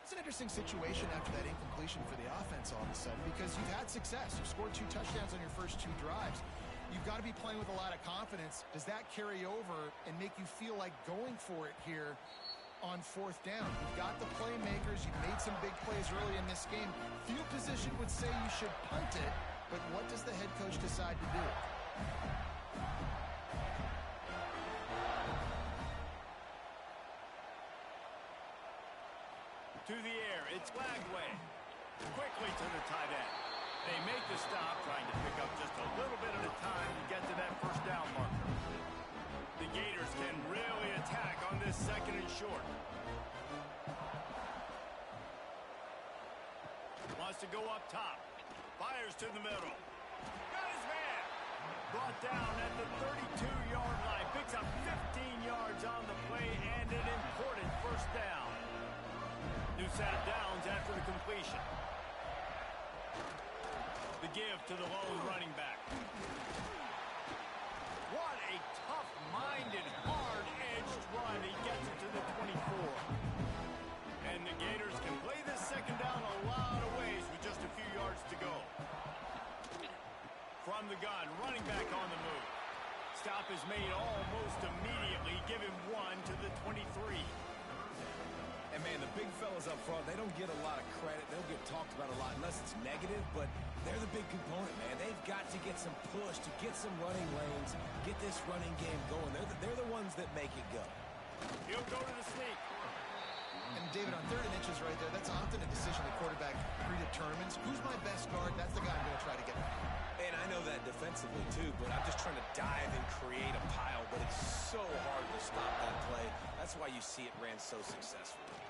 It's an interesting situation after that incompletion for the offense all of a sudden because you've had success. You've scored 2 touchdowns on your first 2 drives. You've got to be playing with a lot of confidence. Does that carry over and make you feel like going for it here on 4th down? You've got the playmakers. You've made some big plays early in this game. Field position would say you should punt it, but what does the head coach decide to do? To the air, it's Lagway. Quickly to the tight end. They make the stop, trying to pick up just a little bit at a time to get to that first down marker. The Gators can really attack on this 2nd and short. Wants to go up top. Fires to the middle. Got his man. Brought down at the 32-yard line. Picks up 15 yards on the play and an important first down. New set of downs after the completion. The give to the lone running back. What a tough-minded, hard-edged run. He gets it to the 24. And the Gators can play this 2nd down a lot of ways with just a few yards to go. From the gun, running back on the move. Stop is made almost immediately. Give him 1 to the 23. And, man, the big fellas up front, they don't get a lot of credit. They'll get talked about a lot unless it's negative, but they're the big component, man. They've got to get some push, to get some running lanes, get this running game going. They're the ones that make it go. He'll go to the sneak. And, David, on 3rd and inches right there, that's often a decision the quarterback predetermines. Who's my best guard? That's the guy I'm going to try to get back. And I know that defensively, too, but I'm just trying to dive and create a pile, but it's so hard to stop that play. That's why you see it ran so successfully.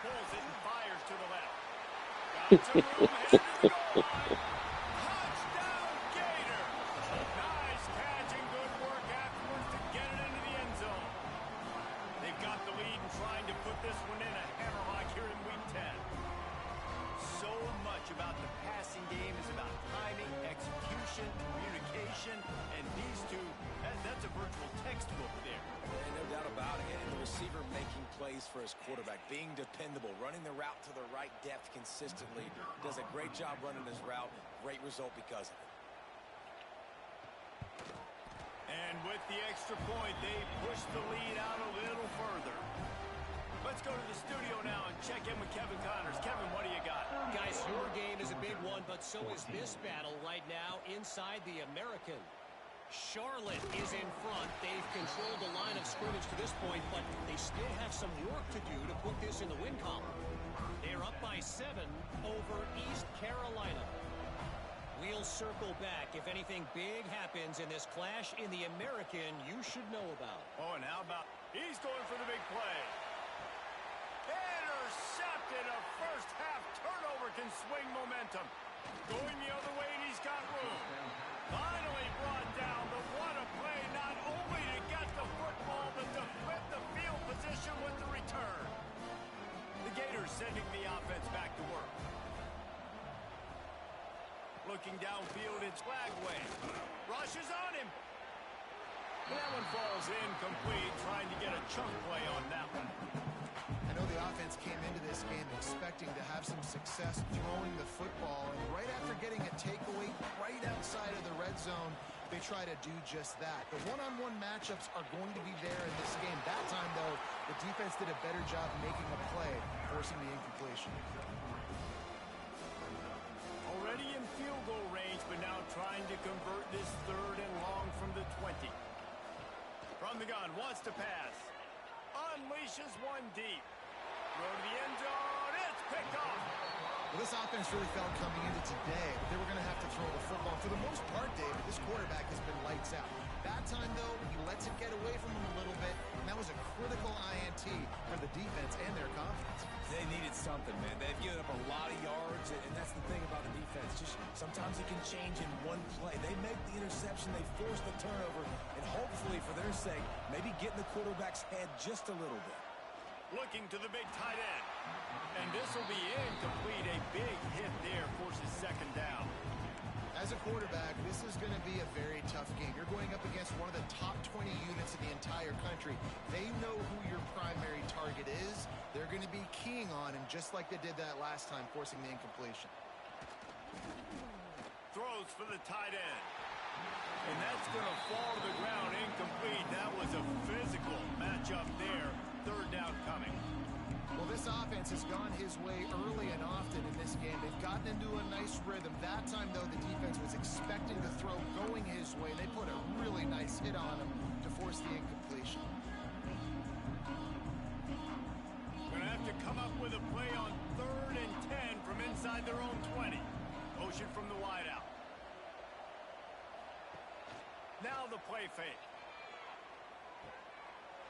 Pulls it and fires to the left. Got some room, headed to the goal line. Touchdown, Gator. Nice catch and good work afterwards to get it into the end zone. They've got the lead and trying to put this one in a hammerlock here in Week 10. about the passing game is about timing, execution, communication, and these two, that's a virtual textbook there. Yeah, no doubt about it. And the receiver making plays for his quarterback, being dependable, running the route to the right depth consistently, does a great job running his route. Great result because of it. And with the extra point, they push the lead out a little further. Let's go to the studio now and check in with Kevin Connors. Kevin, what do you got? Guys, your game is a big one, but so is this battle right now inside the American. Charlotte is in front. They've controlled the line of scrimmage to this point, but they still have some work to do to put this in the win column. They're up by 7 over East Carolina. We'll circle back. If anything big happens in this clash in the American, you should know about. Oh, and how about he's going for the big play. Intercepted. A first half turnover can swing momentum. Going the other way, and he's got room. Finally brought down, but what a play, not only to get the football, but to flip the field position with the return. The Gators sending the offense back to work. Looking downfield, it's Flagway. Rushes on him. That one falls incomplete, trying to get a chunk play on that one. I know the offense came into this game expecting to have some success throwing the football, and right after getting a takeaway right outside of the red zone, they try to do just that. The one-on-one matchups are going to be there in this game. That time, though, the defense did a better job making a play, forcing the incompletion. Already in field goal range, but now trying to convert this 3rd and long from the 20. From the gun, wants to pass. Unleashes one deep. Throw to the end zone. It's picked off. Well, this offense really felt coming into today that they were going to have to throw the football. For the most part, David, this quarterback has been lights out. That time, though, he lets it get away from him a little bit, and that was a critical INT for the defense and their confidence. They needed something, man. They've given up a lot of yards, and that's the thing about the defense. Just sometimes it can change in one play. They make the interception, they force the turnover, and hopefully, for their sake, maybe get in the quarterback's head just a little bit. Looking to the big tight end. And this will be incomplete. A big hit there forces 2nd down. As a quarterback, this is going to be a very tough game. You're going up against one of the top 20 units in the entire country. They know who your primary target is. They're going to be keying on him, just like they did that last time, forcing the incompletion. Throws for the tight end. And that's going to fall to the ground incomplete. That was a physical matchup there. 3rd down coming. Well, this offense has gone his way early and often in this game. They've gotten into a nice rhythm. That time, though, the defense was expecting the throw going his way. They put a really nice hit on him to force the incompletion. Going to have to come up with a play on 3rd and 10 from inside their own 20. Motion from the wideout. Now the play fake.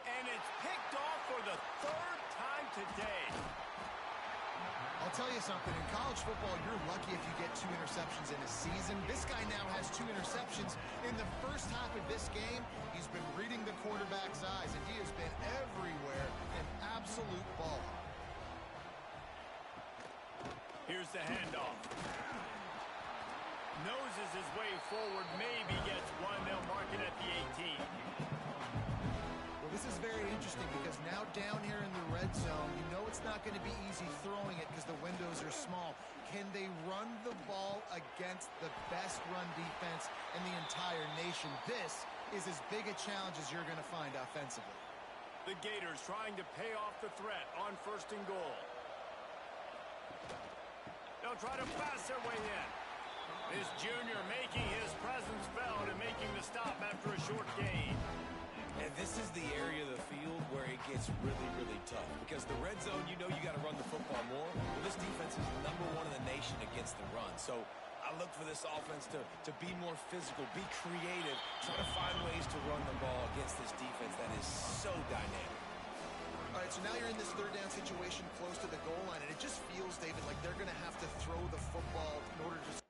And it's picked off for the 3rd time today. I'll tell you something. In college football, you're lucky if you get 2 interceptions in a season. This guy now has 2 interceptions. In the first half of this game, he's been reading the quarterback's eyes, and he has been everywhere, an absolute ball. Here's the handoff. Noses his way forward, maybe gets one. They'll mark it at the 18. Well, this is very interesting because now down here in the red zone, you know it's not going to be easy throwing it because the windows are small. Can they run the ball against the best run defense in the entire nation? This is as big a challenge as you're going to find offensively. The Gators trying to pay off the threat on 1st and goal. They'll try to pass their way in. This junior making his presence felt and making the stop after a short gain. And this is the area of the field where it gets really, really tough. Because the red zone, you know you got to run the football more. Well, this defense is #1 in the nation against the run. So I look for this offense to be more physical, be creative, try to find ways to run the ball against this defense that is so dynamic. All right, so now you're in this 3rd down situation close to the goal line, and it just feels, David, like they're going to have to throw the football in order to...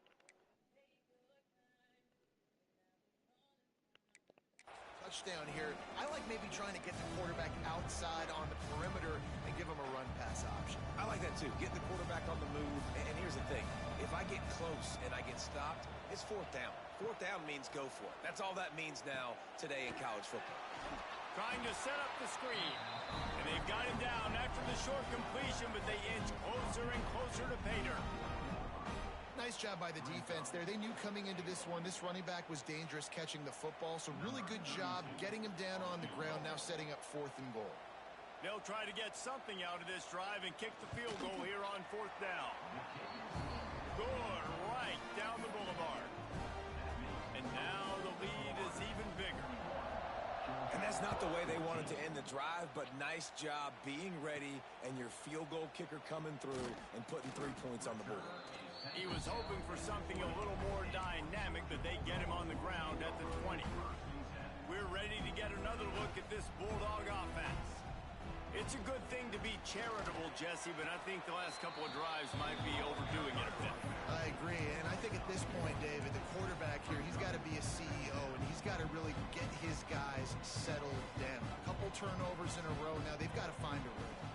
touchdown here. I like maybe trying to get the quarterback outside on the perimeter and give him a run pass option. I like that too. Get the quarterback on the move. And here's the thing. If close and I get stopped, it's fourth down. Fourth down means go for it. That's all that means now today in college football. Trying to set up the screen. And they've got him down after the short completion, but they inch closer and closer to pay dirt. Nice job by the defense there. They knew coming into this one, this running back was dangerous catching the football, so really good job getting him down on the ground, now setting up 4th and goal. They'll try to get something out of this drive and kick the field goal here on 4th down. Good, right down the boulevard. And now the lead is even bigger. And that's not the way they wanted to end the drive, but nice job being ready and your field goal kicker coming through and putting 3 points on the board. He was hoping for something a little more dynamic, but they get him on the ground at the 20. We're ready to get another look at this Bulldog offense. It's a good thing to be charitable, Jesse, but I think the last couple of drives might be overdoing it a bit. I agree, and I think at this point, David, the quarterback here, he's got to be a CEO, and he's got to really get his guys settled down. A couple turnovers in a row, now they've got to find a rhythm.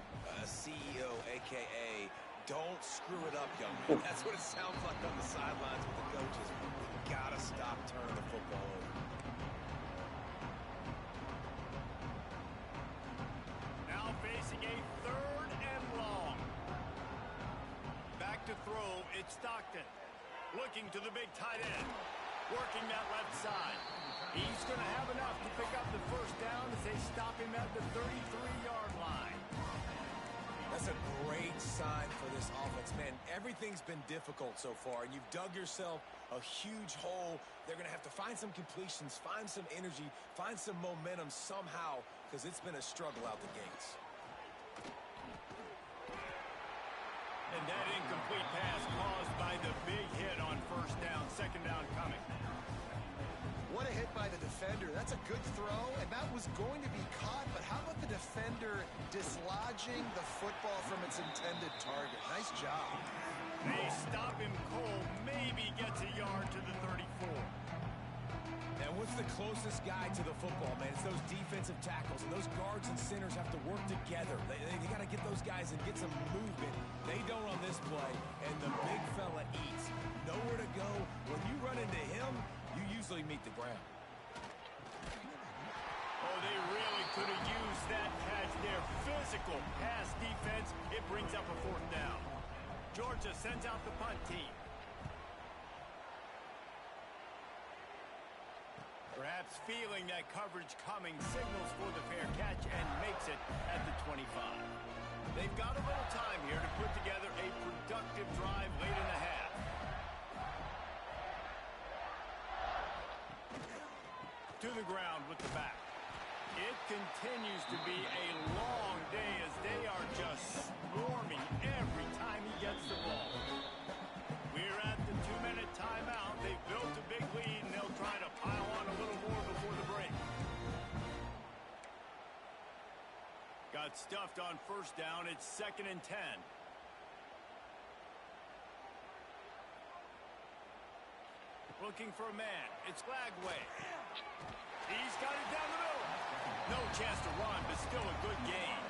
CEO, a.k.a. don't screw it up, young man. That's what it sounds like on the sidelines with the coaches. You got to stop turning the football over. Now facing a 3rd and long. Back to throw, it's Stockton. Looking to the big tight end. Working that left side. He's going to have enough to pick up the 1st down as they stop him at the 33-yard line. That's a great sign for this offense, man. Everything's been difficult so far, and you've dug yourself a huge hole. They're going to have to find some completions, find some energy, find some momentum somehow, because it's been a struggle out the gates. And that incomplete pass caused by the big hit on 1st down, 2nd down coming. What a hit by the defender. That's a good throw, and that was going to be caught, but how about the defender dislodging the football from its intended target? Nice job. They stop him cold, maybe gets a yard to the 34. Now, what's the closest guy to the football, man? It's those defensive tackles, and those guards and centers have to work together. They got to get those guys and get some movement. They don't on this play, and the big fella eats. Nowhere to go. When you run into him, you usually meet the ground. Oh, they really could have used that catch there. Physical pass defense. It brings up a 4th down. Georgia sends out the punt team. Perhaps feeling that coverage coming, signals for the fair catch and makes it at the 25. They've got a little time here to put together a productive drive late in the half. To the ground with the back. It continues to be a long day as they are just swarming every time he gets the ball. We're at the 2-minute timeout. They've built a big lead, and they'll try to pile on a little more before the break. Got stuffed on 1st down. It's 2nd and 10. Looking for a man. It's Glagway. He's got it down the middle. No chance to run, but still a good gain.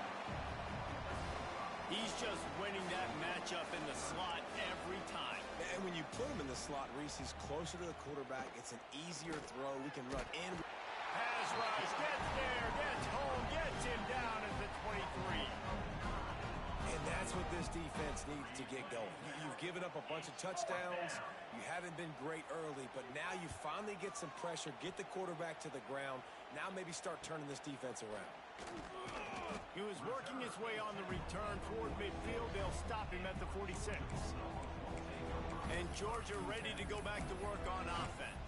He's just winning that matchup in the slot every time. And when you put him in the slot, Reese, he's closer to the quarterback. It's an easier throw. We can run in. Pass rush, gets there, gets home, gets him down at the 23. And that's what this defense needs to get going. You've given up a bunch of touchdowns. You haven't been great early, but now you finally get some pressure, get the quarterback to the ground. Now maybe start turning this defense around. He was working his way on the return toward midfield. They'll stop him at the 46. And Georgia ready to go back to work on offense.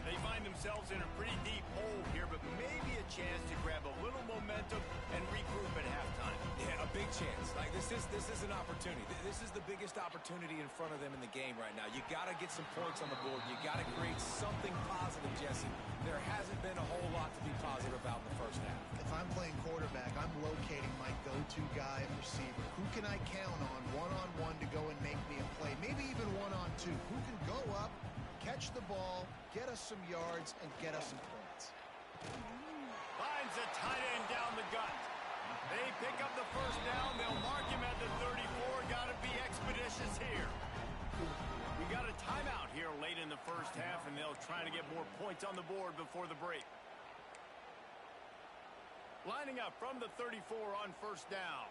They find themselves in a pretty deep hole here, but maybe a chance to grab a little momentum and regroup at halftime. Yeah, a big chance. Like this is an opportunity. This is the biggest opportunity in front of them in the game right now. You got to get some points on the board. You got to create something positive, Jesse. There hasn't been a whole lot to be positive about in the 1st half. If I'm playing quarterback, I'm locating my go-to guy at receiver. Who can I count on one-on-one to go and make me a play? Maybe even one-on-two. Who can go up, catch the ball, get us some yards, and get us some points? Finds a tight end down the gut. They pick up the 1st down. They'll mark him at the 34. Got to be expeditious here. We first half, and they'll try to get more points on the board before the break. Lining up from the 34 on first down.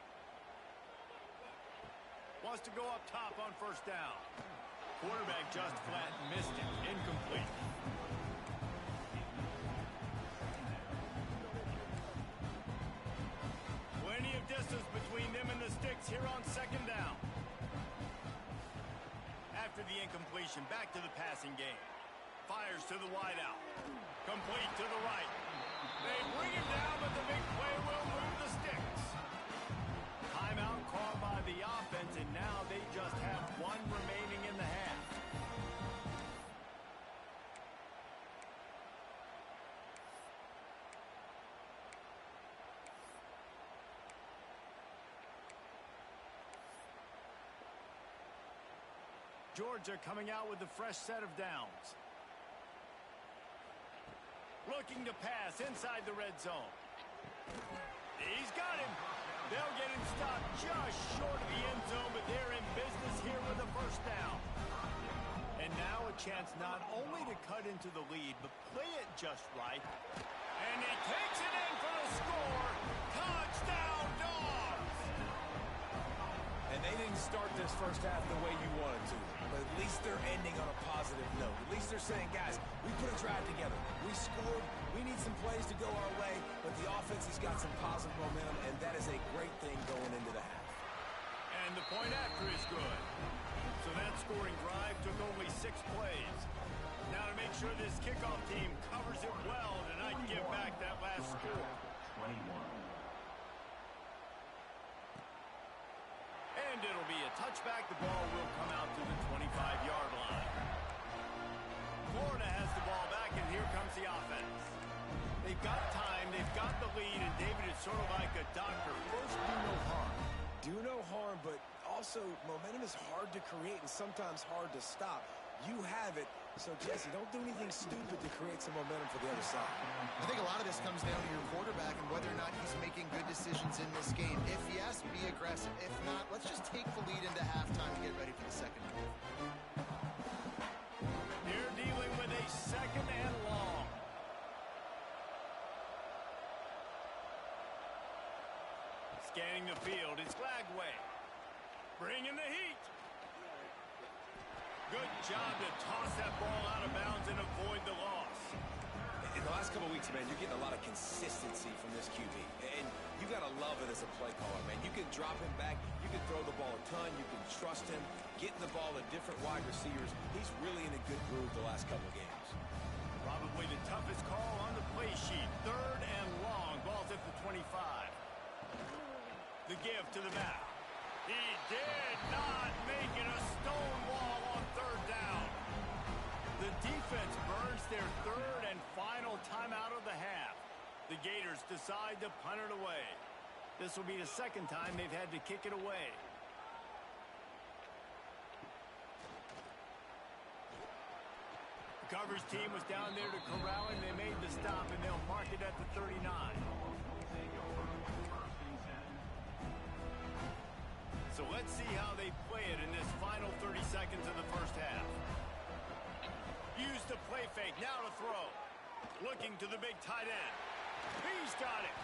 Wants to go up top on first down. Quarterback just flat missed it. Incomplete. Plenty of distance between them and the sticks here on second down. After the incompletion, back to the passing game. Fires to the wideout. Complete to the right. They bring him down, but the big play will move the sticks. Timeout called by the offense, and now they just have one remaining in the half. Georgia coming out with a fresh set of downs. Looking to pass inside the red zone. He's got him. They'll get him stopped just short of the end zone, but they're in business here with a first down. And now a chance not only to cut into the lead, but play it just right. And he takes it in for the score. Touchdown, Dogs! And they didn't start this first half the way you wanted to. But at least they're ending on a positive note. At least they're saying, guys, we put a drive together. We scored. We need some plays to go our way. But the offense has got some positive momentum, and that is a great thing going into the half. And the point after is good. So that scoring drive took only 6 plays. Now to make sure this kickoff team covers it well tonight and give back that last score. 21. And it'll be a touchback. The ball will come out to the 25-yard line. Florida has the ball back, and here comes the offense. They've got time, they've got the lead, and David is sort of like a doctor. First, do no harm. Do no harm, but also momentum is hard to create and sometimes hard to stop. You have it. So, Jesse, don't do anything stupid to create some momentum for the other side. I think a lot of this comes down to your quarterback and whether or not he's making good decisions in this game. If yes, be aggressive. If not, let's just take the lead into halftime and get ready for the second half. They're dealing with a second and long. Scanning the field, it's Glagway. Bringing the heat. Good job to toss that ball out of bounds and avoid the loss. In the last couple of weeks, man, you're getting a lot of consistency from this QB. And you got to love it as a play caller, man. You can drop him back. You can throw the ball a ton. You can trust him. Getting the ball to different wide receivers. He's really in a good groove the last couple of games. Probably the toughest call on the play sheet. Third and long. Ball's at the 25. The give to the back. He did not make it a stone wall on third down. The defense burns their third and final timeout of the half. The Gators decide to punt it away. This will be the second time they've had to kick it away. The coverage team was down there to corral him. They made the stop, and they'll mark it at the 39. So let's see how they play it in this final 30 seconds of the first half. Use the play fake, now to throw. Looking to the big tight end. He's got it.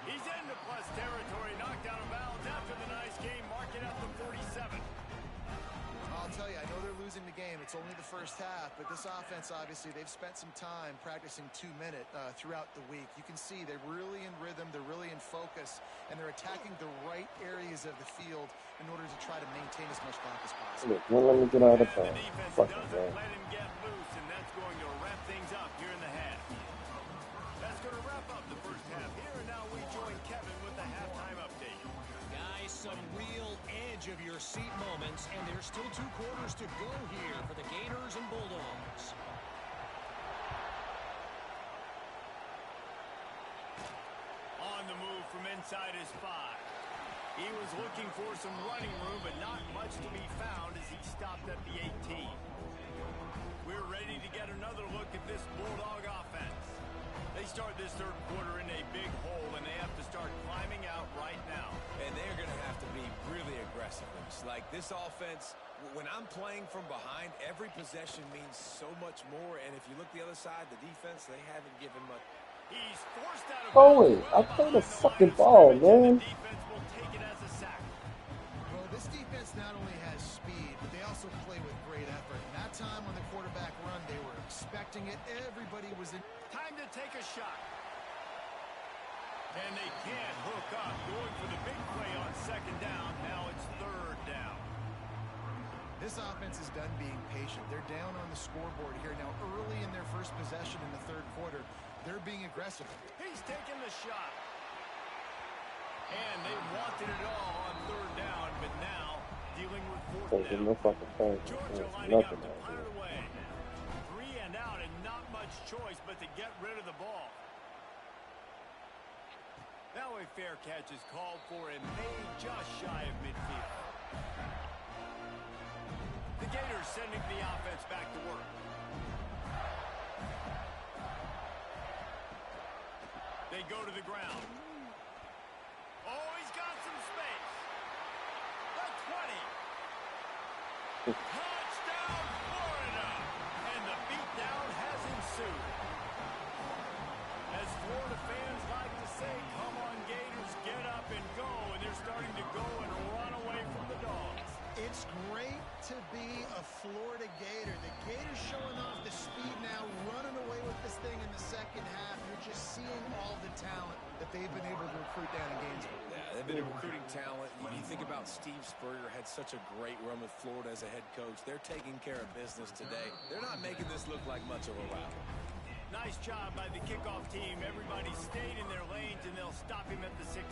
He's into plus territory, knocked out of bounds after the nice game, mark it at the 47. I'll tell you, I know they're losing the game. It's only the first half, but this offense, obviously, they've spent some time practicing 2-minute throughout the week. You can see they're really in rhythm, they're really in focus, and they're attacking the right areas of the field in order to try to maintain as much clock as possible. Look, don't let me get out of And time. the defense Fucking doesn't man. let him get loose, and that's going to wrap things up here in the half. That's going to wrap up the first half here, and now we join Kevin with the halftime update. Guys, some real edge of your seat moments, and there's still 2 quarters to go here for the Gators and Bulldogs. On the move from inside his 5. He was looking for some running room, but not much to be found as he stopped at the 18. We're ready to get another look at this Bulldog offense. They start this third quarter in a big hole, and they have to start climbing out right now. And they're going to have to be really aggressive. Like, this offense When I'm playing from behind, every possession means so much more. And if you look the other side, the defense, they haven't given much. He's forced out of Bowie, bounds I right play the behind the line fucking of ball, scrimmage, and man. the defense will take it as a sack. Well, this defense not only has speed, but they also play with great effort. And that time on the quarterback run, they were expecting it. Everybody was in. Time to take a shot. And they can't hook up. Going for the big play on second down. Now it's third down. This offense is done being patient. They're down on the scoreboard here. Now, early in their first possession in the third quarter, they're being aggressive. He's taking the shot. And they wanted it all on third down, but now dealing with fourth Don't give down. no fucking thing. Georgia There's lining up nothing to out punt here. it away. 3 and out and not much choice but to get rid of the ball. Now a fair catch is called for and made just shy of midfield. The Gators sending the offense back to work. They go to the ground. Oh, he's got some space. The 20. Touchdown, Florida. And the beatdown has ensued. As Florida fans like to say, come on, Gators, get up and go. And they're starting to go and run away from the Dogs. It's great to be a Florida Gator. The Gators showing off the speed now, running away with this thing in the second half. You're just seeing all the talent that they've been able to recruit down in Gainesville. Yeah, they've been recruiting talent. You think about Steve Spurrier, had such a great run with Florida as a head coach. They're taking care of business today. They're not making this look like much of a rout. Nice job by the kickoff team. Everybody stayed in their lanes, and they'll stop him at the 16.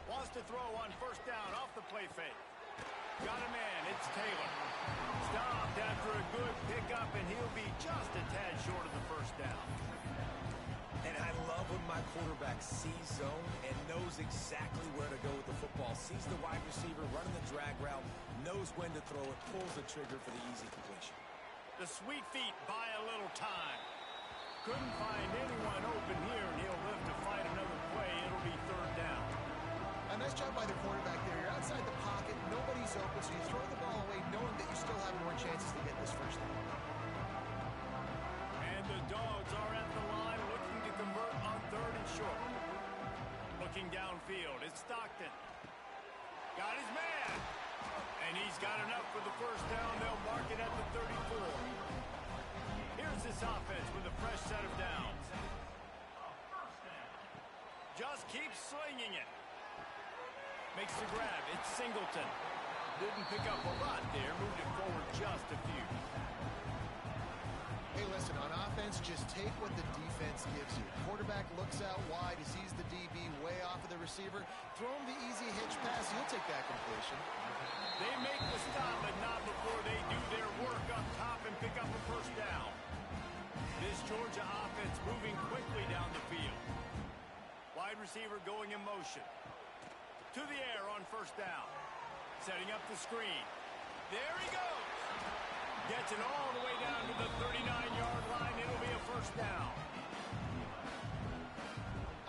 Wants to throw on first down off the play fake. Got a man. It's Taylor. Stopped after a good pickup, and he'll be just a tad short of the first down. And I love when my quarterback sees zone and knows exactly where to go with the football. Sees the wide receiver running the drag route, knows when to throw it, pulls the trigger for the easy completion. The sweet feet buy a little time. Couldn't find anyone open here, and he'll live to fight another play. It'll be third down. A nice job by the quarterback there. You're outside the pocket. Nobody's open, so you throw the ball away knowing that you still have more chances to get this first down. And the Dogs are at the line looking to convert on third and short. Looking downfield, it's Stockton. Got his man. And he's got enough for the first down. They'll mark it at the 34. Here's this offense with a fresh set of downs. Just keeps slinging it. Makes the grab. It's Singleton. Didn't pick up a lot there. Moved it forward just a few. Hey, listen, on offense, just take what the defense gives you. Quarterback looks out wide. He sees the DB way off of the receiver. Throw him the easy hitch pass. He'll take that completion. They make the stop, but not before they do their work up top and pick up a first down. This Georgia offense moving quickly down the field. Wide receiver going in motion. To the air on first down. Setting up the screen. There he goes. Gets it all the way down to the 39-yard line. It'll be a first down.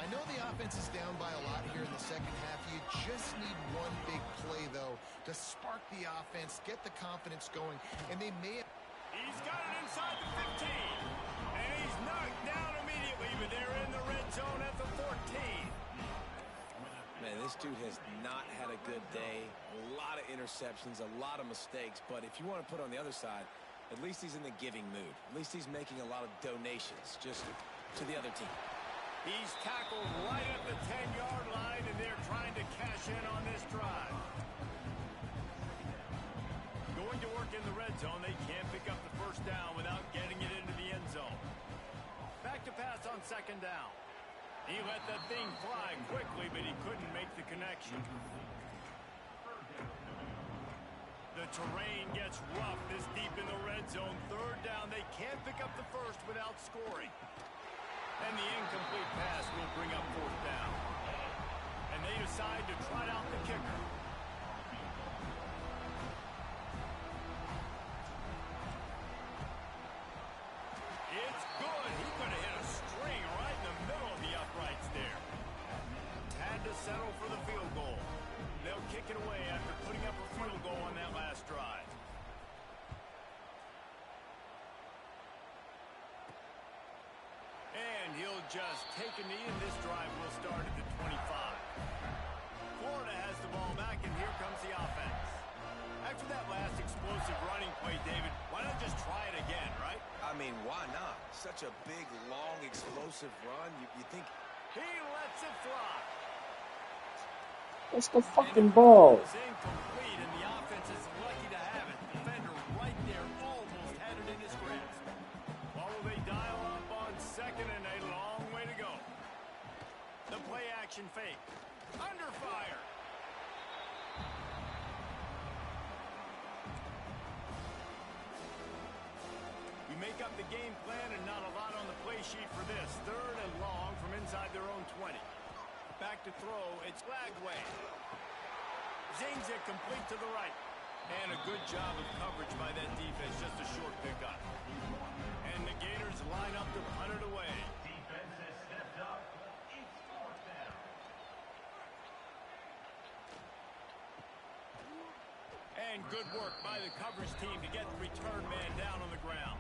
I know the offense is down by a lot here in the second half. You just need one big play, though, to spark the offense, get the confidence going, and they may have... He's got it inside the 15. And he's knocked down immediately, but they're in the red zone at the 14. Man, this dude has not had a good day. A lot of interceptions, a lot of mistakes. But if you want to put on the other side, at least he's in the giving mood. At least he's making a lot of donations just to the other team. He's tackled right at the 10-yard line, and they're trying to cash in on this drive. Going to work in the red zone. They can't pick up the first down without getting it into the end zone. Back to pass on second down. He let that thing fly quickly, but he couldn't make the connection. The terrain gets rough this deep in the red zone. Third down, they can't pick up the first without scoring. And the incomplete pass will bring up fourth down. And they decide to trot out the kicker. It's good. He could have hit a string right in the middle of the uprights there. Had to settle for the field just take a knee, and this drive will start at the 25. Florida has the ball back, and here comes the offense. After that last explosive running play, David, why not just try it again, right? I mean, why not? Such a big, long, explosive run. You think... He lets it fly. That's the fucking ball. It's incomplete, and the offense is lucky to have it. Defender right there almost had it in his grasp. Well, they dial up on second, and a long way to go. The play-action fake. Under fire. You make up the game plan, and not a lot on the play sheet for this. Third and long from inside their own 20. Back to throw, it's Lagway. Zings it complete to the right. And a good job of coverage by that defense, just a short pickup. And the Gators line up to punt it away. Defense has stepped up. It's fourth down. And good work by the coverage team to get the return man down on the ground.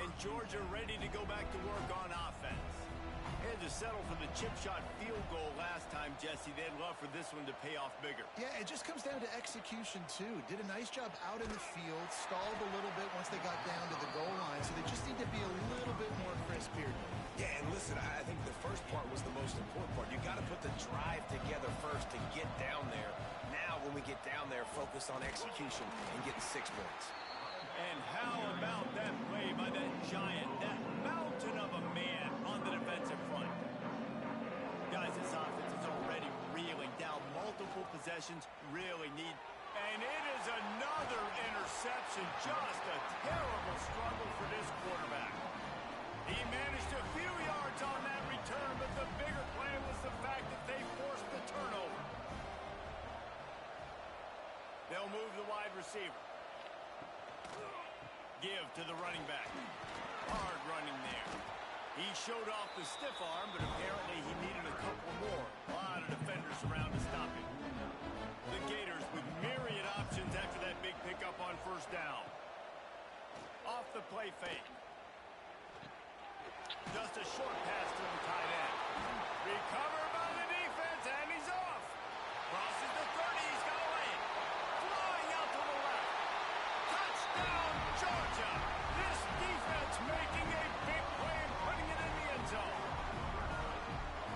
And Georgia ready to go back to work on offense. Had to settle for the chip shot field goal last time, Jesse. They'd love for this one to pay off bigger. Yeah, it just comes down to execution, too. Did a nice job out in the field, stalled a little bit once they got down to the goal line, so they just need to be a little bit more crisp here. Yeah, and listen, I think the first part was the most important part. You got to put the drive together first to get down there. Now, when we get down there, focus on execution and getting 6 points. And how about that play by that giant, that mountain of a man on the defensive front? Guys, this offense is already reeling down multiple possessions, really need. And it is another interception, just a terrible struggle for this quarterback. He managed a few yards on that return, but the bigger play was the fact that they forced the turnover. They'll move the wide receiver. Give to the running back. Hard running there. He showed off the stiff arm, but apparently he needed a couple more. A lot of defenders around to stop him. The Gators with myriad options after that big pickup on first down. Off the play fake. Just a short pass to the tight end. Recovered by the defense, and he's off. Crosses the 30, he's got away. Flying out to the left. Touchdown, Georgia. This defense making a big play and putting it in the end zone.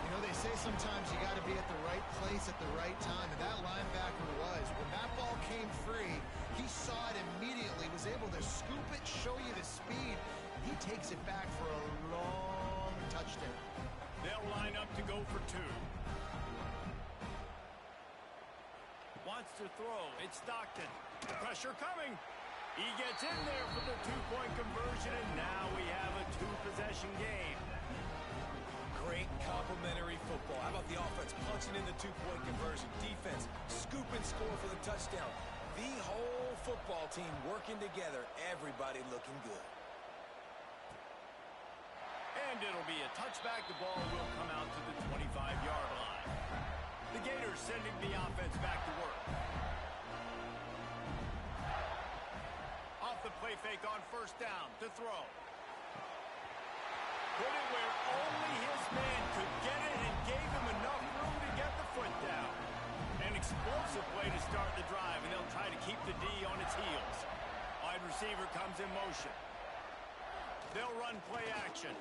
You know, they say sometimes you got to be at the right place at the right time, and that linebacker was. When that ball came free, he saw it immediately, was able to scoop it, show you the speed. He takes it back for a long touchdown. They'll line up to go for 2. Wants to throw. It's Stockton. Pressure coming. He gets in there for the 2-point conversion, and now we have a 2-possession game. Great complementary football. How about the offense punching in the 2-point conversion? Defense, scoop and score for the touchdown. The whole football team working together. Everybody looking good. And it'll be a touchback. The ball will come out to the 25-yard line. The Gators sending the offense back to work. Off the play fake on first down to throw. Put it where only his man could get it and gave him enough room to get the foot down. An explosive play to start the drive, and they'll try to keep the D on its heels. Wide receiver comes in motion. They'll run play action.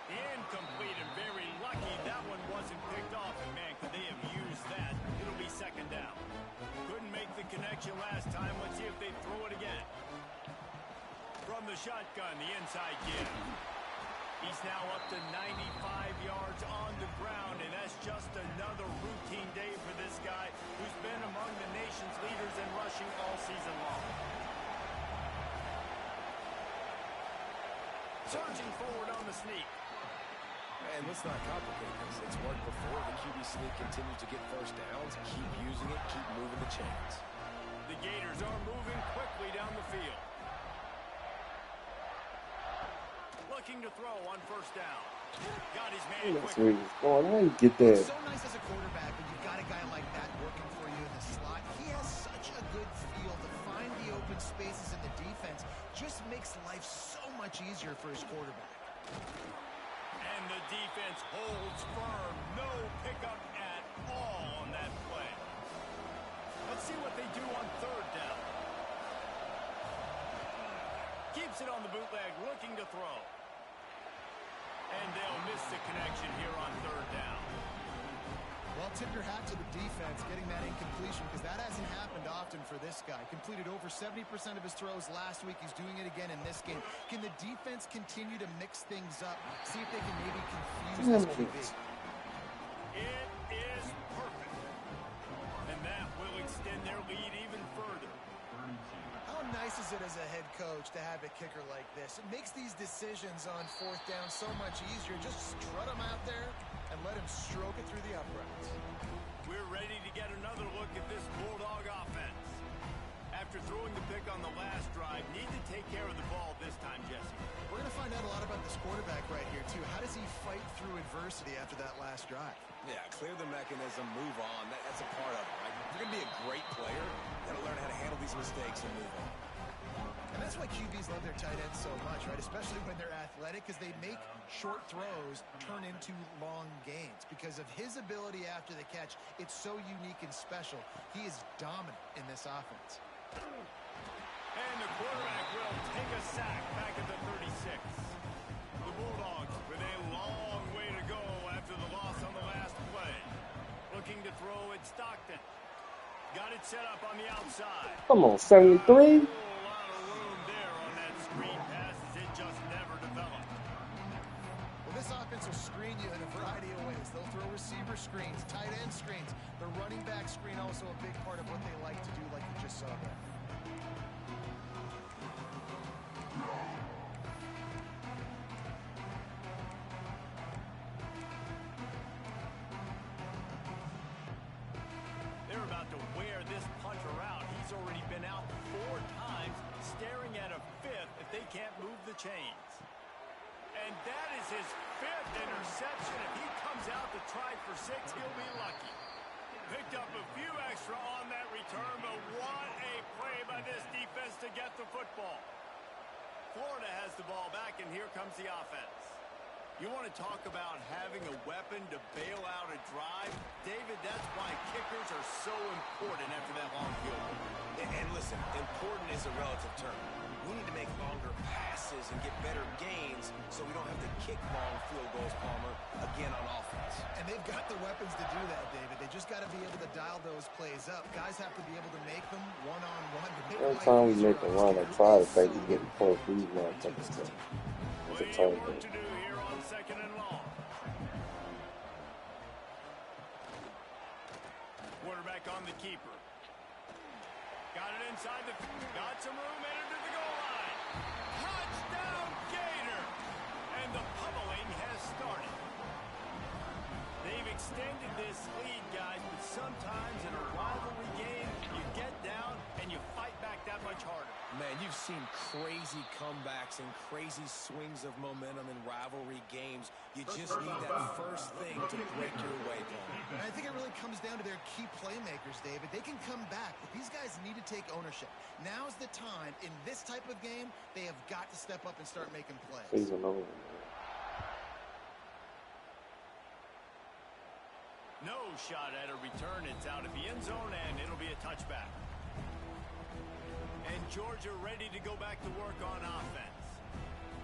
Incomplete, and very lucky that one wasn't picked off. And, man, could they have used that? It'll be second down. Couldn't make the connection last time. Let's see if they throw it again. From the shotgun, the inside give. He's now up to 95 yards on the ground, and that's just another routine day for this guy who's been among the nation's leaders in rushing all season long. Surging forward on the sneak. Man, let's not complicate this. It's worked before. The QB sneak continues to get first downs. Keep using it. Keep moving the chains. The Gators are moving quickly down the field. Looking to throw on first down. Got his man That's quickly. where he's going. How you get that? So nice as a quarterback when you've got a guy like that working for you in the slot. He has such a good feel to find the open spaces in the defense. Just makes life so much easier for his quarterback. And the defense holds firm. No pickup at all on that play. Let's see what they do on third down. Keeps it on the bootleg, looking to throw. And they'll miss the connection here on third down. Well, tip your hat to the defense getting that incompletion, because that hasn't happened often for this guy. Completed over 70% of his throws last week. He's doing it again in this game. Can the defense continue to mix things up? See if they can maybe confuse this QB. It is perfect. And that will extend their lead even further. How nice is it as a head coach to have a kicker like this? It makes these decisions on fourth down so much easier. Just strut him out there and let him stroke it through the uprights. We're ready to get another look at this Bulldog offense. After throwing the pick on the last drive, need to take care of the ball this time, Jesse. We're going to find out a lot about this quarterback right here, too. How does he fight through adversity after that last drive? Yeah, clear the mechanism, move on. That's a part of it, right? If you're going to be a great player, you got to learn how to handle these mistakes and move on. And that's why QBs love their tight ends so much, right? Especially when they're athletic, because they make short throws turn into long gains. Because of his ability after the catch, it's so unique and special. He is dominant in this offense. And the quarterback will take a sack back at the 36. The Bulldogs with a long way to go after the loss on the last play. Looking to throw at Stockton. Got it set up on the outside. Come on, 73. This offense will screen you in a variety of ways. They'll throw receiver screens, tight end screens. The running back screen also a big part of what they like to do, like you just saw there. They're about to wear this punter out. He's already been out 4 times, staring at a 5th if they can't move the chains. And that is his 5th interception. If he comes out to try for 6, he'll be lucky. Picked up a few extra on that return, but what a play by this defense to get the football. Florida has the ball back, and here comes the offense. You want to talk about having a weapon to bail out a drive? David, that's why kickers are so important after that long field goal. And listen, important is a relative term. We need to make longer passes and get better gains so we don't have to kick long field goals, Palmer, again on offense. And they've got the weapons to do that, David. They just got to be able to dial those plays up. Guys have to be able to make them one-on-one. Every time we make a run, I try to think we're getting close. We want to take a step. It's a turn. What to do here on 2nd and long. Quarterback on the keeper. Got it inside the... Got some room, entered to the goal line. Touchdown, Gator! And the pummeling has started. They've extended this lead, guys, but sometimes in a rivalry game, you get down and you fight back that much harder. Man, you've seen crazy comebacks and crazy swings of momentum in rivalry games. You just need that first thing to break your way, Paul. I think it really comes down to their key playmakers, David. They can come back, but these guys need to take ownership. Now's the time. In this type of game, they have got to step up and start making plays. Season over. No shot at a return. It's out of the end zone, and it'll be a touchback. And Georgia ready to go back to work on offense.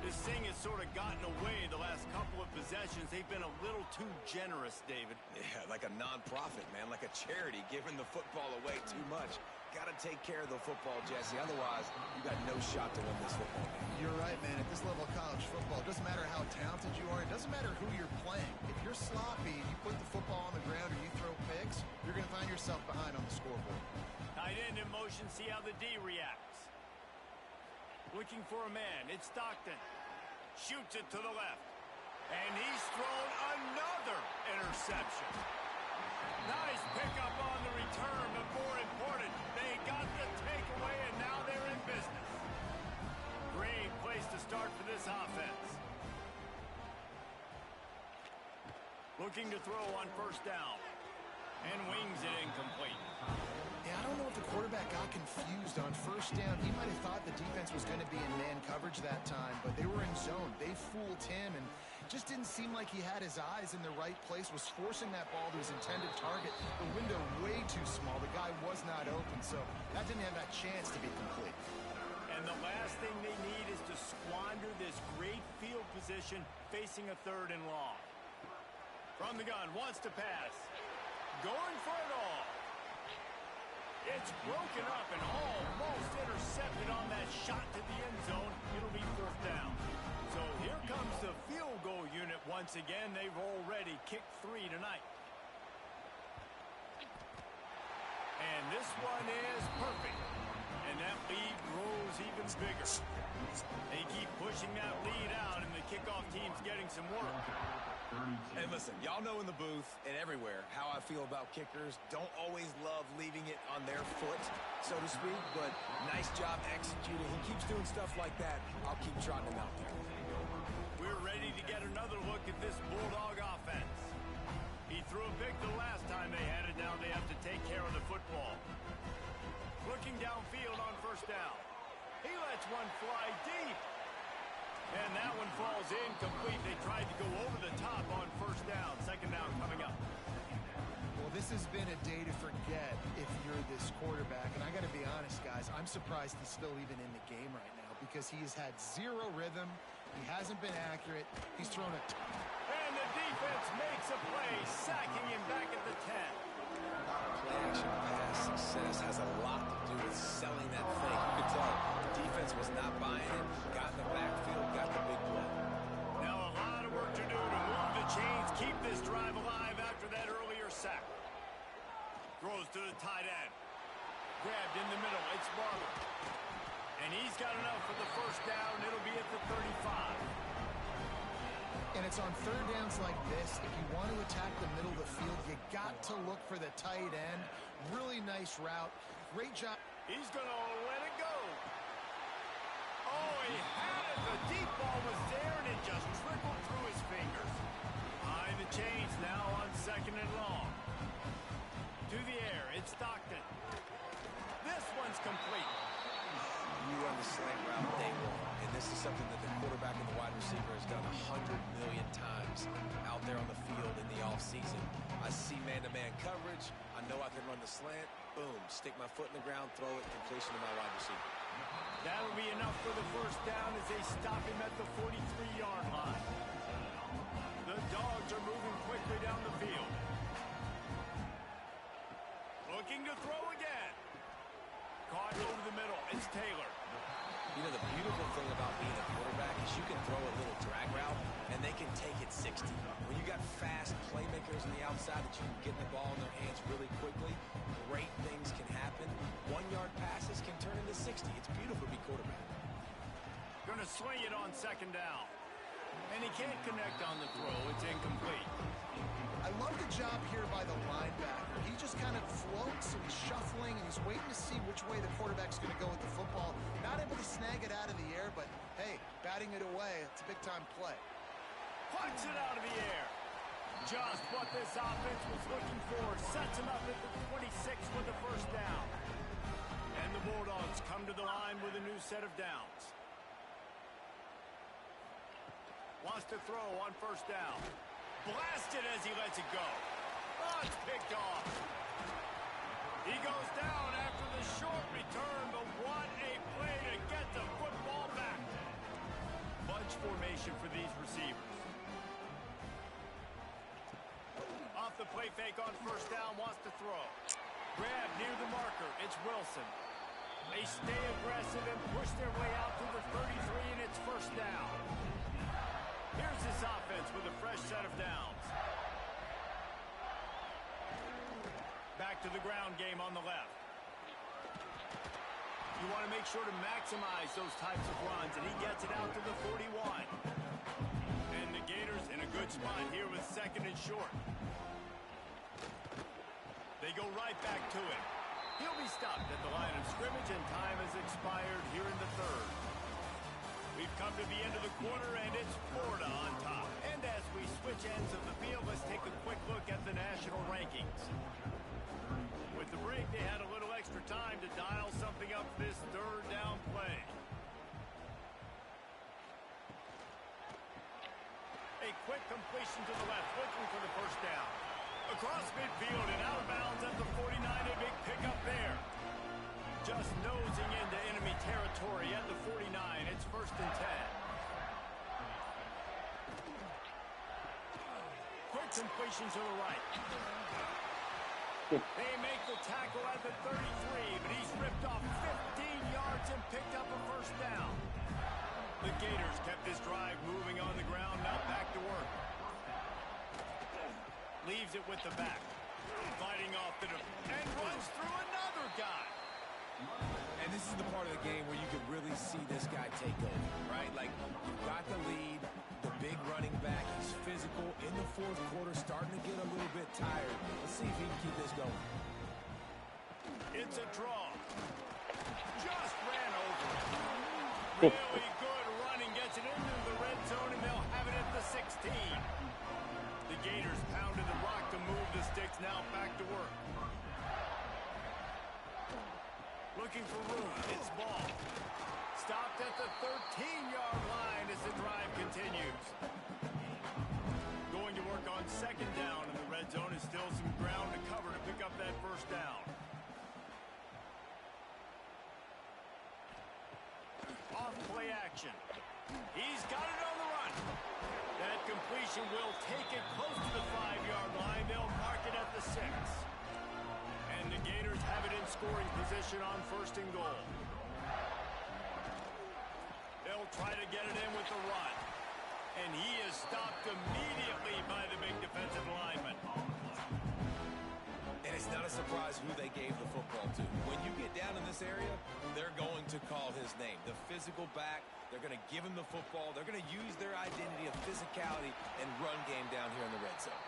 This thing has sort of gotten away the last couple of possessions. They've been a little too generous, David. Yeah, like a non-profit, man, like a charity, giving the football away too much. Got to take care of the football, Jesse. Otherwise, you got no shot to win this football game. You're right, man. At this level of college football, it doesn't matter how talented you are. It doesn't matter who you're playing. If you're sloppy, you put the football on the ground or you throw picks, you're going to find yourself behind on the scoreboard. Tight end in motion, see how the D reacts. Looking for a man, it's Stockton. Shoots it to the left. And he's thrown another interception. Nice pickup on the return, but more important, they got the takeaway, and now they're in business. Great place to start for this offense. Looking to throw on 1st down. And wings it incomplete. Yeah, I don't know if the quarterback got confused on first down. He might have thought the defense was going to be in man coverage that time, but they were in zone. They fooled him and just didn't seem like he had his eyes in the right place, was forcing that ball to his intended target. The window way too small. The guy was not open, so that didn't have that chance to be complete. And the last thing they need is to squander this great field position facing a 3rd and long. From the gun, wants to pass. Going for it all. It's broken up and almost intercepted on that shot to the end zone. It'll be 4th down. So here comes the field goal unit once again. They've already kicked 3 tonight. And this one is perfect. And that lead grows even bigger. They keep pushing that lead out, and the kickoff team's getting some work. And listen, y'all know in the booth and everywhere how I feel about kickers. Don't always love leaving it on their foot, so to speak, but nice job executing. He keeps doing stuff like that. I'll keep trotting him out there. We're ready to get another look at this Bulldog offense. He threw a pick the last time they had it. Now they have to take care of the football. Looking downfield on first down. He lets one fly deep. And that one falls incomplete. They tried to go over the top on first down. 2nd down coming up. Well, this has been a day to forget if you're this quarterback. And I got to be honest, guys, I'm surprised he's still even in the game right now because he has had 0 rhythm. He hasn't been accurate. He's thrown a... And the defense makes a play, sacking him back at the 10. Play-action pass success has a lot to do with selling that fake. You could tell the defense was not buying it, got in the backfield, got the big play. Now a lot of work to do to move the chains, keep this drive alive after that earlier sack. Throws to the tight end. Grabbed in the middle, it's Barber. And he's got enough for the first down. It'll be at the 35. And it's on 3rd downs like this. If you want to attack the middle of the field, you got to look for the tight end. Really nice route. Great job. He's going to let it go. Oh, he had it. The deep ball was there, and it just trickled through his fingers. Behind the chains now on 2nd and long. To the air, it's Stockton. This one's complete. You run the slant route day 1, and this is something that the quarterback and the wide receiver has done 100 million times out there on the field in the offseason. I see man-to-man coverage. I know I can run the slant. Boom, stick my foot in the ground, throw it, completion to my wide receiver. That'll be enough for the first down as they stop him at the 43-yard line. The Dogs are moving quickly down the field. Looking to throw again. Caught over the middle. It's Taylor. You know, the beautiful thing about being a quarterback is you can throw a little drag route, and they can take it 60. When you got fast playmakers on the outside that you can get the ball in their hands really quickly, great things can happen. 1-yard passes can turn into 60. It's beautiful to be quarterback. Going to swing it on 2nd down. And he can't connect on the throw. It's incomplete. I love the job here by the linebacker. He just kind of floats and he's shuffling and he's waiting to see which way the quarterback's going to go with the football. Not able to snag it out of the air, but hey, batting it away, it's a big-time play. Puts it out of the air. Just what this offense was looking for. Sets him up at the 26 with the first down. And the Bulldogs come to the line with a new set of downs. Wants to throw on first down. Blasted as he lets it go. Oh, it's picked off. He goes down after the short return, but what a play to get the football back. Bunch formation for these receivers. Off the play fake on first down, wants to throw. Grab near the marker, it's Wilson. They stay aggressive and push their way out to the 33, and it's first down. Here's this offense with a fresh set of downs. Back to the ground game on the left. You want to make sure to maximize those types of runs, and he gets it out to the 41. And the Gators in a good spot here with 2nd and short. They go right back to him. He'll be stopped at the line of scrimmage, and time has expired here in the 3rd. We've come to the end of the quarter, and it's Florida on top. And as we switch ends of the field, let's take a quick look at the national rankings. With the break, they had a little extra time to dial something up for this third down play. A quick completion to the left, looking for the first down. Across midfield and out of bounds at the 49, a big pickup there. Just nosing into enemy territory at the 49. It's 1st and 10. Quick completion to the right. They make the tackle at the 33, but he's ripped off 15 yards and picked up a first down. The Gators kept this drive moving on the ground, now back to work. Leaves it with the back. Fighting off the and runs through another guy. And this is the part of the game where you can really see this guy take over, right? Like, you've got the lead, the big running back, he's physical in the 4th quarter, starting to get a little bit tired. Let's see if he can keep this going. It's a draw. Just ran over it. Really good running, gets it into the red zone, and they'll have it at the 16. The Gators pounded the rock to move the sticks, now back to work. Looking for room, it's ball. Stopped at the 13-yard line as the drive continues. Going to work on 2nd down, and the red zone is still some ground to cover to pick up that first down. Off play action. He's got it on the run. That completion will take it close to the 5-yard line. They'll mark it at the 6. And the Gators have it in scoring position on 1st and goal. They'll try to get it in with the run. And he is stopped immediately by the big defensive lineman. And it's not a surprise who they gave the football to. When you get down in this area, they're going to call his name. The physical back, they're going to give him the football. They're going to use their identity of physicality and run game down here in the red zone.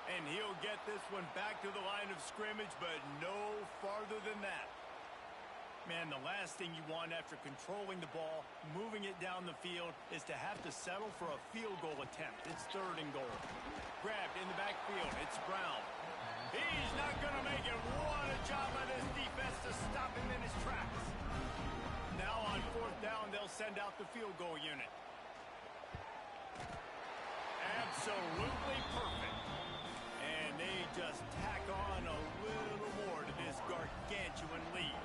And he'll get this one back to the line of scrimmage, but no farther than that. Man, the last thing you want after controlling the ball, moving it down the field, is to have to settle for a field goal attempt. It's 3rd and goal. Grabbed in the backfield. It's Brown. He's not going to make it. What a job by this defense to stop him in his tracks. Now on 4th down, they'll send out the field goal unit. Absolutely perfect. And they just tack on a little more to this gargantuan lead.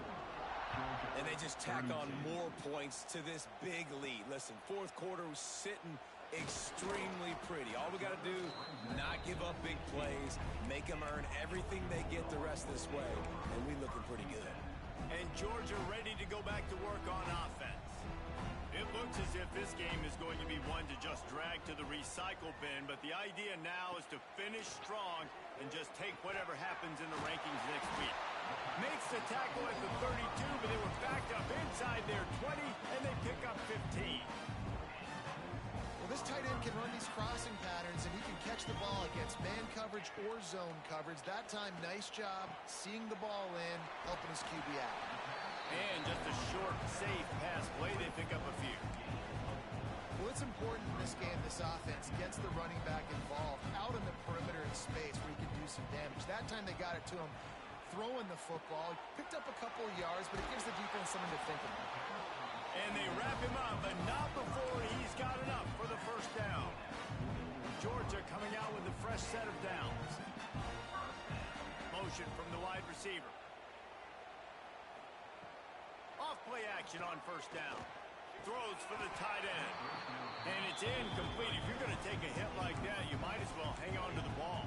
And they just tack on more points to this big lead. Listen, 4th quarter was sitting extremely pretty. All we got to do, not give up big plays, make them earn everything they get the rest of this way, and we looking pretty good. And Georgia ready to go back to work on offense. It looks as if this game is going to be one to just drag to the recycle bin, but the idea now is to finish strong and just take whatever happens in the rankings next week. Makes the tackle at the 32, but they were backed up inside their 20, and they pick up 15. Well, this tight end can run these crossing patterns, and he can catch the ball against man coverage or zone coverage. That time, nice job seeing the ball in, helping his QB out. And just a short, safe pass play, they pick up a few. Well, it's important in this game, this offense gets the running back involved out in the perimeter in space where he can do some damage. That time they got it to him throwing the football. Picked up a couple of yards, but it gives the defense something to think about. And they wrap him up, but not before he's got enough for the first down. Georgia coming out with a fresh set of downs. Motion from the wide receiver. Off play action on 1st down. Throws for the tight end. And it's incomplete. If you're going to take a hit like that, you might as well hang on to the ball.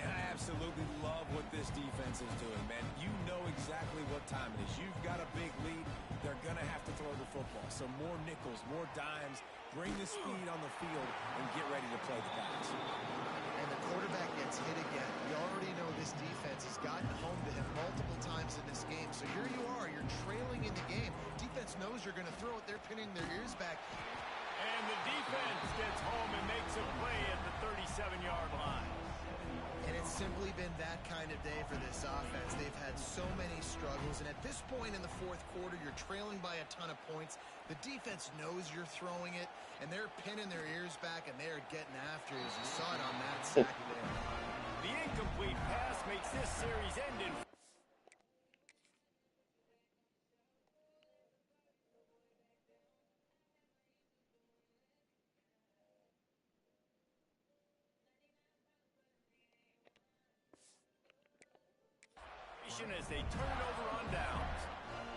And I absolutely love what this defense is doing, man. You know exactly what time it is. You've got a big lead. They're going to have to throw the football. So more nickels, more dimes. Bring the speed on the field and get ready to play the pass. And the quarterback gets hit again. You already know this defense has gotten home to him multiple times in this game. So here you are. You're trailing in the game. Defense knows you're going to throw it. They're pinning their ears back. And the defense gets home and makes a play at the 37-yard line. And it's simply been that kind of day for this offense. They've had so many struggles, and at this point in the 4th quarter, you're trailing by a ton of points. The defense knows you're throwing it, and they're pinning their ears back, and they're getting after it, as you saw it on that sack there. The incomplete pass makes this series end in as they turn it over on downs.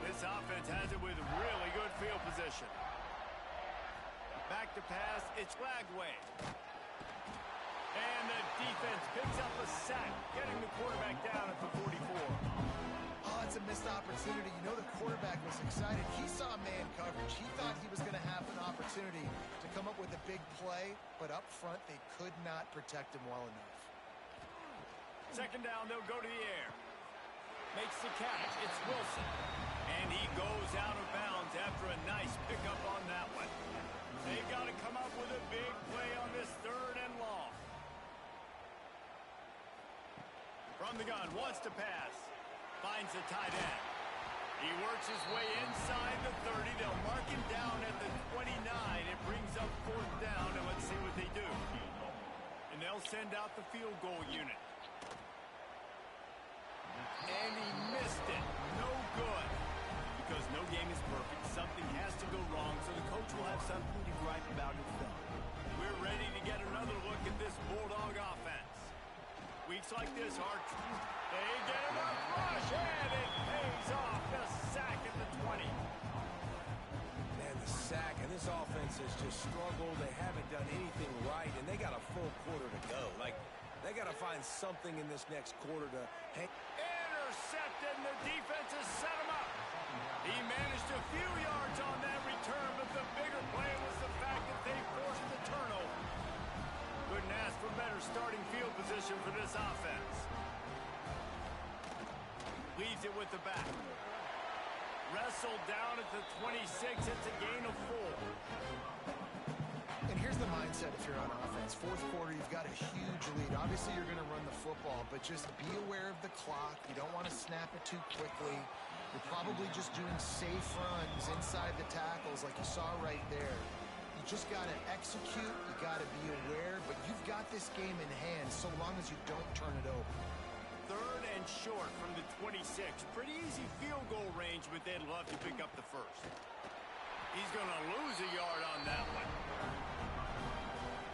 This offense has it with really good field position. Back to pass, it's Lagway. And the defense picks up a sack, getting the quarterback down at the 44. Oh, it's a missed opportunity. You know the quarterback was excited. He saw man coverage. He thought he was going to have an opportunity to come up with a big play, but up front they could not protect him well enough. Second down, they'll go to the air. Makes the catch. It's Wilson. And he goes out of bounds after a nice pickup on that one. They've got to come up with a big play on this third and long. From the gun, wants to pass. Finds the tight end. He works his way inside the 30. They'll mark him down at the 29. It brings up fourth down, and let's see what they do. And they'll send out the field goal unit. And he missed it. No good. Because no game is perfect, something has to go wrong, so the coach will have something to gripe about in film. We're ready to get another look at this Bulldog offense. Weeks like this are... They get him a rush, and it pays off. The sack at the 20. Man, the sack, and this offense has just struggled. They haven't done anything right, and they got a full quarter to go. Like, they got to find something in this next quarter to hang... Intercepted, and the defense has set him up. He managed a few yards on that return, but the bigger play was the fact that they forced the turnover. Couldn't ask for better starting field position for this offense. Leaves it with the back. Wrestled down at the 26. It's a gain of 4. And here's the mindset if you're on offense. Fourth quarter, you've got a huge lead. Obviously, you're going to run the football, but just be aware of the clock. You don't want to snap it too quickly. You're probably just doing safe runs inside the tackles like you saw right there. You just got to execute. You got to be aware, but you've got this game in hand so long as you don't turn it over. Third and short from the 26. Pretty easy field goal range, but they'd love to pick up the first. He's going to lose a yard on that one.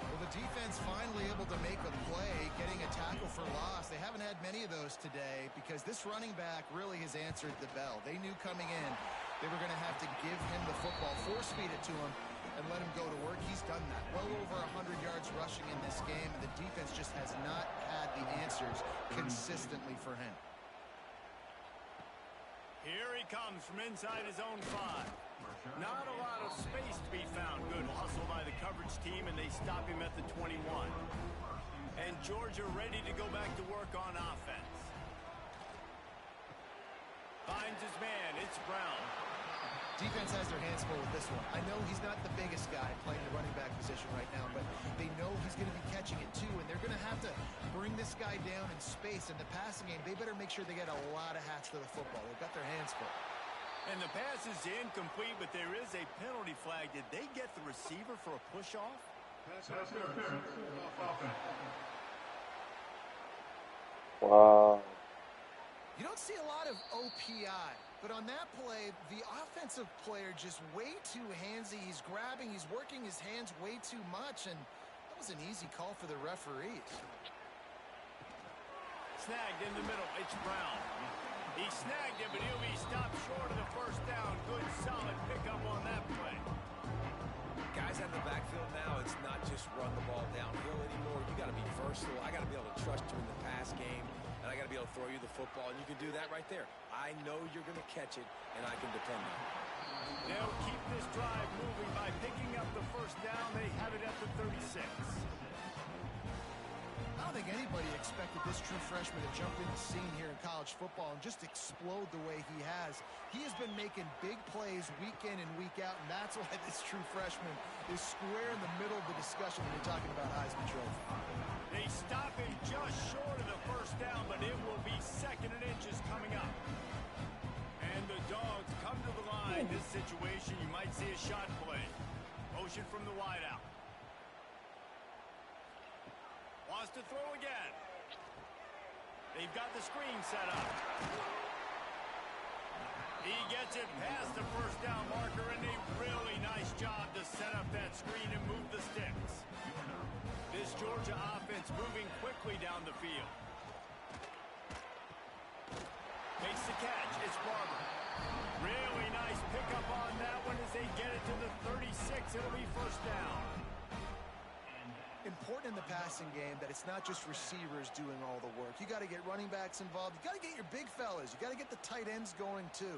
Well, the defense finally able to make a play, getting a tackle for loss. They haven't had many of those today because this running back really has answered the bell. They knew coming in they were going to have to give him the football, force-feed it to him, and let him go to work. He's done that. Well over 100 yards rushing in this game, and the defense just has not had the answers consistently for him. Here he comes from inside his own 5. Not a lot of space to be found. Good hustle by the coverage team, and they stop him at the 21. And Georgia ready to go back to work on offense. Finds his man. It's Brown. Defense has their hands full with this one. I know he's not the biggest guy playing the running back position right now, but they know he's going to be catching it too, and they're going to have to bring this guy down in space. In the passing game, they better make sure they get a lot of hats to the football. They've got their hands full. And the pass is incomplete, but there is a penalty flag. Did they get the receiver for a push-off? Wow. You don't see a lot of OPI, but on that play, the offensive player just way too handsy. He's grabbing, he's working his hands way too much, and that was an easy call for the referees. Snagged in the middle. It's Brown. He snagged him, but he'll be stopped short of the first down. Good, solid pickup on that play. Guys out in the backfield now, it's not just run the ball downhill anymore. You got to be versatile. I got to be able to trust you in the pass game, and I got to be able to throw you the football, and you can do that right there. I know you're going to catch it, and I can depend on it. They'll keep this drive moving by picking up the first down. They have it at the 36. I don't think anybody expected this true freshman to jump in the scene here in college football and just explode the way he has. He has been making big plays week in and week out, and that's why this true freshman is square in the middle of the discussion when you're talking about Heisman Trophy. They stop him just short of the first down, but it will be second and inches coming up. And the Dogs come to the line. This situation, you might see a shot play. Motion from the wideout. Wants to throw again. They've got the screen set up. He gets it past the first down marker, and a really nice job to set up that screen and move the sticks. This Georgia offense moving quickly down the field. Makes the catch. It's Barber. Really nice pickup on that one as they get it to the 36. It'll be first down. Important in the passing game that it's not just receivers doing all the work. You got to get running backs involved. You got to get your big fellas. You got to get the tight ends going too.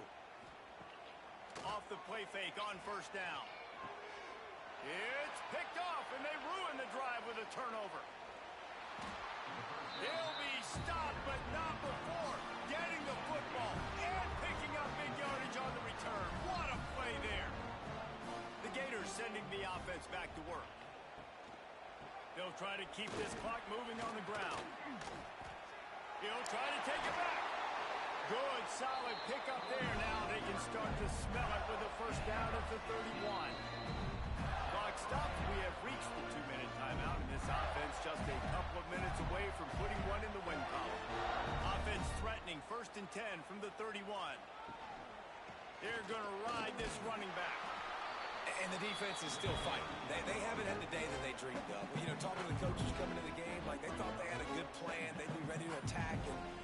Off the play fake on first down. It's picked off, and they ruin the drive with a turnover. He'll be stopped, but not before getting the football and picking up big yardage on the return. What a play there. The Gators sending the offense back to work. They'll try to keep this clock moving on the ground. He'll try to take it back. Good, solid pickup there. Now they can start to smell it with a first down at the 31. Clock stopped. We have reached the 2-minute timeout, and this offense just a couple of minutes away from putting one in the win column. Offense threatening, 1st and 10 from the 31. They're going to ride this running back. And the defense is still fighting. They haven't had the day that they dreamed of. You know, talking to the coaches coming into the game, like they thought they had a good plan. They'd be ready to attack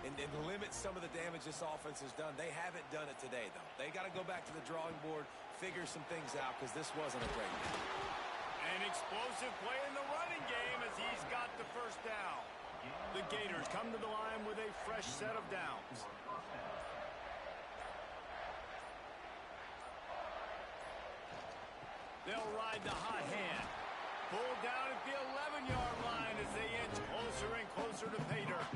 and limit some of the damage this offense has done. They haven't done it today, though. They got to go back to the drawing board, figure some things out, because this wasn't a great game. An explosive play in the running game as he's got the first down. The Gators come to the line with a fresh set of downs. They'll ride the hot hand. Pulled down at the 11-yard line as they inch closer and closer to pay dirt.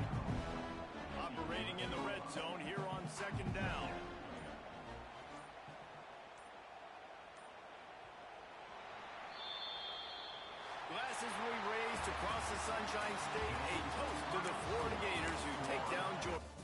Operating in the red zone here on 2nd down. Glasses will be raised across the Sunshine State. A toast to the Florida Gators who take down Georgia.